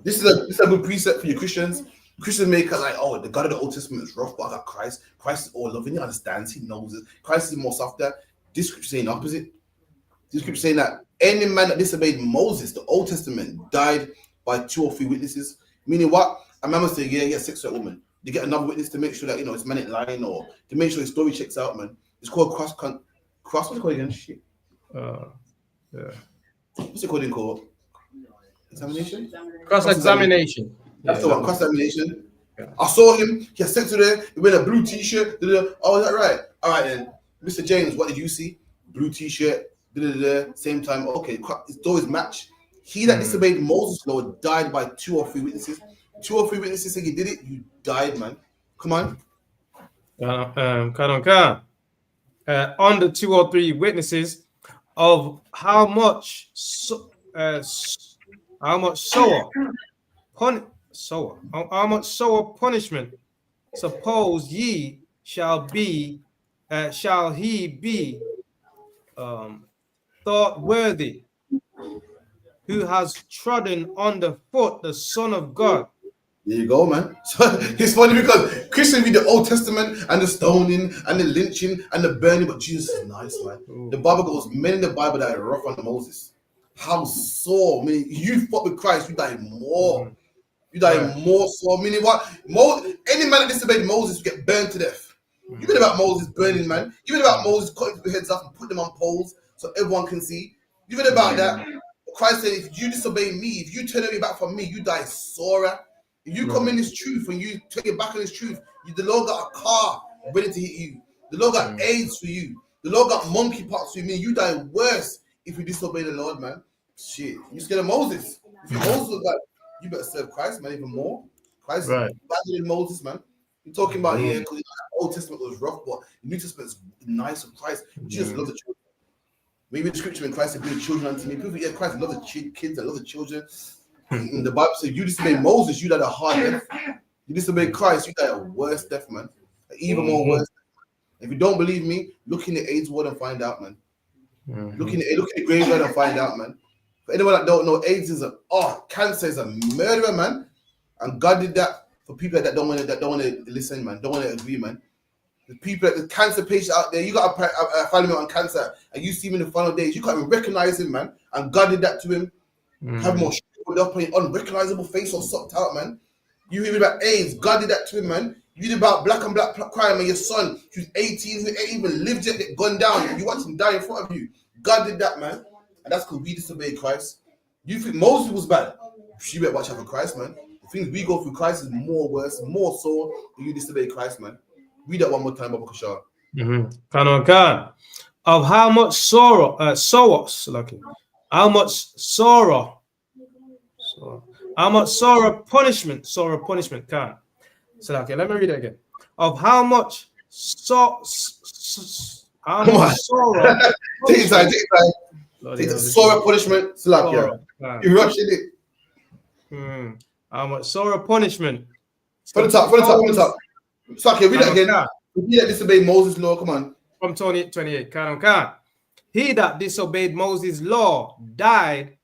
this is a good precept for you Christians. Christians make it like, oh, the God of the Old Testament is rough, but I got Christ. Christ is all loving. He understands. He knows it. Christ is more softer. This scripture saying the opposite. This scripture saying that any man that disobeyed Moses, the Old Testament, died by 2 or 3 witnesses. Meaning what? A man must say, yeah, he has sex with a woman. They get another witness to make sure that, his man ain't lying, or to make sure his story checks out, man. It's called cross. What's it called again? Shit. What's it called in court? Examination? Cross-examination. That's the one, cross-examination. I saw him, he had sex with her, he wearing a blue t-shirt. Oh, is that right? All right then. Mr. James, what did you see? Blue t-shirt, same time. Okay, it's always match. He that disobeyed Moses' law died by 2 or 3 witnesses. 2 or 3 witnesses say you did it, you died, man. Come on. On the 2 or 3 witnesses of how much sower punishment suppose ye shall he be thought worthy, who has trodden underfoot the Son of God. There you go, man. So it's funny because Christians read the Old Testament and the stoning and the lynching and the burning, but Jesus is nice, man. The Bible goes, men in the Bible that are rough on Moses. How so? I mean, you fought with Christ, you die more. You die more so. Meaning what? Any man that disobeyed Moses will get burned to death. You read about Moses burning, man. You read about Moses cutting people's heads off and put them on poles so everyone can see. You read about that. Christ said, if you disobey me, if you turn your back from me, you die sorer. If you come in this truth and you turn your back on this truth, the Lord got a car ready to hit you. The Lord got AIDS for you. The Lord got monkeypox for you. You die worse if you disobey the Lord, man. Shit, you scared of Moses. If you Moses was like, you better serve Christ, man, even more. Christ is better than Moses, man. You're talking about here because the Old Testament was rough, but the New Testament is nice with Christ. Jesus loves the children. Maybe the scripture in Christ said, "Be the children unto me." People, Christ loves the kids. I love the children. In the Bible says, "You disobey Moses, you died a hard death. You disobey Christ, you died a worse death, man. Even more worse. If you don't believe me, look in the AIDS ward and find out, man. Look in the graveyard and find out, man. For anyone that don't know, AIDS is cancer is a murderer, man. And God did that for people that don't want to listen, man. Don't want to agree, man. The people, the cancer patient out there, you got a family member on cancer, and you see him in the final days, you can't even recognize him, man. And God did that to him. Have more shriveled up, an unrecognizable face or sucked out, man. You hear about AIDS, God did that to him, man. You read about black crime, and your son, who's 18, who ain't even lived yet, get gunned down. You watch him die in front of you. God did that, man. And that's because we disobeyed Christ. You think Moses was bad? You better watch out for Christ, man. The things we go through Christ is more worse, more so when you disobey Christ, man. Read that one more time, Baba Kashar. Of how much sorrow, how much punishment, can. So okay, let me read it again. Of how much sorrow. Take your time. Sorrow punishment. Slakia. You rushing it. Sorrow punishment. For the top. Saki, read that again. He that disobeyed Moses' law, come on. From 28. Can. He that disobeyed Moses' law died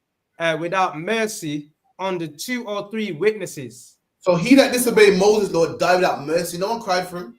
without mercy under 2 or 3 witnesses. So he that disobeyed Moses' law died without mercy. No one cried for him.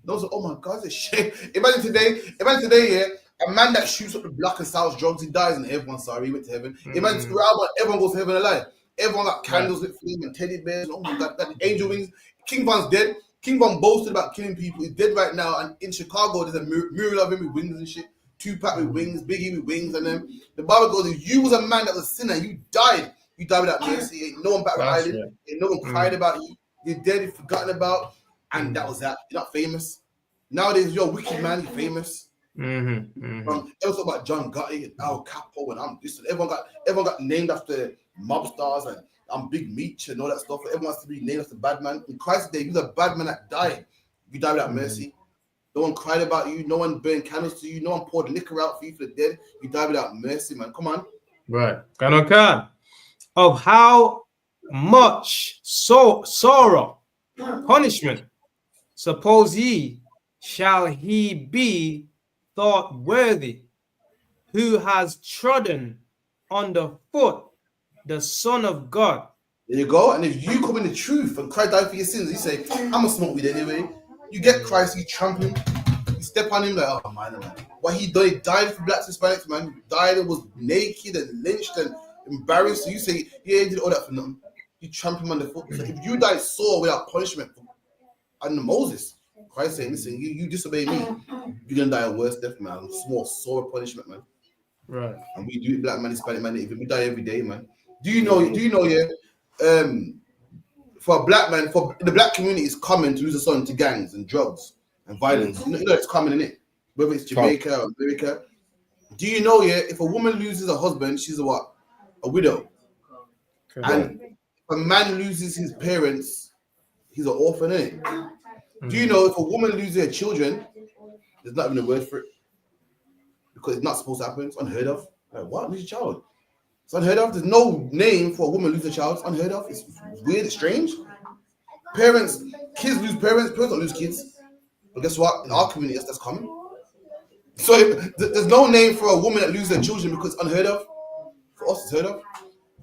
No one said, oh my God, it's a shame. Imagine today, yeah, a man that shoots up the block and sells drugs, he dies and everyone's sorry, he went to heaven. Imagine everyone goes to heaven alive. Everyone got candles with flame and teddy bears. Oh my God, that angel wings. King Von's dead. King Von boasted about killing people. He's dead right now. And in Chicago, there's a mural of him with wings and shit. Tupac with wings, Biggie with wings, and then the Bible goes, if you was a man that was a sinner, you died without mercy. Ain't no one back island. Right. Ain't no one cried about you. You're dead, you're forgotten about, and that was that. You're not famous. Nowadays, you're a wicked man, you're famous. Everyone talk about John Gotti and Al Capo, and I'm this. Everyone got named after mob stars, and I'm Big Meech and all that stuff. Everyone wants to be named after bad man. In Christ's day, he was a bad man that died. You died without mercy. No one cried about you. No one burned candles to you. No one poured liquor out for you for the dead. You died without mercy, man. Come on. Right. Can. Of how much sorrow, punishment, suppose ye, shall he be thought worthy, who has trodden underfoot the Son of God. There you go. And if you come in the truth and Christ died for your sins, you say, I'm gonna smoke weed anyway. You get Christ, you trample him, you step on him like, oh man. What he done, he died for blacks and Hispanics, man. He died and was naked and lynched and embarrassed. So you say, yeah, he did all that for nothing. You trample him underfoot. So if you die sore without punishment, under Moses, Christ saying, listen, you disobey me, you're gonna die a worse death, man. Small sore punishment, man. Right. And we do it, black man, Hispanic man, we die every day, man. Do you know, yeah, for a black man, for the black community, it's common to lose a son to gangs and drugs and violence. You know it's common, in it, whether it's Jamaica or America. Do you know, yeah, if a woman loses a husband, she's a what? A widow. Okay. And if a man loses his parents, he's an orphan, isn't it? Do you know if a woman loses her children, there's not even a word for it? Because it's not supposed to happen. It's unheard of. Like, what? Lose your child? It's unheard of. There's no name for a woman losing a child. It's unheard of. It's weird. It's strange. Kids lose parents. Parents don't lose kids. But guess what? In our community, that's common. So there's no name for a woman that loses her children because it's unheard of. For us, it's heard of.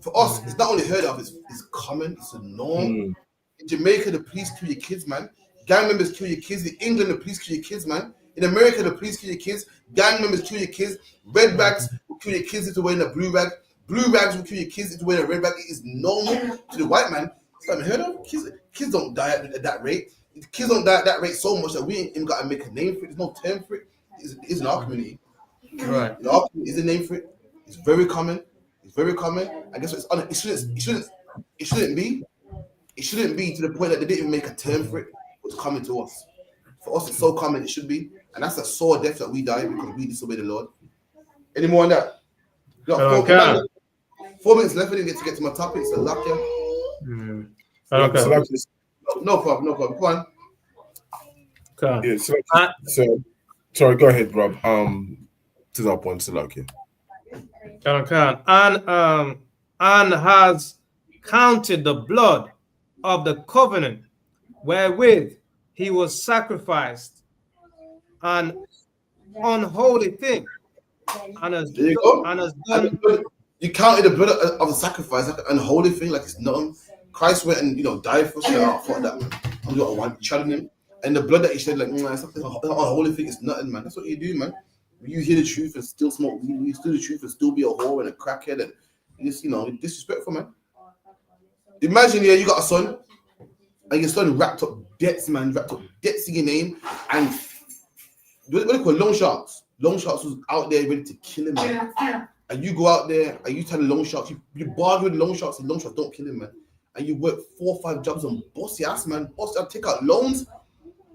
For us, it's not only heard of. It's common. It's a norm. In Jamaica, the police kill your kids, man. Gang members kill your kids. In England, the police kill your kids, man. In America, the police kill your kids. Gang members kill your kids. Red bags will kill your kids into wearing a blue rag. Blue rags will kill your kids into wearing a red bag. It is normal to the white man. It's unheard of. Kids don't die at that rate. Kids don't die at that rate so much that we ain't even got to make a name for it. There's no term for it. It's in our community. Right. In our community, is a name for it. It's very common. It's very common. I guess it shouldn't be. It shouldn't be to the point that they didn't even make a term for it. It's coming to us. For us, it's so common. It should be, and that's a sore death that we die because we disobey the Lord. Any more on that? Got 4 minutes left. I didn't get to my topic. So luck, yeah. No problem. Go on. Okay. Yeah. So, sorry. Go ahead, Rob. To that point, Salakia. And has counted the blood of the covenant wherewith he was sacrificed an unholy thing, and has done. You counted the blood of the sacrifice like an unholy thing, like it's nothing. Christ went and died for us. I thought that, man. I'm going to one challenge him, and the blood that he shed, like it's an unholy thing. It's nothing, man. That's what you do, man. You hear the truth and still smoke weed. You steal the truth and still be a whore and a crackhead, and just disrespectful, man. Imagine, you got a son, and your son wrapped up debts in your name, and what do they call loan sharks? Loan sharks was out there ready to kill him, man. And you go out there and you tell the loan sharks, you bargain with loan sharks, and loan sharks don't kill him, man. And you work 4 or 5 jobs and boss your ass, man. Take out loans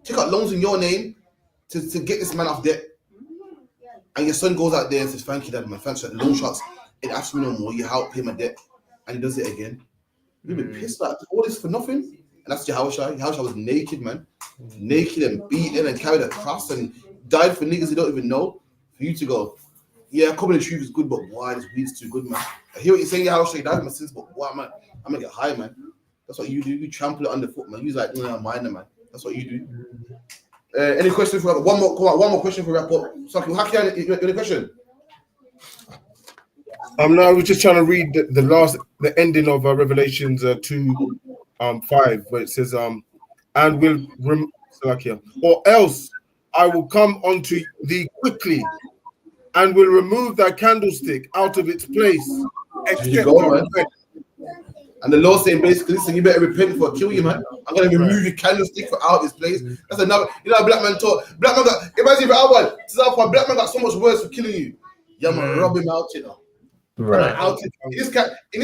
in your name to get this man off debt. And your son goes out there and says, thank you, Dad, man. Thanks for the loan sharks. It asks me no more. You help pay my debt. And he does it again. You've been pissed, like, all this for nothing. And that's Yahushua. Yahushua was naked, man. Naked and beaten and carried a cross and died for niggas he don't even know. For you to go, yeah, coming to the truth is good, but why this weed's too good, man. I hear what you're saying, Yahushua, he died for my sins, but why, man? I'm gonna get high, man. That's what you do. You trample it underfoot, man. You're like, no, mind them, man. That's what you do. Any questions for one more? Come on, one more question for wrap up. So, any question? No, I was just trying to read the ending of Revelations 2:5, where it says, and will or else I will come unto thee quickly, and will remove thy candlestick out of its place. Except and the Lord saying basically, listen, you better repent before I kill you, man. I'm gonna remove your candlestick from out of this place. That's another, a black man taught. Black man got, imagine if I want, black man got so much worse for killing you. Yeah, man, rob him out, Right. In this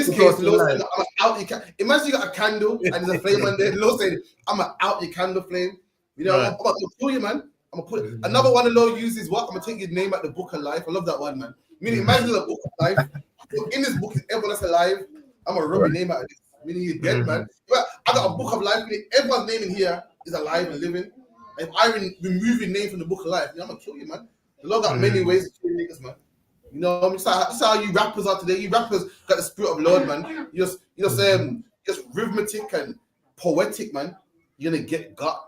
case, the Lord said, I'm out your candle. Imagine you got a candle and there's a flame on there. The Lord said, I'm gonna out your candle flame. I'm gonna kill you, man. I'm gonna put another one. The Lord uses what? I'm gonna take your name at the book of life. I love that one, man. Meaning, imagine the book of life. In this book is everyone that's alive. I'm gonna rub your name out of this. Meaning you're dead, man. I got a book of life. Meaning everyone's name in here is alive and living. If I remove your name from the book of life, I'm gonna kill you, man. The Lord got many ways to kill niggas, man. That's how you rappers are today. You rappers got the spirit of Lord, man. You just rhythmic and poetic, man. You're gonna get got.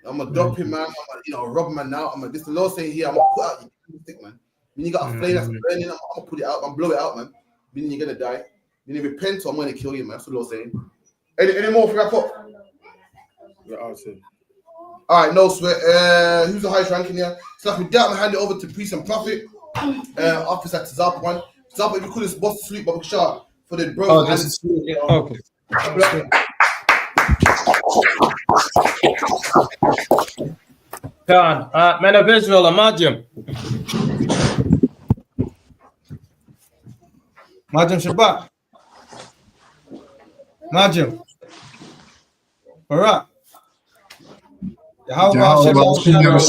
I'm gonna drop him, man. I'm gonna, rob him now. This the Lord saying here, I'm gonna put out your candlestick, man. When you got a flame that's burning, I'm gonna put it out. I'm gonna blow it out, man. Meaning you're gonna die. Meaning repent or I'm gonna kill you, man. That's what the Lord saying. Any more for wrap up? Yeah, I'll say. All right, no sweat. Who's the highest ranking here? So with that, I'm gonna hand it over to Priest and Prophet. Officer at Zap one. Zap, if you could just bust sleep, but shot for the bro. Oh, this is okay. God, man of Israel, Imagine Shabbat. Imagine. Barak. Yahweh Hashem, Yahweh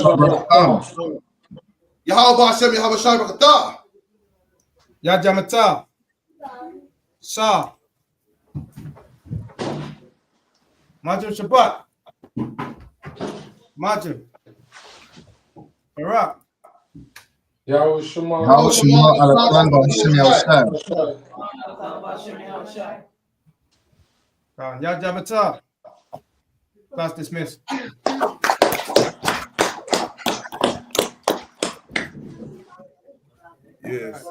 Shabbat. Ya Jamata. Sa. Imagine Shabbat. Imagine. Barak. Yahweh Shema. Yahweh Shema Alexander Hashem Yahushai. Ya Jamata. Class dismissed. Yes.